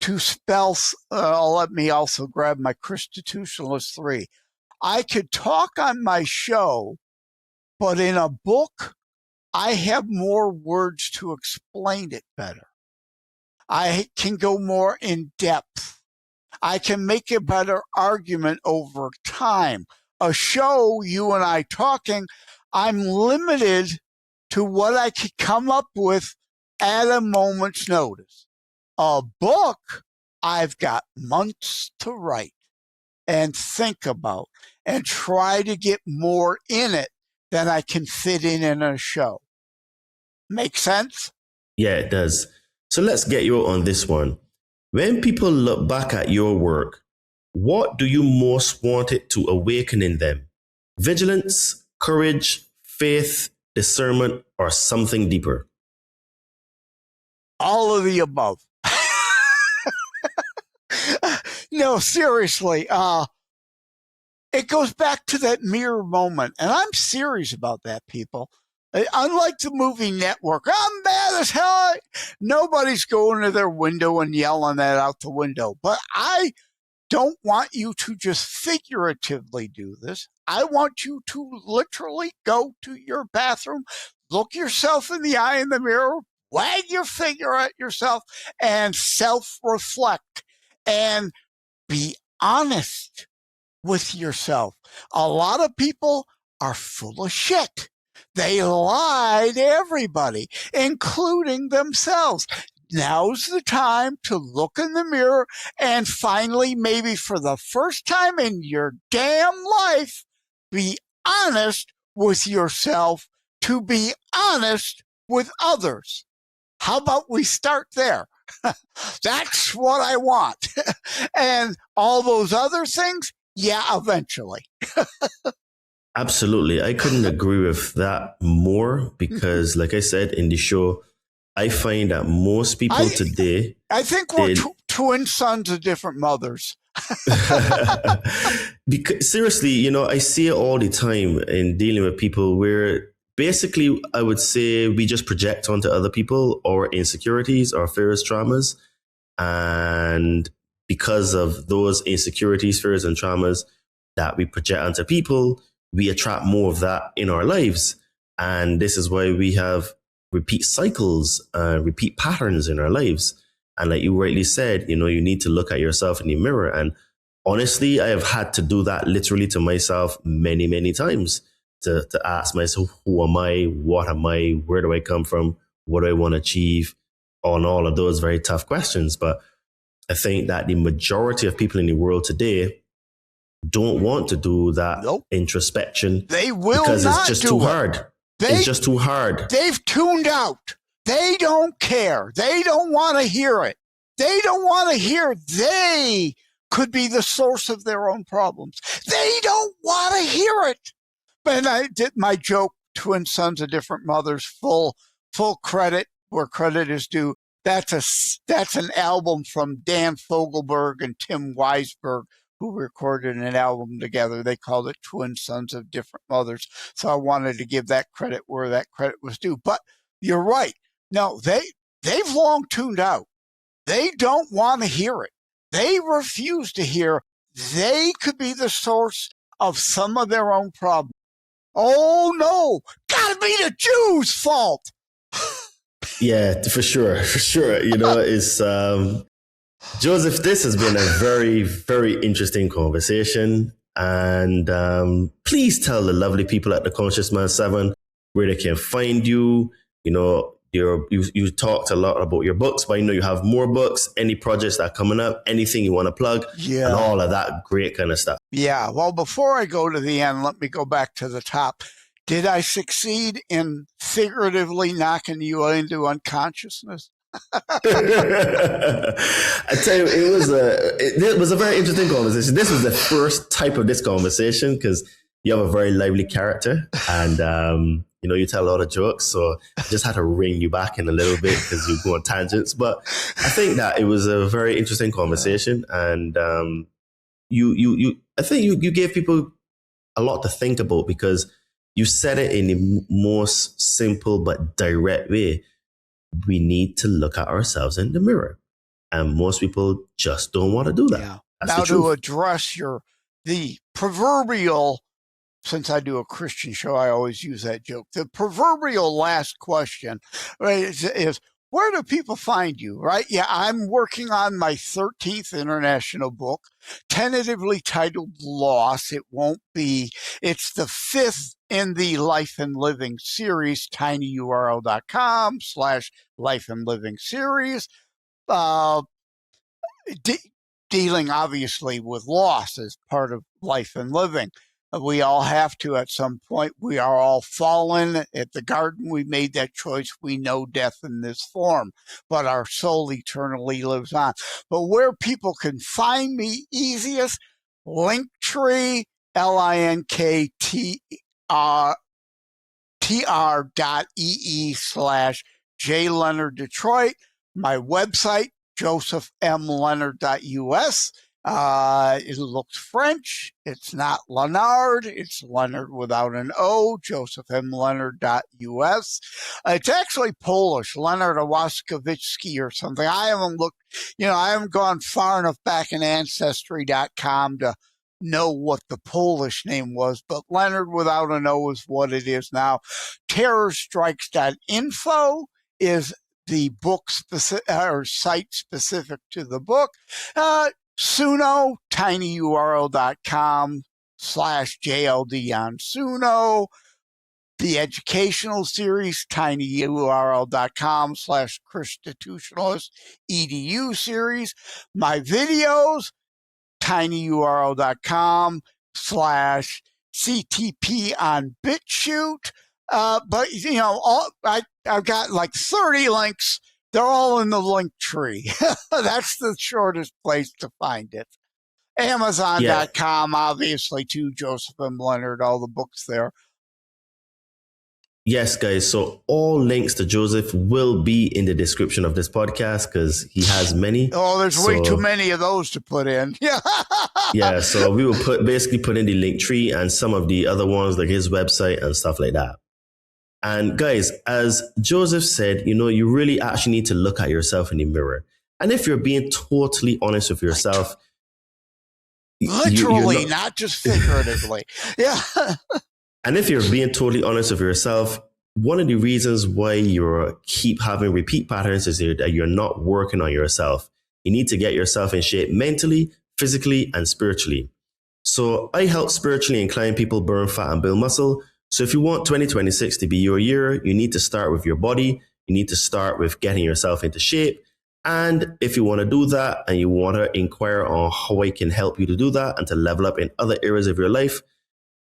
to spell. Let me also grab my Constitutionalist 3. I could talk on my show, but in a book, I have more words to explain it better. I can go more in depth. I can make a better argument over time. A show, you and I talking, I'm limited to what I could come up with at a moment's notice. A book, I've got months to write and think about and try to get more in it than I can fit in a show. Make sense? Yeah, it does. So let's get you on this one. When people look back at your work, what do you most want it to awaken in them? Vigilance, courage, faith, discernment, or something deeper? All of the above. No, seriously. It goes back to that mirror moment. And I'm serious about that, people. Unlike the movie Network, I'm mad as hell. Nobody's going to their window and yelling that out the window. But I don't want you to just figuratively do this. I want you to literally go to your bathroom, look yourself in the eye in the mirror, wag your finger at yourself, and self-reflect and be honest with yourself. A lot of people are full of shit. They lie to everybody, including themselves. Now's the time to look in the mirror and finally, maybe for the first time in your damn life, be honest with yourself to be honest with others. How about we start there? That's what I want. And all those other things, yeah, eventually. Absolutely. I couldn't agree with that more because, like I said in the show, I find that most people today... I think we're twin sons of different mothers. Because, seriously, you know, I see it all the time in dealing with people where basically I would say we just project onto other people our insecurities, our fears, traumas. And because of those insecurities, fears, and traumas that we project onto people, we attract more of that in our lives. And this is why we have repeat cycles, repeat patterns in our lives. And like you rightly said, you know, you need to look at yourself in the mirror. And honestly, I have had to do that literally to myself many, many times to ask myself, who am I? What am I? Where do I come from? What do I want to achieve? On all of those very tough questions. But I think that the majority of people in the world today don't want to do that introspection. They will because not it's just do too it. hard. It's just too hard. They've tuned out. They don't care. They don't want to hear it. They don't want to hear they could be the source of their own problems. They don't want to hear it. And I did my joke, twin sons of different mothers, full credit where credit is due. That's an album from Dan Fogelberg and Tim Weisberg, who recorded an album together. They called it Twin Sons of Different Mothers. So I wanted to give that credit where that credit was due. But you're right. No, they've long tuned out. They don't want to hear it. They refuse to hear they could be the source of some of their own problems. Oh, no. Gotta be the Jews' fault. Yeah, for sure. For sure. You know, it's... Joseph, this has been a very, very interesting conversation. And please tell the lovely people at the Conscious Man 7 where they can find you. You know, you talked a lot about your books, but I know you have more books, any projects that are coming up, anything you want to plug, and all of that great kind of stuff. Yeah. Well, before I go to the end, let me go back to the top. Did I succeed in figuratively knocking you into unconsciousness? I tell you, it was a very interesting conversation. This was the first type of this conversation because you have a very lively character and you know, you tell a lot of jokes, so I just had to ring you back in a little bit because you go on tangents. But I think that it was a very interesting conversation, and I think you gave people a lot to think about because you said it in the most simple but direct way. We need to look at ourselves in the mirror, and most people just don't want to do that. Yeah. That's now the truth. to address the proverbial, since I do a Christian show, I always use that joke. The proverbial last question, right, is where do people find you, right? Yeah, I'm working on my 13th international book, tentatively titled Loss. It's the 5th in the Life and Living series, tinyurl.com/Life and Living series, dealing obviously with loss as part of life and living. We all have to at some point. We are all fallen. At the garden, we made that choice. We know death in this form, but our soul eternally lives on. But where people can find me easiest, Linktree, linktr.ee/JLeonardDetroit. My website, josephmleonard.us. It looks French. It's not Lenard. It's Lenard without an O, 𝘁𝘕𝑚_Lenard.us. It's actually Polish, Lenard or something. I haven't looked, I haven't gone far enough back in Ancestry.com to know what the Polish name was, but Lenard without an O is what it is now. Terrorstrikes.info is the book or site specific to the book. Suno, tinyurl.com/JLD on Suno. The educational series, tinyurl.com/Constitutionalist EDU series. My videos, tinyurl.com/CTP on BitChute. But, I've got like 30 links. They're all in the link tree. That's the shortest place to find it. Amazon.com, obviously, too. Joseph M. Lenard, all the books there. Yes, guys. So all links to Joseph will be in the description of this podcast because he has many. Oh, there's way too many of those to put in. Yeah. So we will basically put in the link tree and some of the other ones like his website and stuff like that. And guys, as Joseph said, you really actually need to look at yourself in the mirror. And if you're being totally honest with yourself, literally, not just figuratively. Yeah. And if you're being totally honest with yourself, one of the reasons why you keep having repeat patterns is that you're not working on yourself. You need to get yourself in shape mentally, physically, and spiritually. So I help spiritually inclined people burn fat and build muscle. So if you want 2026 to be your year, you need to start with your body. You need to start with getting yourself into shape. And if you want to do that and you want to inquire on how I can help you to do that and to level up in other areas of your life,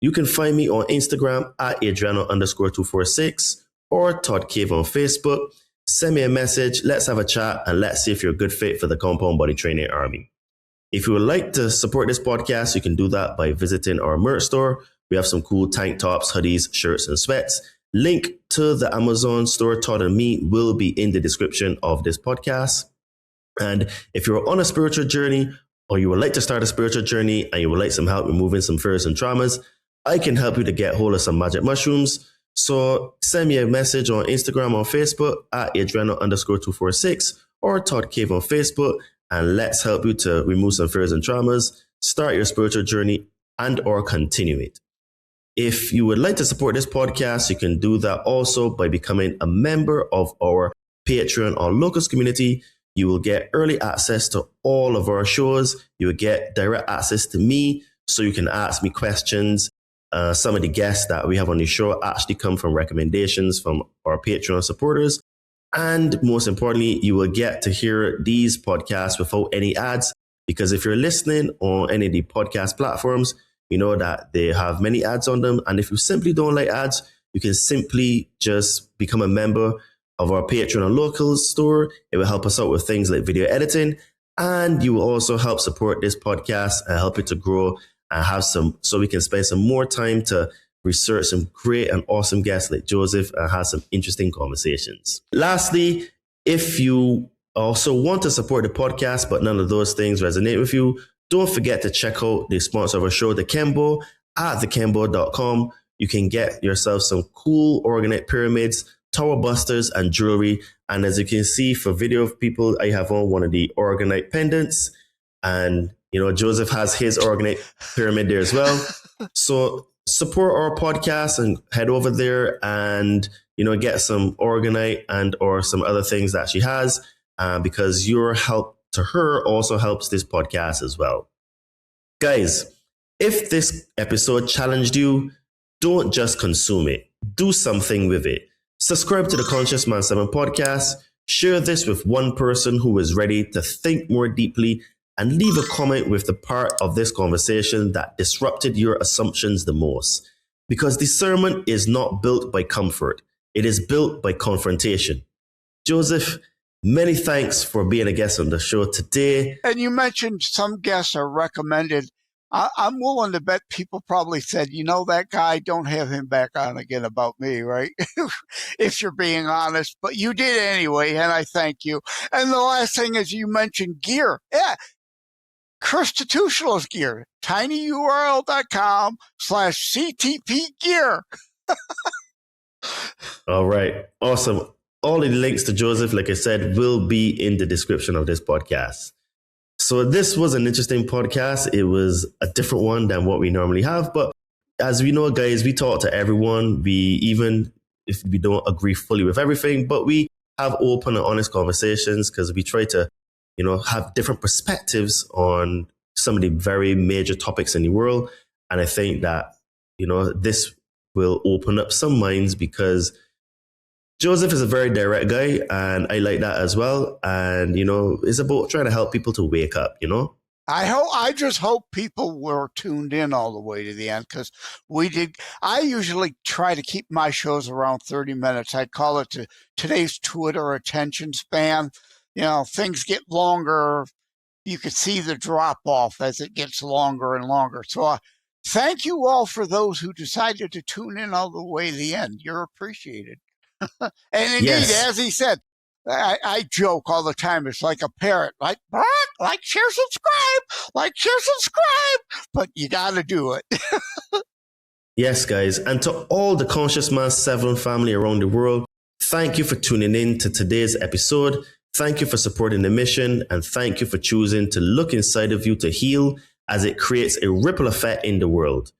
you can find me on Instagram at Adriano_246 or Todd Cave on Facebook. Send me a message. Let's have a chat and let's see if you're a good fit for the Compound Body Training Army. If you would like to support this podcast, you can do that by visiting our merch store. We have some cool tank tops, hoodies, shirts, and sweats. Link to the Amazon store, Todd and me, will be in the description of this podcast. And if you're on a spiritual journey or you would like to start a spiritual journey and you would like some help removing some fears and traumas, I can help you to get hold of some magic mushrooms. So send me a message on Instagram or Facebook at Adriano_246 or Todd Cave on Facebook, and let's help you to remove some fears and traumas, start your spiritual journey, and or continue it. If you would like to support this podcast, you can do that also by becoming a member of our Patreon or Locals community. You will get early access to all of our shows. You will get direct access to me, so you can ask me questions. Some of the guests that we have on the show actually come from recommendations from our Patreon supporters. And most importantly, you will get to hear these podcasts without any ads, because if you're listening on any of the podcast platforms, you know that they have many ads on them. And if you simply don't like ads, you can simply just become a member of our Patreon and Locals store. It will help us out with things like video editing. And you will also help support this podcast and help it to grow and have so we can spend some more time to research some great and awesome guests like Joseph and have some interesting conversations. Lastly, if you also want to support the podcast, but none of those things resonate with you, don't forget to check out the sponsor of our show, The 𝘠𝘵, at thekembo.com. You can get yourself some cool organite pyramids, tower busters, and jewelry. And as you can see for video of people, I have on one of the organite pendants. And, Joseph has his organite pyramid there as well. So support our podcast and head over there and, get some organite and or some other things that she has, because your help to her also helps this podcast as well. Guys, if this episode challenged you, don't just consume it. Do something with it. Subscribe to the Conscious Man 7 podcast. Share this with one person who is ready to think more deeply, and leave a comment with the part of this conversation that disrupted your assumptions the most. Because discernment is not built by comfort. It is built by confrontation. Joseph, many thanks for being a guest on the show today. And you mentioned some guests are recommended. I'm willing to bet people probably said, that guy, don't have him back on again about me, right? If you're being honest. But you did anyway, and I thank you. And the last thing is you mentioned gear. Yeah. Constitutionalist gear, tinyurl.com/CTP gear. All right. Awesome. All the links to Joseph, like I said, will be in the description of this podcast. So this was an interesting podcast. It was a different one than what we normally have. But as we know, guys, we talk to everyone. Even if we don't agree fully with everything, but we have open and honest conversations because we try to, have different perspectives on some of the very major topics in the world. And I think that, this will open up some minds because Joseph is a very direct guy and I like that as well. And, it's about trying to help people to wake up, I just hope people were tuned in all the way to the end because I usually try to keep my shows around 30 minutes. I call it today's Twitter attention span. Things get longer. You can see the drop off as it gets longer and longer. So thank you all for those who decided to tune in all the way to the end. You're appreciated. And indeed, Yes. as he said, I joke all the time. It's like a parrot, like share, subscribe, but you got to do it. Yes, guys. And to all the Conscious Man 7 family around the world, thank you for tuning in to today's episode. Thank you for supporting the mission. And thank you for choosing to look inside of you to heal as it creates a ripple effect in the world.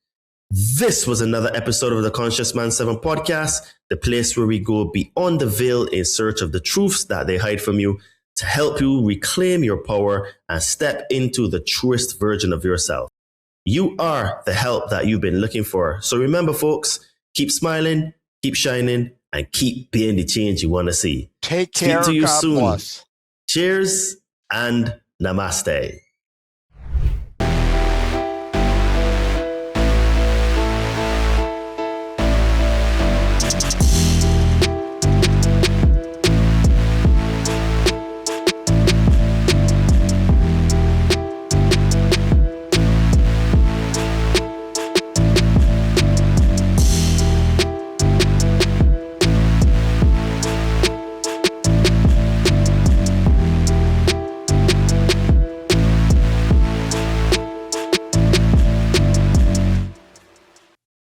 This was another episode of the Conscious Man 7 podcast, the place where we go beyond the veil in search of the truths that they hide from you to help you reclaim your power and step into the truest version of yourself. You are the help that you've been looking for. So remember, folks, keep smiling, keep shining, and keep being the change you want to see. Take care. Speak to you God soon. bless. Cheers and namaste.